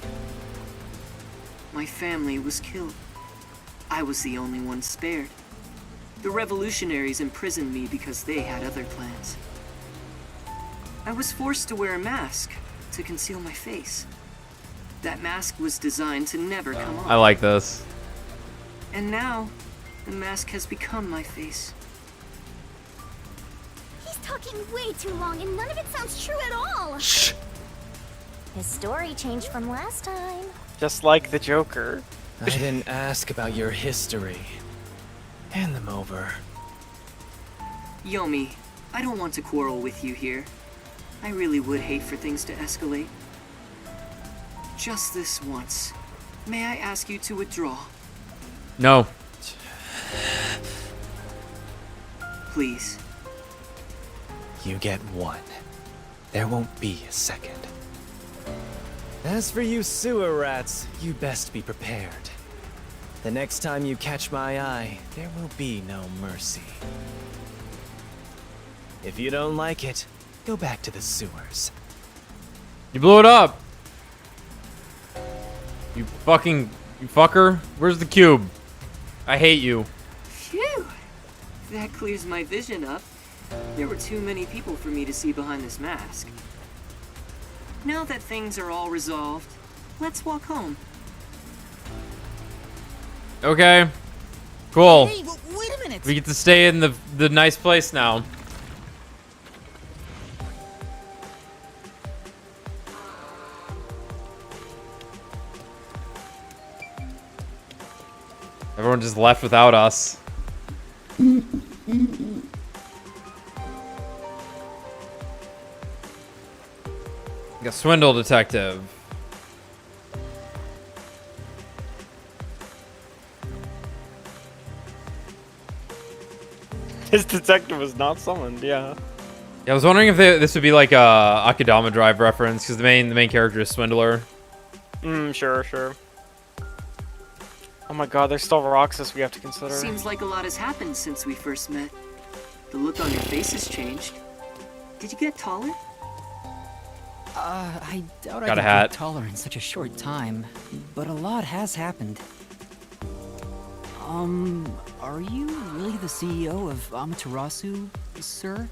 My family was killed. I was the only one spared. The revolutionaries imprisoned me because they had other plans. I was forced to wear a mask to conceal my face. That mask was designed to never come off. I like this. And now, the mask has become my face. He's talking way too long, and none of it sounds true at all. Shh. His story changed from last time. Just like the Joker. I didn't ask about your history. Hand them over. Yomi, I don't want to quarrel with you here. I really would hate for things to escalate. Just this once. May I ask you to withdraw? No. Please. You get one. There won't be a second. As for you sewer rats, you best be prepared. The next time you catch my eye, there will be no mercy. If you don't like it, go back to the sewers. You blew it up. You fucker. Where's the cube? I hate you. Phew! That clears my vision up. There were too many people for me to see behind this mask. Now that things are all resolved, let's walk home. Okay. Cool. Hey, wait a minute. We get to stay in the nice place now. Everyone just left without us. Like a swindle detective. His detective was not summoned, yeah. Yeah, I was wondering if this would be like a Akudama Drive reference, because the main character is Swindler. Sure. Oh my god, there's still Roxas we have to consider. Seems like a lot has happened since we first met. The look on your face has changed. Did you get taller? I doubt Got I a could hat. get taller in such a short time, but a lot has happened. Are you really the CEO of Amaterasu, sir?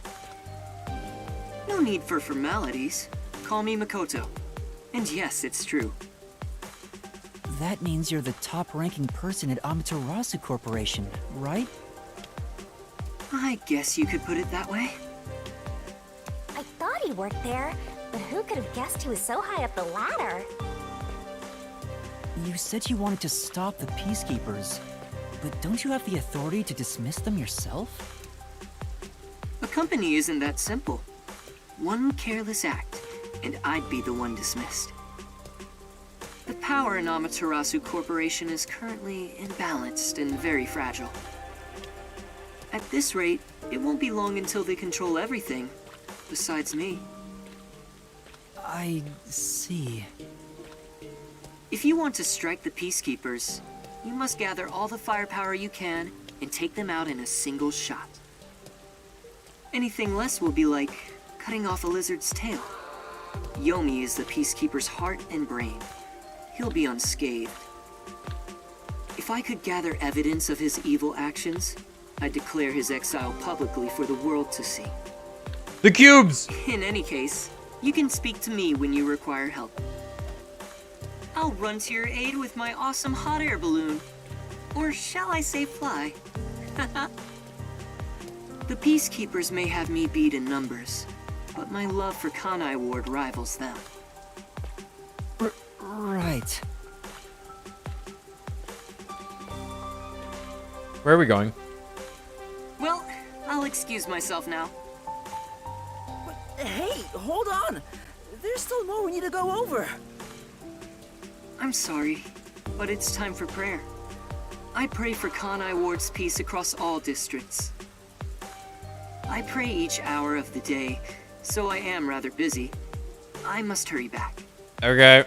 No need for formalities. Call me Makoto. And yes, it's true. That means you're the top-ranking person at Amaterasu Corporation, right? I guess you could put it that way. I thought he worked there, but who could have guessed he was so high up the ladder? You said you wanted to stop the peacekeepers, but don't you have the authority to dismiss them yourself? A company isn't that simple. One careless act, and I'd be the one dismissed. The power in Amaterasu Corporation is currently imbalanced and very fragile. At this rate, it won't be long until they control everything, besides me. I see. If you want to strike the peacekeepers, you must gather all the firepower you can and take them out in a single shot. Anything less will be like cutting off a lizard's tail. Yomi is the peacekeeper's heart and brain. He'll be unscathed. If I could gather evidence of his evil actions, I'd declare his exile publicly for the world to see. The cubes! In any case, you can speak to me when you require help. I'll run to your aid with my awesome hot air balloon. Or shall I say fly? The peacekeepers may have me beat in numbers, but my love for Kanai Ward rivals them. Right. Where are we going? excuse myself now. Hey, hold on! There's still more we need to go over. I'm sorry, but it's time for prayer. I pray for Kanai Ward's peace across all districts. I pray each hour of the day, so I am rather busy. I must hurry back. Okay.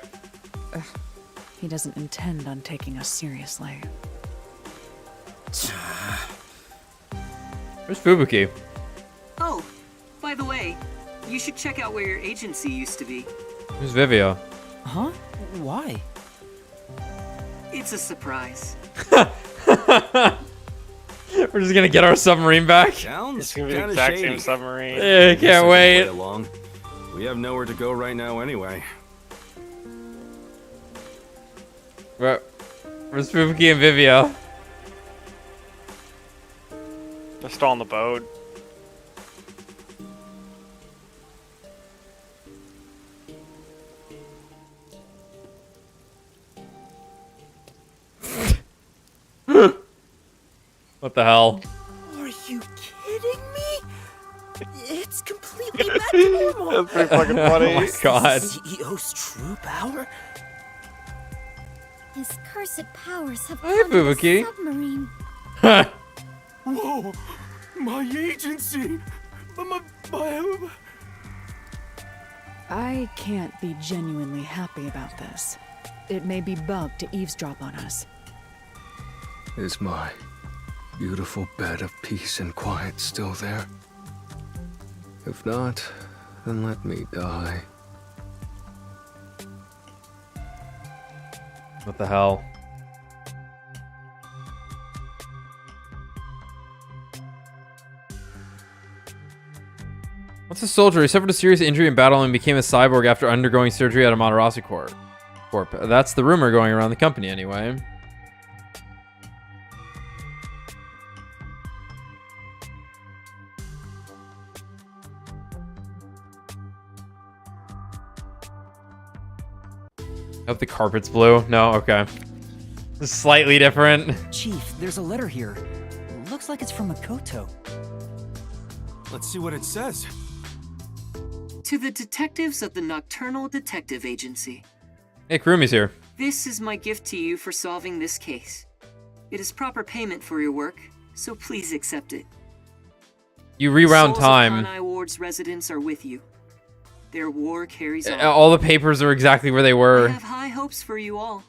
He doesn't intend on taking us seriously. Where's Fubuki? Oh, by the way, you should check out where your agency used to be. Who's Vivia? Huh? Why? It's a surprise. We're just gonna get our submarine back. It's gonna be the exact same submarine. Yeah, can't wait. Along. We have nowhere to go right now anyway. Where's Fubuki and Vivia? They're still on the boat. What the hell? Are you kidding me? It's completely back to normal. That's pretty fucking funny. Oh my god. CEO's true power? His cursed powers have Hey, flooded the Fubuki. submarine. Whoa! My agency! My... I can't be genuinely happy about this. It may be bugged to eavesdrop on us. Is my beautiful bed of peace and quiet still there? If not, then let me die. What the hell? What's a soldier? He suffered a serious injury in battle and became a cyborg after undergoing surgery at Amaterasu Corp. That's the rumor going around the company anyway. I hope the carpet's blue. No, okay. It's slightly different. Chief, there's a letter here. Looks like it's from Makoto. Let's see what it says. To the detectives of the Nocturnal Detective Agency. Hey, Kurumi's here. This is my gift to you for solving this case. It is proper payment for your work, so please accept it. You reround time. The souls of Kanai Ward's residents are with you. Their war carries on. All the papers are exactly where they I were. have high hopes for you all.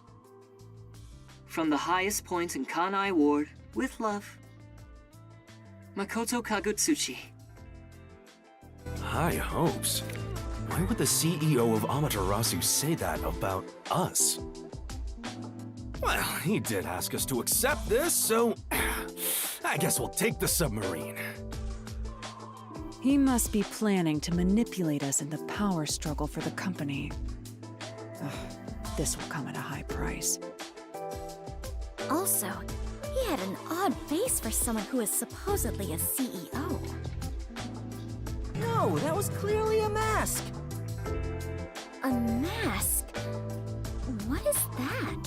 From the highest point in Kanai Ward, with love, Makoto Kagutsuchi. High hopes? Why would the CEO of Amaterasu say that about us? Well, he did ask us to accept this, so I guess we'll take the submarine. He must be planning to manipulate us in the power struggle for the company. Ugh, this will come at a high price. Also, he had an odd face for someone who is supposedly a CEO. No, that was clearly a mask. A mask? What is that?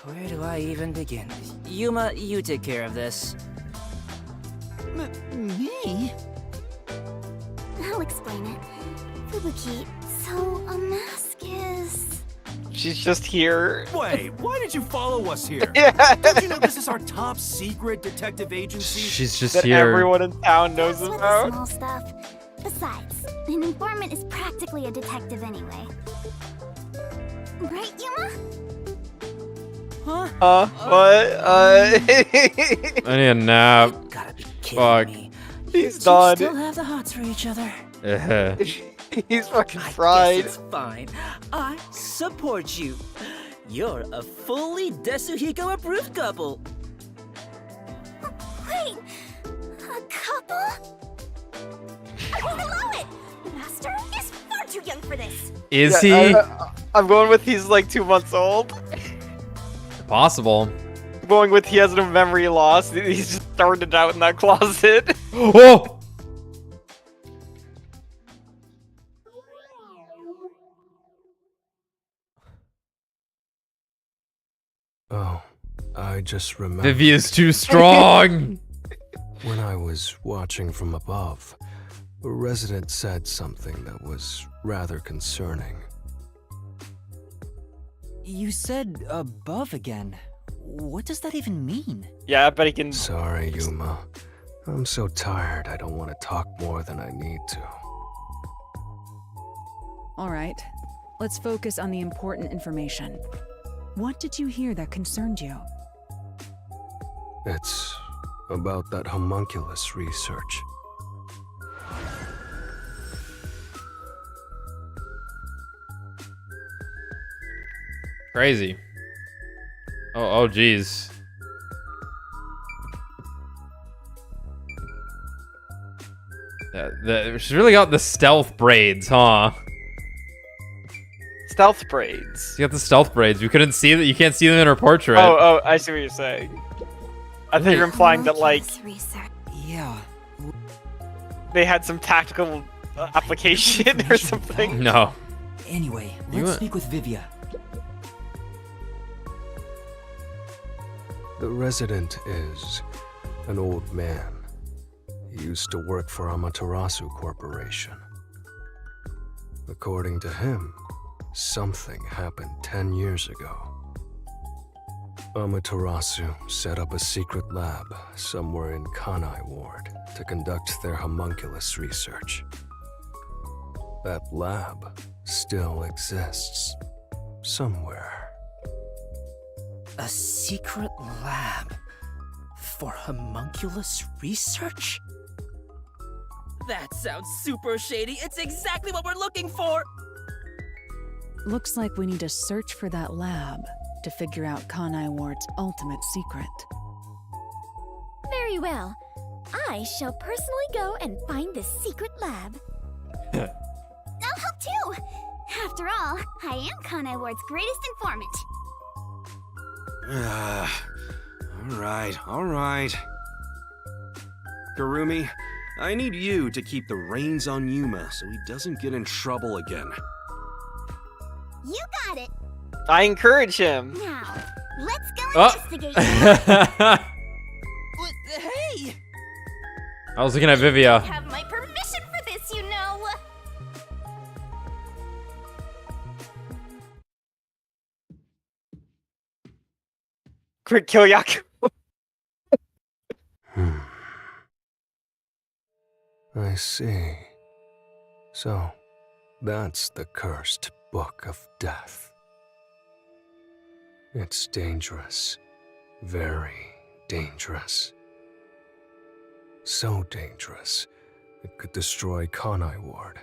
Where do I even begin? Yuma, you take care of this. Me? I'll explain it. Fubuki, so a mask is... She's just here. Wait, why did you follow us here? Yeah. Don't you know this is our top secret detective agency? She's just that here. Everyone in town knows That's about. with the small stuff. Besides, an informant is practically a detective anyway. Right, Yuma? Huh? What? I need a nap. Gotta be kidding Fuck. me. He's You done. still have the hots for each other. He's fucking I fried. guess it's fine. I support you. You're a fully Desuhiko approved couple. Wait, a couple? I won't allow it! Master is far too young for this. Is Yeah, he? I'm going with he's like 2 months old. Possible. I'm going with he has no memory loss. He's just started out in that closet. Oh! Oh, I just remembered. Vivia's too strong. When I was watching from above, a resident said something that was rather concerning. You said above again. What does that even mean? Yeah, I bet he can. Sorry, Yuma. I'm so tired I don't want to talk more than I need to. All right, let's focus on the important information. What did you hear that concerned you? It's about that homunculus research. Crazy. Oh, geez. She's really got the stealth braids, huh? Stealth braids. She got the stealth braids. We couldn't see that. You can't see them in her portrait. Oh, I see what you're saying. I think you're implying that, like, yeah, they had some tactical application or something. No. Anyway, let's speak with Vivia. The resident is an old man. He used to work for Amaterasu Corporation. According to him, something happened 10 years ago. Amaterasu set up a secret lab somewhere in Kanai Ward to conduct their homunculus research. That lab still exists somewhere. A secret lab for homunculus research? That sounds super shady. It's exactly what we're looking for. Looks like we need to search for that lab to figure out Kanai Ward's ultimate secret. Very well. I shall personally go and find the secret lab. I'll help too. After all, I am Kanai Ward's greatest informant. All right. Kurumi, I need you to keep the reins on Yuma so he doesn't get in trouble again. You got it. I encourage him. Now, let's go investigate. Hey! I was looking at Vivia. I have my permission for this, you know. Quick, kill Yaku. I see. So, that's the cursed Book of Death. It's dangerous. Very dangerous. So dangerous, it could destroy Kanai Ward,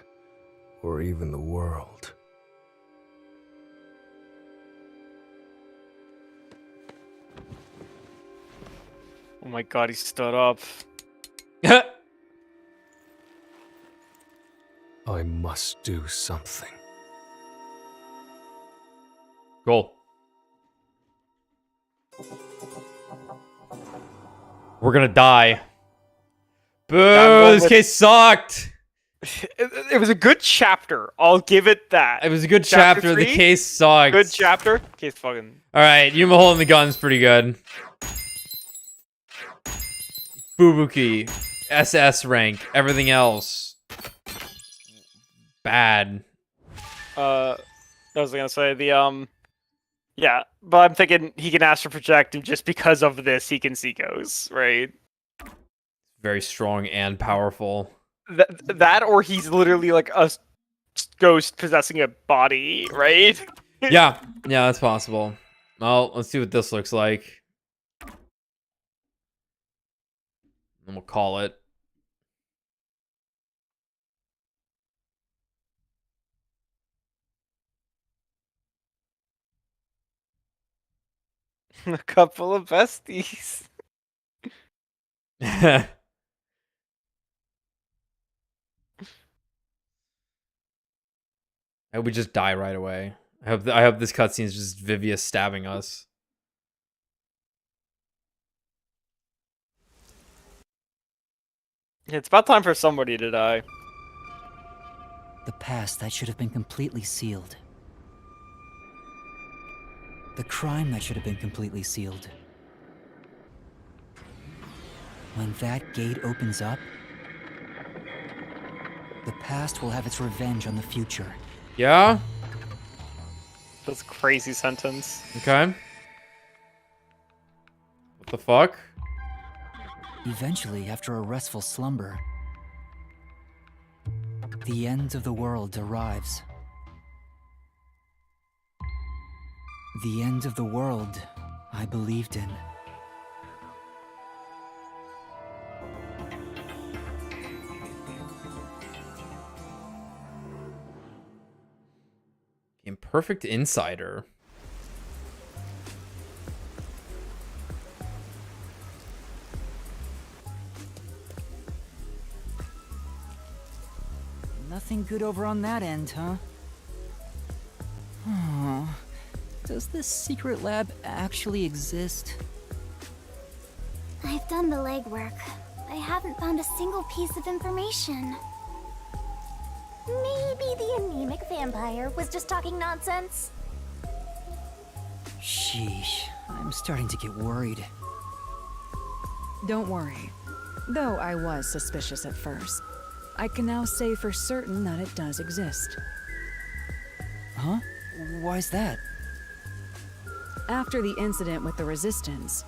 or even the world. Oh my god, he stood up. I must do something. Cool. We're gonna die. Boo! This case sucked. It was a good chapter. I'll give it that. It was a good chapter. The case sucked. Good chapter. Case fucking. All right, Yuma holding the gun's pretty good. Fubuki, SS rank. Everything else, bad. I was gonna say the yeah, but I'm thinking he can astral project, and just because of this, he can see ghosts, right? Very strong and powerful. That or he's literally like a ghost possessing a body, right? Yeah, that's possible. Well, let's see what this looks like. And we'll call it. A couple of besties. I hope we just die right away. I hope this cutscene is just Vivia stabbing us. It's about time for somebody to die. The past that should have been completely sealed. The crime that should have been completely sealed. When that gate opens up, the past will have its revenge on the future. Yeah? That's a crazy sentence. Okay. What the fuck? Eventually, after a restful slumber, the end of the world arrives. The end of the world I believed in. Imperfect insider. Nothing good over on that end, huh? Oh, does this secret lab actually exist? I've done the legwork. I haven't found a single piece of information. Maybe the anemic vampire was just talking nonsense. Sheesh, I'm starting to get worried. Don't worry. Though I was suspicious at first, I can now say for certain that it does exist. Huh? Why's that? After the incident with the Resistance,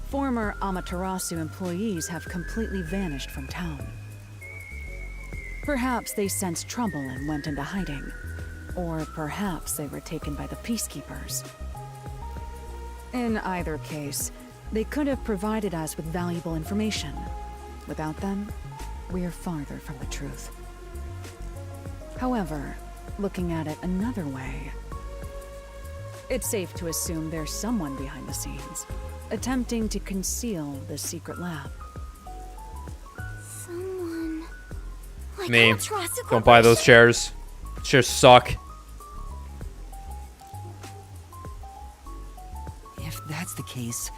former Amaterasu employees have completely vanished from town. Perhaps they sensed trouble and went into hiding. Or perhaps they were taken by the peacekeepers. In either case, they could have provided us with valuable information. Without them, we're farther from the truth. However, looking at it another way, it's safe to assume there's someone behind the scenes, attempting to conceal the secret lab. Someone... like Me. Amaterasu Don't buy those chairs. Chairs suck. If that's the case,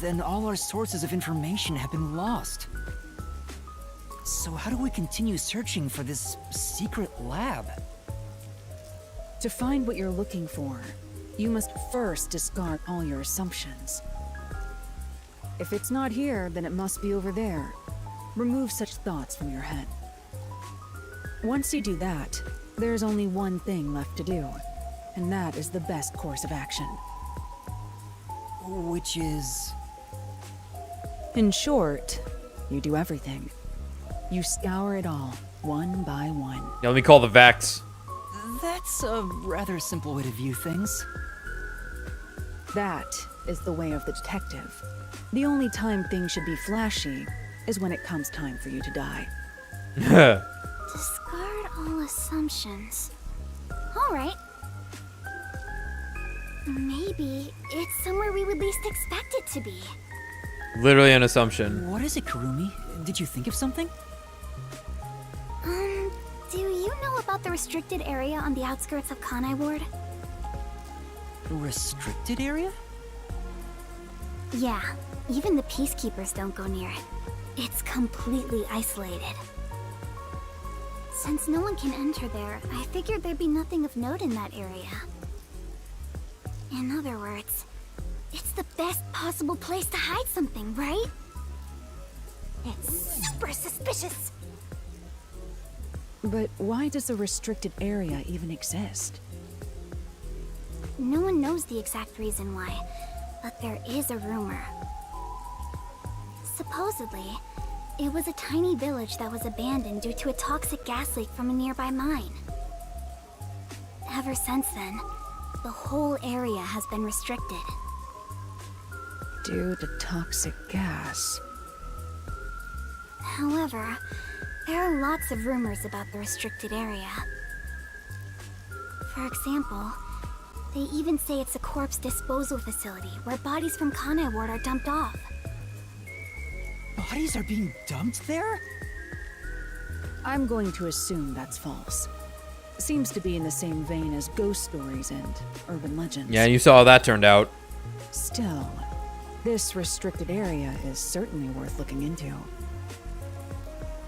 then all our sources of information have been lost. So how do we continue searching for this secret lab? To find what you're looking for, you must first discard all your assumptions. If it's not here, then it must be over there. Remove such thoughts from your head. Once you do that, there's only one thing left to do, and that is the best course of action. Which is... In short, you do everything. You scour it all, one by one. Yeah, let me call the Vex. That's a rather simple way to view things. That is the way of the detective. The only time things should be flashy is when it comes time for you to die. Discard all assumptions. Alright. Maybe it's somewhere we would least expect it to be. Literally an assumption. What is it, Kurumi? Did you think of something? Do you know about the restricted area on the outskirts of Kanai Ward? Restricted area? Yeah, even the peacekeepers don't go near it. It's completely isolated. Since no one can enter there, I figured there'd be nothing of note in that area. In other words, it's the best possible place to hide something, right? It's super suspicious. But why does a restricted area even exist? No one knows the exact reason why, but there is a rumor. Supposedly, it was a tiny village that was abandoned due to a toxic gas leak from a nearby mine. Ever since then, the whole area has been restricted. Due to toxic gas. However, there are lots of rumors about the restricted area. For example, they even say it's a corpse disposal facility where bodies from Kanai Ward are dumped off. Bodies are being dumped there? I'm going to assume that's false. Seems to be in the same vein as ghost stories and urban legends. Yeah, and you saw how that turned out. Still, this restricted area is certainly worth looking into.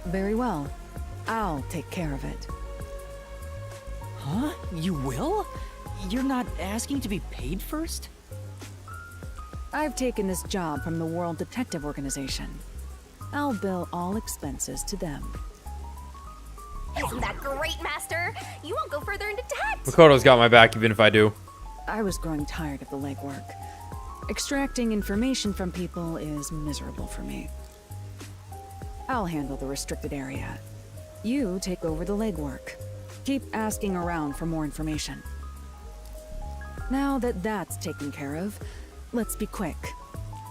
Very well. I'll take care of it. Huh? You will? You're not asking to be paid first? I've taken this job from the World Detective Organization. I'll bill all expenses to them. Isn't that great, Master? You won't go further into debt. Makoto's got my back even if I do. I was growing tired of the legwork. Extracting information from people is miserable for me. I'll handle the restricted area. You take over the legwork. Keep asking around for more information. Now that that's taken care of, let's be quick.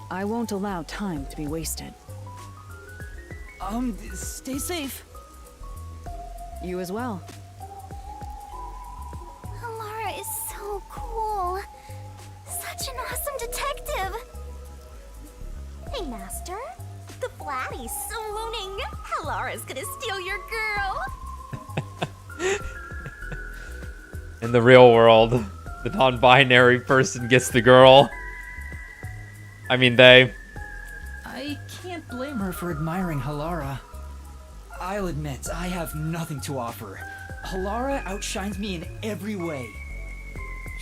I won't allow time to be wasted. Stay safe. You as well. Halara is so cool. Such an awesome detective. Hey, Master. The Flatty's so mooning. Halara's gonna steal your girl. In the real world, the non-binary person gets the girl. I mean, they. I can't blame her for admiring Halara. I'll admit, I have nothing to offer. Halara outshines me in every way.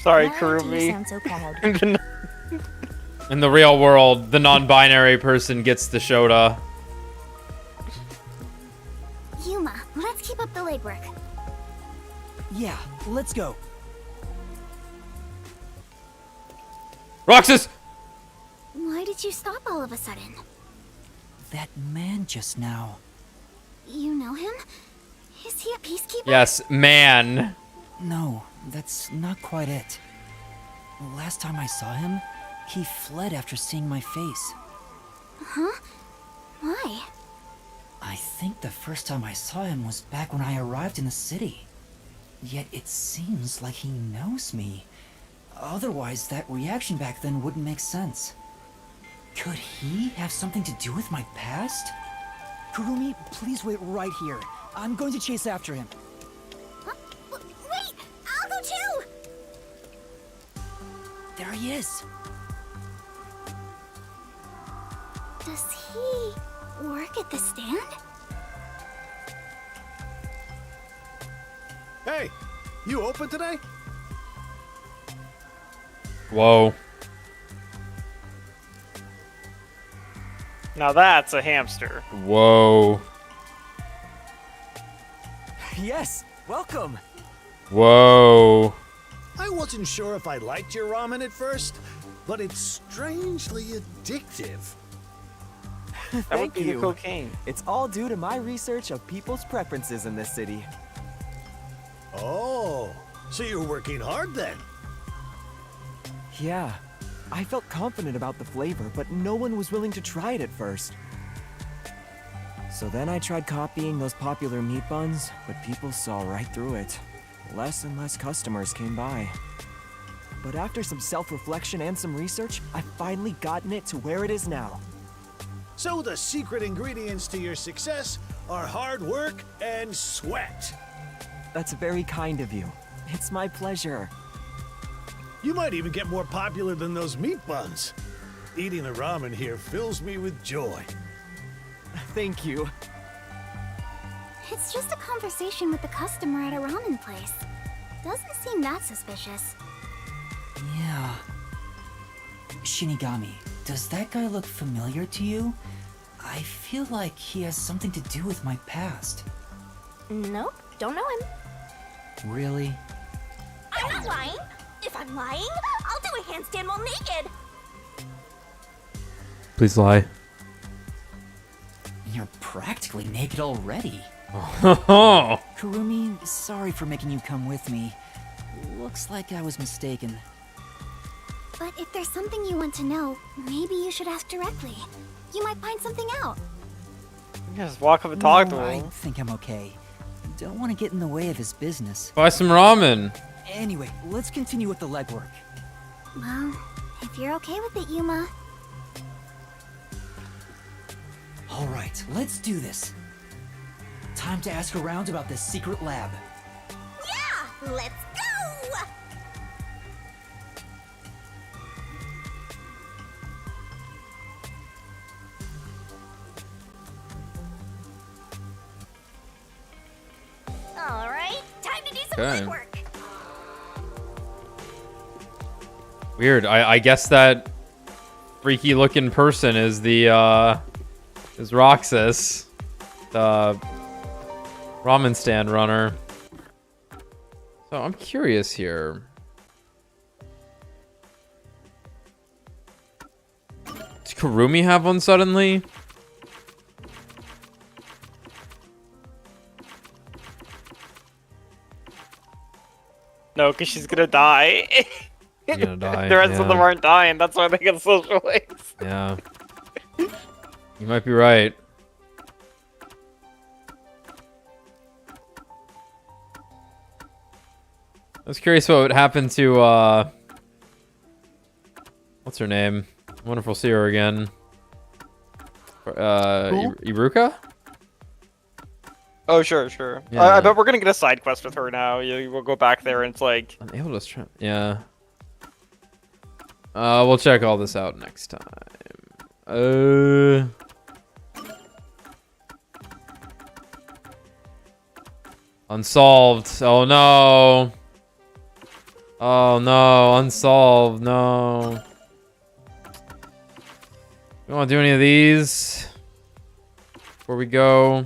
Sorry, Why do you Kurumi. sound so proud? In the real world, the non-binary person gets the Shota. Yuma, let's keep up the legwork. Yeah, let's go. Roxas! Why did you stop all of a sudden? That man just now. You know him? Is he a peacekeeper? Yes, man. No, that's not quite it. Last time I saw him, he fled after seeing my face. Huh? Why? I think the first time I saw him was back when I arrived in the city. Yet it seems like he knows me. Otherwise, that reaction back then wouldn't make sense. Could he have something to do with my past? Kurumi, please wait right here. I'm going to chase after him. Wait! I'll go too! There he is. Does he work at the stand? Hey, you open today? Whoa. Now that's a hamster. Whoa. Yes, welcome. Whoa. I wasn't sure if I liked your ramen at first, but it's strangely addictive. Thank you. Cocaine. It's all due to my research of people's preferences in this city. Oh, so you're working hard then? Yeah, I felt confident about the flavor, but no one was willing to try it at first. So then I tried copying those popular meat buns, but people saw right through it. Less and less customers came by. But after some self-reflection and some research, I've finally gotten it to where it is now. So the secret ingredients to your success are hard work and sweat. That's very kind of you. It's my pleasure. You might even get more popular than those meat buns. Eating the ramen here fills me with joy. Thank you. It's just a conversation with the customer at a ramen place. Doesn't seem that suspicious. Yeah. Shinigami, does that guy look familiar to you? I feel like he has something to do with my past. Nope, don't know him. Really? I'm not lying. If I'm lying, I'll do a handstand while naked. Please lie. You're practically naked already. Oh. Kurumi, sorry for making you come with me. Looks like I was mistaken. But if there's something you want to know, maybe you should ask directly. You might find something out. Just walk up and talk to I him. think I'm okay. Don't want to get in the way of his business. Buy some ramen. Anyway, let's continue with the legwork. Well, if you're okay with it, Yuma. All right, let's do this. Time to ask around about this secret lab. Yeah, let's go! All right, time to do some Okay. legwork. Weird. I guess that freaky looking person is the is Roxas, the ramen stand runner. So I'm curious here. Does Kurumi have one suddenly? No, because she's gonna die. She's gonna die. The rest of them aren't dying. That's why they get social links. Yeah. You might be right. I was curious what would happen to, what's her name? I wonder if we'll see her again. Iruka? Oh, sure. Yeah. I bet we're gonna get a side quest with her now. We'll go back there and it's like... Unable to try. Yeah. We'll check all this out next time. Unsolved. Oh no. Oh no, unsolved. No. We don't want to do any of these before we go.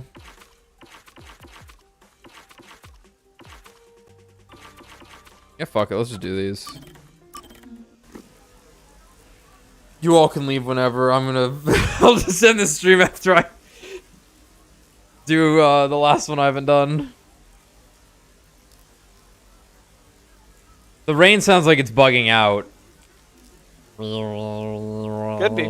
Yeah, fuck it. Let's just do these. You all can leave whenever. I'm gonna... I'll just end this stream after I do the last one I haven't done. The rain sounds like it's bugging out. Could be.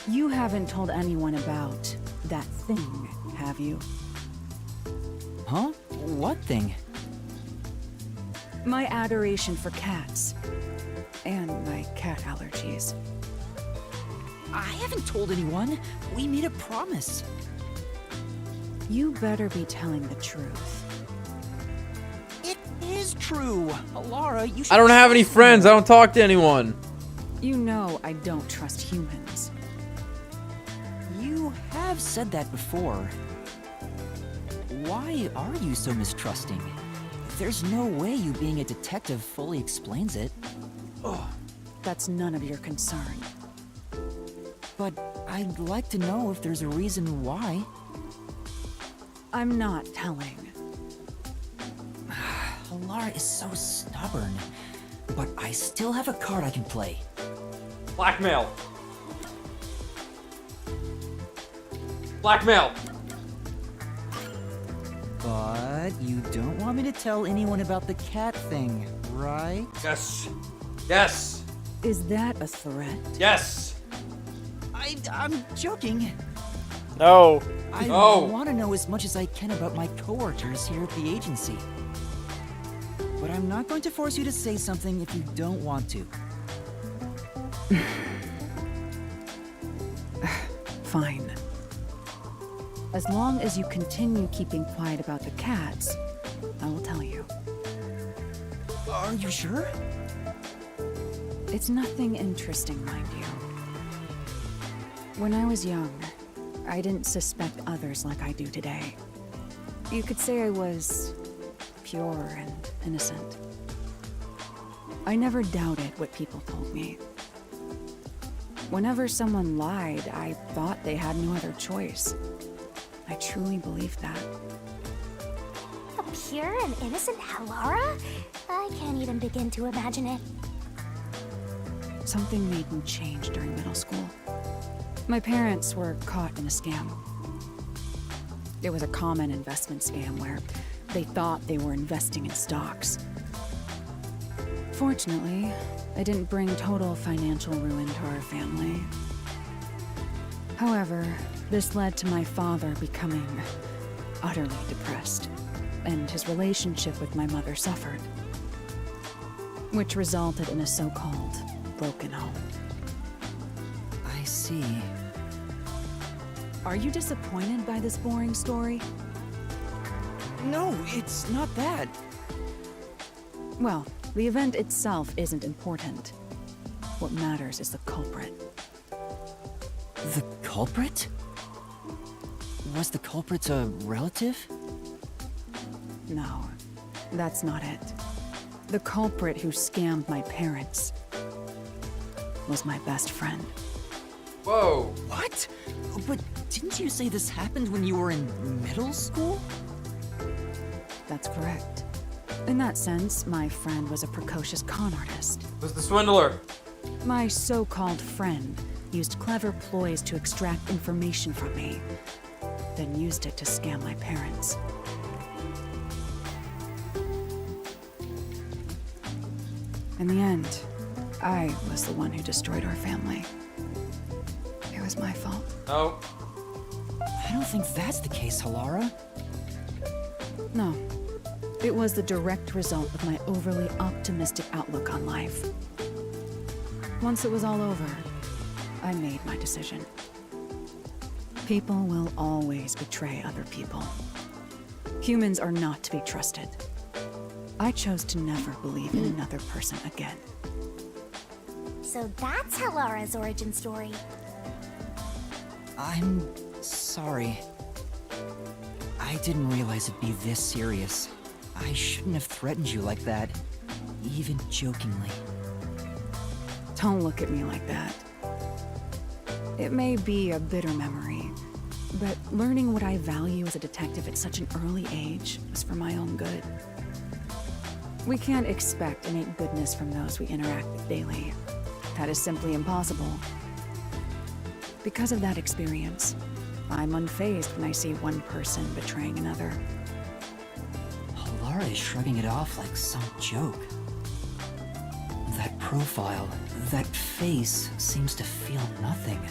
You haven't told anyone about that thing, have you? Huh? What thing? My adoration for cats. And my cat allergies. I haven't told anyone. We made a promise. You better be telling the truth. It is true. Halara, you should... I don't have any friends. I don't talk to anyone. You know I don't trust humans. You have said that before. Why are you so mistrusting? There's no way you being a detective fully explains it. Ugh, that's none of your concern. But I'd like to know if there's a reason why. I'm not telling. Halara is so stubborn. But I still have a card I can play. Blackmail. Blackmail. But you don't want me to tell anyone about the cat thing, right? Yes. Yes. Is that a threat? Yes. I'm joking. No. I No. want to know as much as I can about my coworkers here at the agency. But I'm not going to force you to say something if you don't want to. Fine. As long as you continue keeping quiet about the cats, I will tell you. Are you sure? It's nothing interesting, mind you. When I was young, I didn't suspect others like I do today. You could say I was pure and innocent. I never doubted what people told me. Whenever someone lied, I thought they had no other choice. I truly believed that. A pure and innocent Halara? I can't even begin to imagine it. Something made me change during middle school. My parents were caught in a scam. It was a common investment scam where they thought they were investing in stocks. Fortunately, I didn't bring total financial ruin to our family. However, this led to my father becoming utterly depressed, and his relationship with my mother suffered, which resulted in a so-called broken home. I see. Are you disappointed by this boring story? No, it's not that. Well, the event itself isn't important. What matters is the culprit. The culprit? Was the culprit a relative? No. That's not it. The culprit who scammed my parents was my best friend. Whoa. What? But didn't you say this happened when you were in middle school? That's correct. In that sense, my friend was a precocious con artist. Was the swindler? My so-called friend used clever ploys to extract information from me, then used it to scam my parents. In the end, I was the one who destroyed our family. It was my fault. Oh. I don't think that's the case, Halara. No. It was the direct result of my overly optimistic outlook on life. Once it was all over, I made my decision. People will always betray other people. Humans are not to be trusted. I chose to never believe in another person again. So that's Halara's origin story. I'm sorry. I didn't realize it'd be this serious. I shouldn't have threatened you like that, even jokingly. Don't look at me like that. It may be a bitter memory, but learning what I value as a detective at such an early age was for my own good. We can't expect innate goodness from those we interact with daily. That is simply impossible. Because of that experience, I'm unfazed when I see one person betraying another. Halara is shrugging it off like some joke. That profile, that face seems to feel nothing.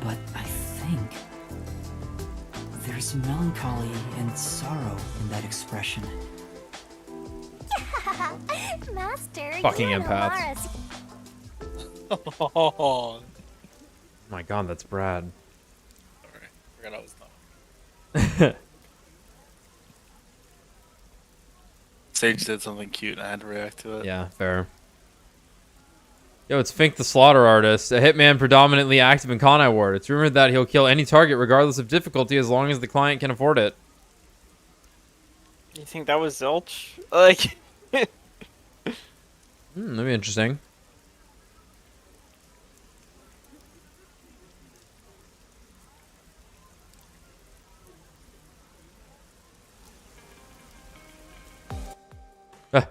But I think there's melancholy and sorrow in that expression. Master, Fucking you and empath. Oh. My god, that's Brad. Sorry, forgot I was not. Sage did something cute and I had to react to it. Yeah, fair. Yo, it's Fink the Slaughter Artist, a hitman predominantly active in Conai Ward. It's rumored that he'll kill any target regardless of difficulty as long as the client can afford it. You think that was Zilch? Like... That'd be interesting. Ah.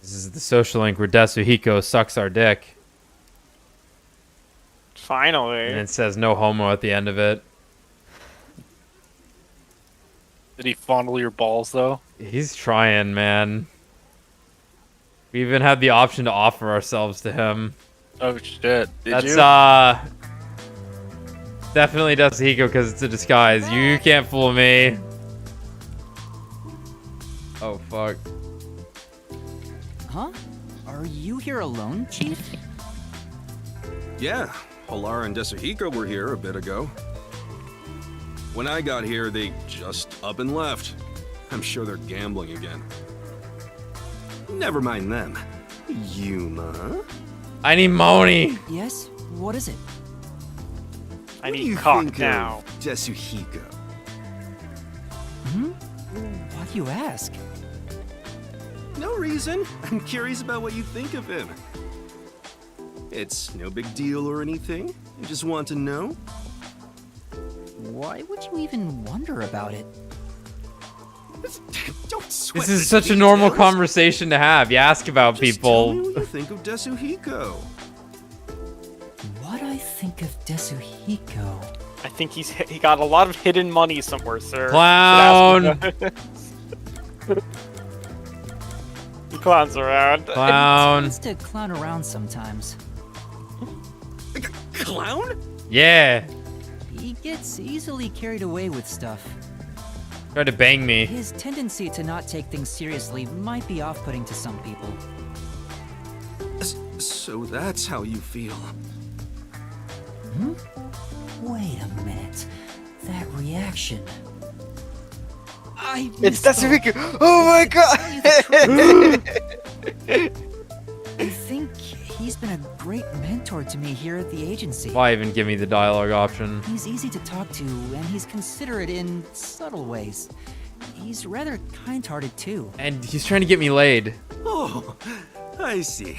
This is the social link where Desuhiko sucks our dick. Finally. And it says no homo at the end of it. Did he fondle your balls, though? He's trying, man. We even had the option to offer ourselves to him. Oh, shit. Did That's, you? definitely Desuhiko because it's a disguise. You can't fool me. Oh, fuck. Huh? Are you here alone, Chief? Yeah, Halara and Desuhiko were here a bit ago. When I got here, they just up and left. I'm sure they're gambling again. Never mind them. Yuma? I need money. Yes? What is it? I What do need you cock think now. of Desuhiko? Why do you ask? No reason. I'm curious about what you think of him. It's no big deal or anything. I just want to know. Why would you even wonder about it? Don't sweat This is the such a normal details. conversation to have. You ask about Just tell me people. what you think of Desuhiko. What I think of Desuhiko? I think he got a lot of hidden money somewhere, sir. Clown. He clowns around. Clown. He tends to clown around sometimes. Clown? Yeah. He gets easily carried away with stuff. Tried to bang me. His tendency to not take things seriously might be off-putting to some people. So that's how you feel. Wait a minute. That reaction. It's Desuhiko. Oh my god! I think mentor to me here at the agency. Why even give me the dialogue option? He's easy to talk to, and he's considerate in subtle ways. He's rather kind-hearted too. And he's trying to get me laid. Oh, I see.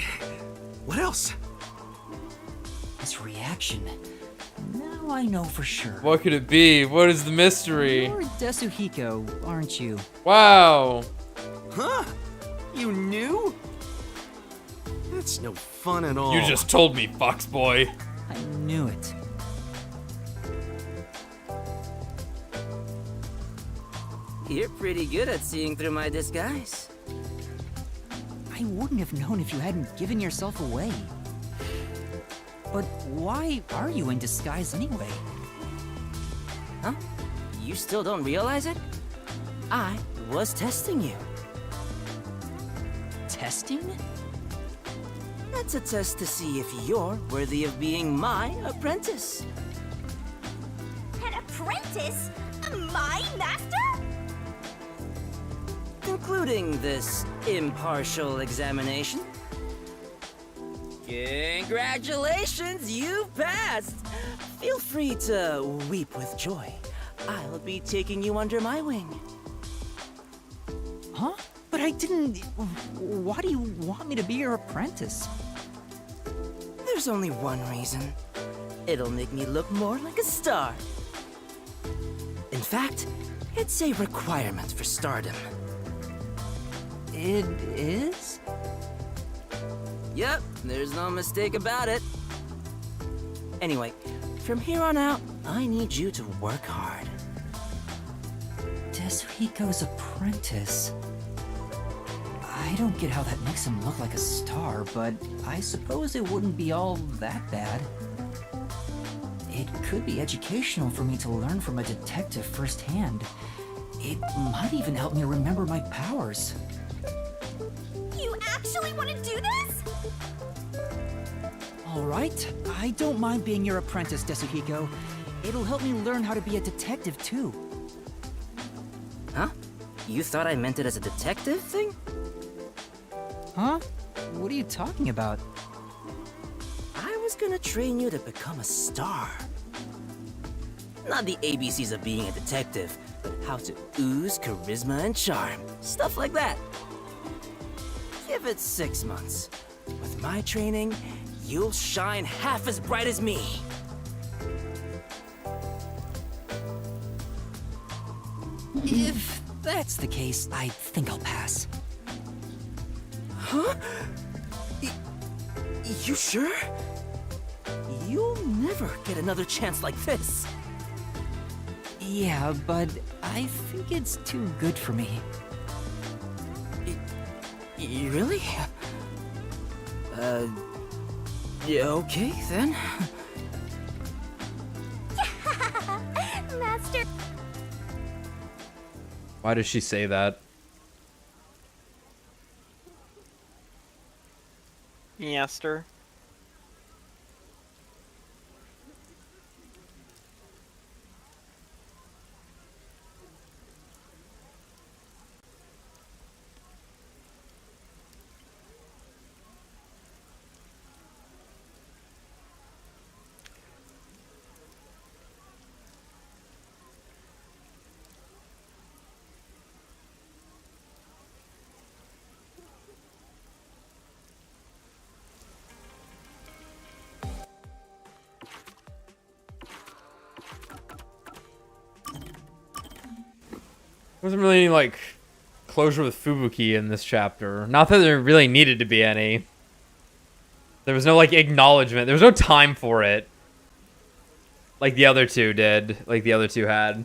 What else? His reaction. Now I know for sure. What could it be? What is the mystery? You're Desuhiko, aren't you? Wow. Huh? You knew? That's no fun at all. You just told me, fox boy. I knew it. You're pretty good at seeing through my disguise. I wouldn't have known if you hadn't given yourself away. But why are you in disguise anyway? Huh? You still don't realize it? I was testing you. Testing? That's a test to see if you're worthy of being my apprentice. An apprentice? My master? Concluding this impartial examination. Congratulations, you've passed! Feel free to weep with joy. I'll be taking you under my wing. Huh? But I didn't... Why do you want me to be your apprentice? There's only one reason. It'll make me look more like a star. In fact, it's a requirement for stardom. It is? Yep, there's no mistake about it. Anyway, from here on out, I need you to work hard. Desuhiko's apprentice. I don't get how that makes him look like a star, but I suppose it wouldn't be all that bad. It could be educational for me to learn from a detective firsthand. It might even help me remember my powers. You actually want to do this? Alright, I don't mind being your apprentice, Desuhiko. It'll help me learn how to be a detective, too. Huh? You thought I meant it as a detective thing? Huh? What are you talking about? I was gonna train you to become a star. Not the ABCs of being a detective, but how to ooze charisma and charm. Stuff like that. Give it 6 months. With my training, you'll shine half as bright as me. If that's the case, I think I'll pass. Huh? You sure? You'll never get another chance like this. Yeah, but I think it's too good for me. Really? Yeah, okay then. Master. Why does she say that? Master. Wasn't really any, like, closure with Fubuki in this chapter. Not that there really needed to be any. There was no, like, acknowledgement. There was no time for it. Like the other two did. Like the other two had.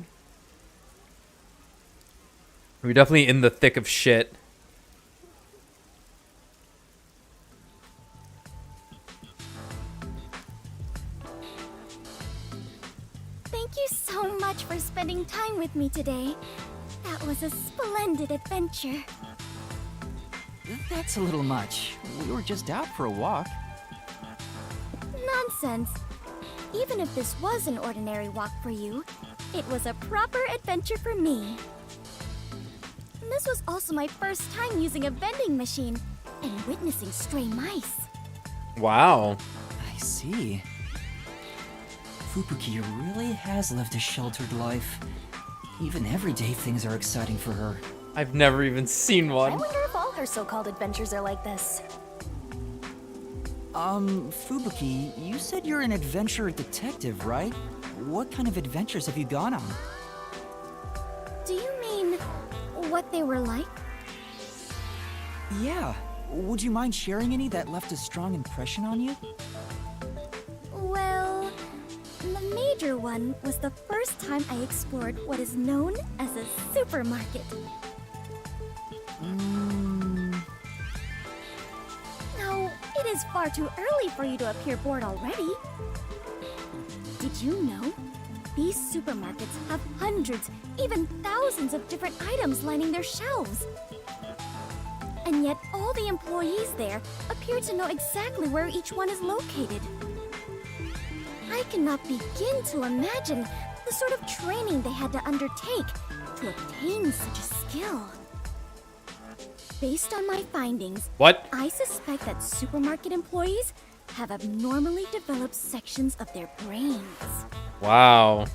We were definitely in the thick of shit. Thank you so much for spending time with me today. That was a splendid adventure. That's a little much. We were just out for a walk. Nonsense. Even if this was an ordinary walk for you, it was a proper adventure for me. This was also my first time using a vending machine and witnessing stray mice. Wow. I see. Fubuki really has lived a sheltered life. Even everyday things are exciting for her. I've never even seen I one. wonder if all her so-called adventures are like this. Fubuki, you said you're an adventure detective, right? What kind of adventures have you gone on? Do you mean what they were like? Yeah. Would you mind sharing any that left a strong impression on you? Well, the major one was the first time I explored what is known as a supermarket. Now, it is far too early for you to appear bored already. Did you know? These supermarkets have hundreds, even thousands of different items lining their shelves. And yet all the employees there appear to know exactly where each one is located. I cannot begin to imagine the sort of training they had to undertake to obtain such a skill. Based on my findings, I suspect that supermarket employees have abnormally developed sections of their brains. Wow.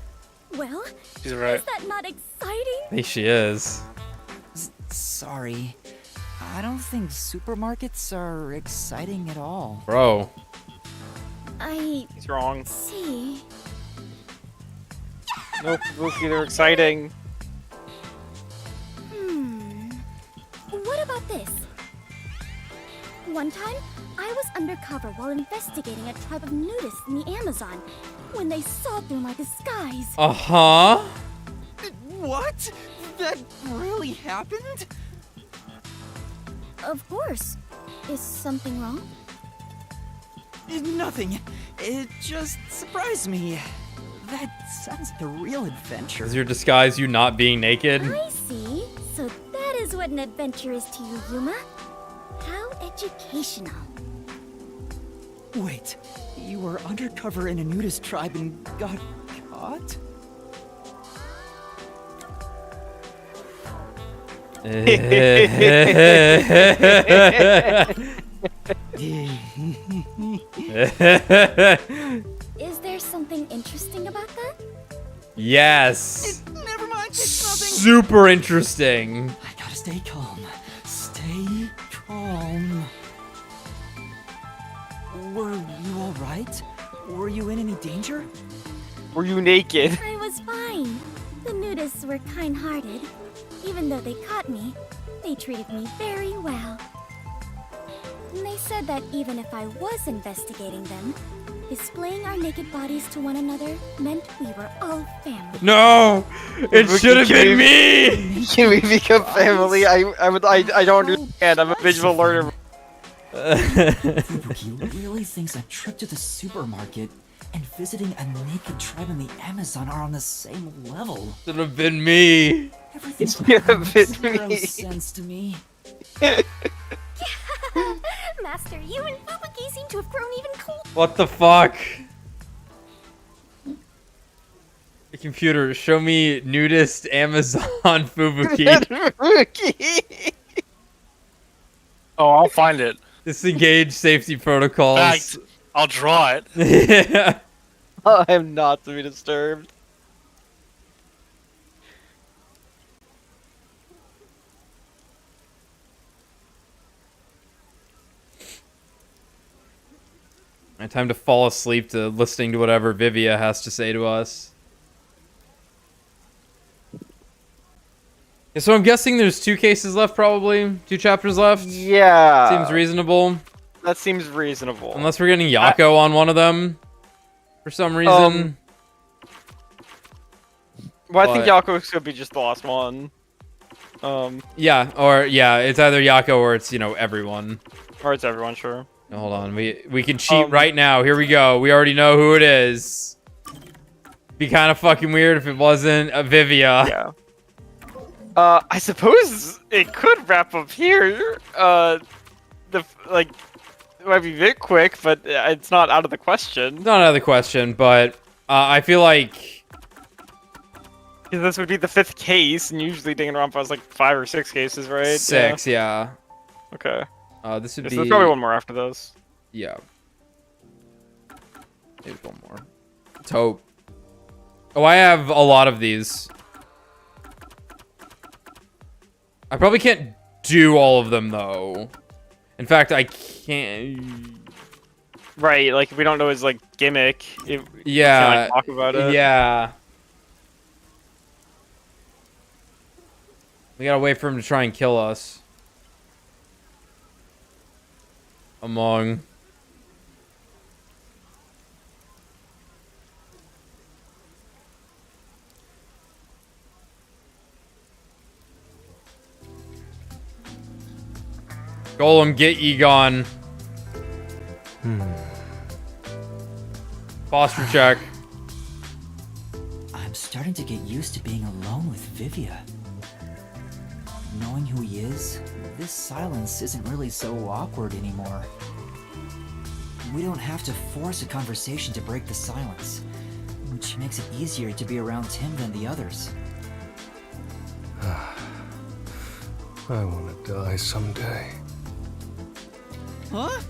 Well, She's right. is that not exciting? I think she is. Sorry. I don't think supermarkets are exciting at all. Bro. He's wrong. See. Nope, Luffy, they're exciting. What about this? One time, I was undercover while investigating a tribe of nudists in the Amazon when they saw through my disguise. Uh-huh. What? That really happened? Of course. Is something wrong? Nothing. It just surprised me. That sounds like a real adventure. Does your disguise you not being naked? I see. So that is what an adventure is to you, Yuma. How educational. Wait, you were undercover in a nudist tribe and got caught? Is there something interesting about that? Yes. Never mind, it's nothing. Super interesting. I gotta stay calm. Stay calm. Were you alright? Were you in any danger? Were you naked? I was fine. The nudists were kind-hearted. Even though they caught me, they treated me very well. And they said that even if I was investigating them, displaying our naked bodies to one another meant we were all family. No! It should have been me! Can we become family? I don't understand. I'm a visual learner. Fubuki really thinks a trip to the supermarket and visiting a naked tribe in the Amazon are on the same level. Should have been me. Everything makes zero sense to me. Master, you and Fubuki seem to have grown even closer. What the fuck? The computer, show me nudist Amazon Fubuki. Oh, I'll find it. Disengage safety protocols. Fact, I'll draw it. Yeah. I am not to be disturbed. Time to fall asleep to listening to whatever Vivia has to say to us. Yeah, so I'm guessing there's 2 cases left, probably 2 chapters left. Yeah, seems reasonable. That seems reasonable. Unless we're getting Yako on one of them for some reason. Well, I think Yako should be just the last one. Yeah, it's either Yako or it's everyone. Or it's everyone, sure. No, hold on, we can cheat right now. Here we go. We already know who it is. Be kind of fucking weird if it wasn't a Vivia. Yeah. I suppose it could wrap up here. It might be a bit quick, but it's not out of the question. Not out of the question, but I feel like this would be the 5th case, and usually Danganronpa has like 5 or 6 cases, right? 6, yeah. Okay. This would So be. there's probably one more after this. Yeah. Maybe one more. Let's hope. Oh, I have a lot of these. I probably can't do all of them, though. In fact, I can't... Right, like, if we don't know his, like, gimmick, we yeah, can't, like, talk about it. Yeah. We gotta wait for him to try and kill us. Among... Golem, get Egon. Posture check. I'm starting to get used to being alone with Vivia. Knowing who he is, this silence isn't really so awkward anymore. We don't have to force a conversation to break the silence, which makes it easier to be around him than the others. I want to die someday. Huh?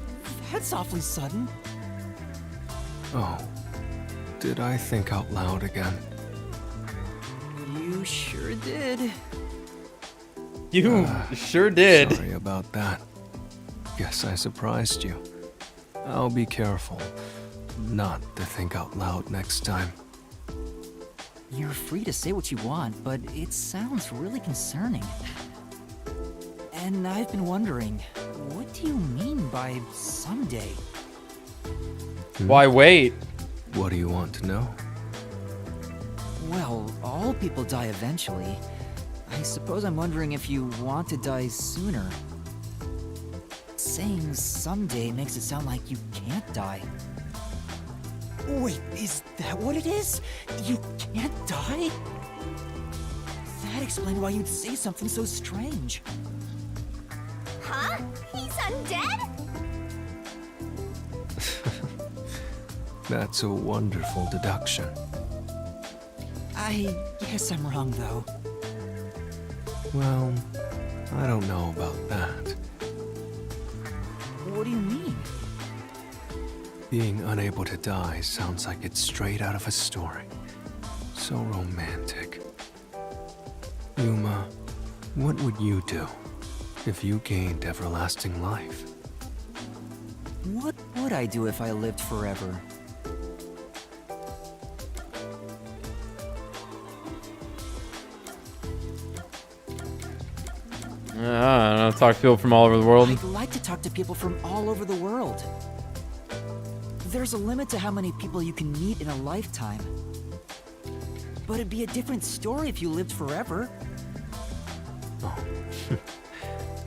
That's awfully sudden. Oh, did I think out loud again? You sure did. You sure did. Sorry about that. Guess I surprised you. I'll be careful not to think out loud next time. You're free to say what you want, but it sounds really concerning. And I've been wondering, what do you mean by someday? Why wait? What do you want to know? Well, all people die eventually. I suppose I'm wondering if you want to die sooner. Saying someday makes it sound like you can't die. Wait, is that what it is? You can't die? That explains why you'd say something so strange. Huh? He's undead? That's a wonderful deduction. I guess I'm wrong, though. Well, I don't know about that. What do you mean? Being unable to die sounds like it's straight out of a story. So romantic. Yuma, what would you do if you gained everlasting life? What would I do if I lived forever? I don't know, talk to people from all over the world. I'd like to talk to people from all over the world. There's a limit to how many people you can meet in a lifetime. But it'd be a different story if you lived forever. Oh,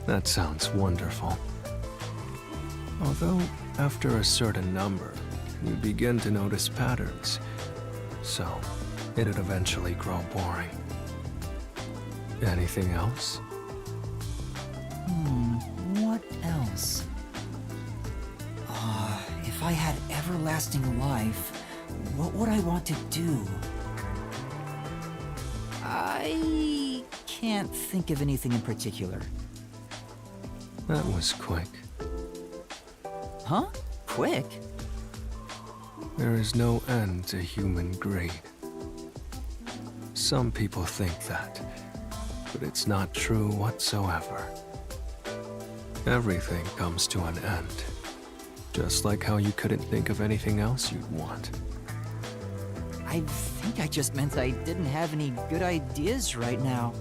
that sounds wonderful. Although, after a certain number, you begin to notice patterns. So, it'd eventually grow boring. Anything else? What else? If I had everlasting life, what would I want to do? I can't think of anything in particular. That was quick. Huh? Quick? There is no end to human greed. Some people think that, but it's not true whatsoever. Everything comes to an end. Just like how you couldn't think of anything else you'd want. I think I just meant I didn't have any good ideas right now.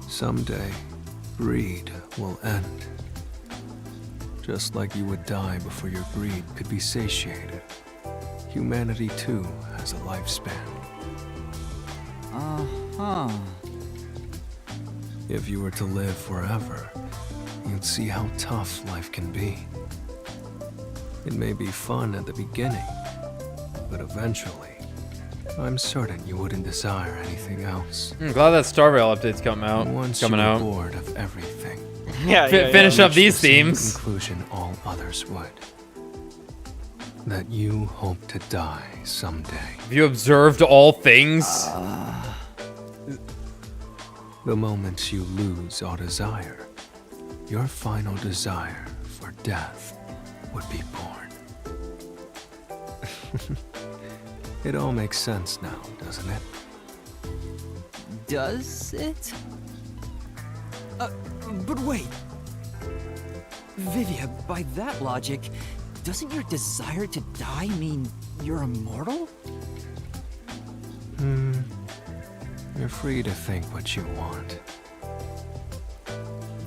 Someday, greed will end. Just like you would die before your greed could be satiated. Humanity too has a lifespan. Uh-huh. If you were to live forever, you'd see how tough life can be. It may be fun at the beginning, but eventually, I'm certain you wouldn't desire anything else. I'm glad that Star Rail update's coming out. Once coming you're out. bored of everything, Finish up these the same themes. Conclusion all others would. That you hope to die someday. Have you observed all things? The moment you lose all desire, your final desire for death would be born. It all makes sense now, doesn't it? Does it? But wait. Vivia, by that logic, doesn't your desire to die mean you're immortal? You're free to think what you want.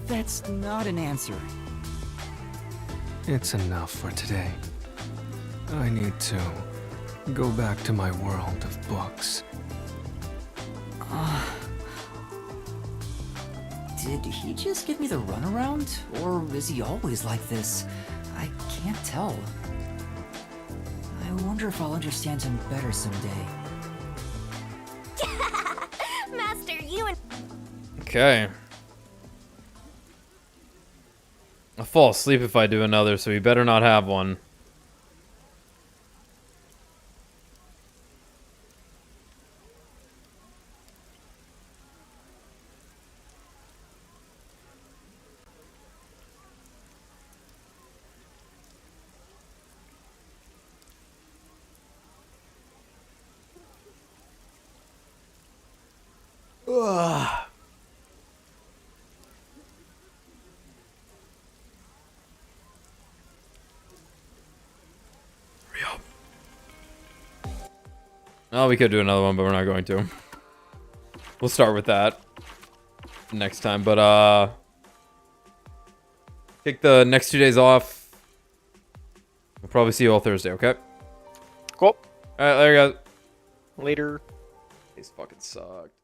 That's not an answer. It's enough for today. I need to go back to my world of books. Did he just give me the runaround? Or is he always like this? I can't tell. I wonder if I'll understand him better someday. Master, you and... Okay. I'll fall asleep if I do another, so we better not have one. Ugh. Oh, we could do another one, but we're not going to. We'll start with that next time, but take the next 2 days off. We'll probably see you all Thursday, okay? Cool. Alright, there you go. Later. These fucking sucked.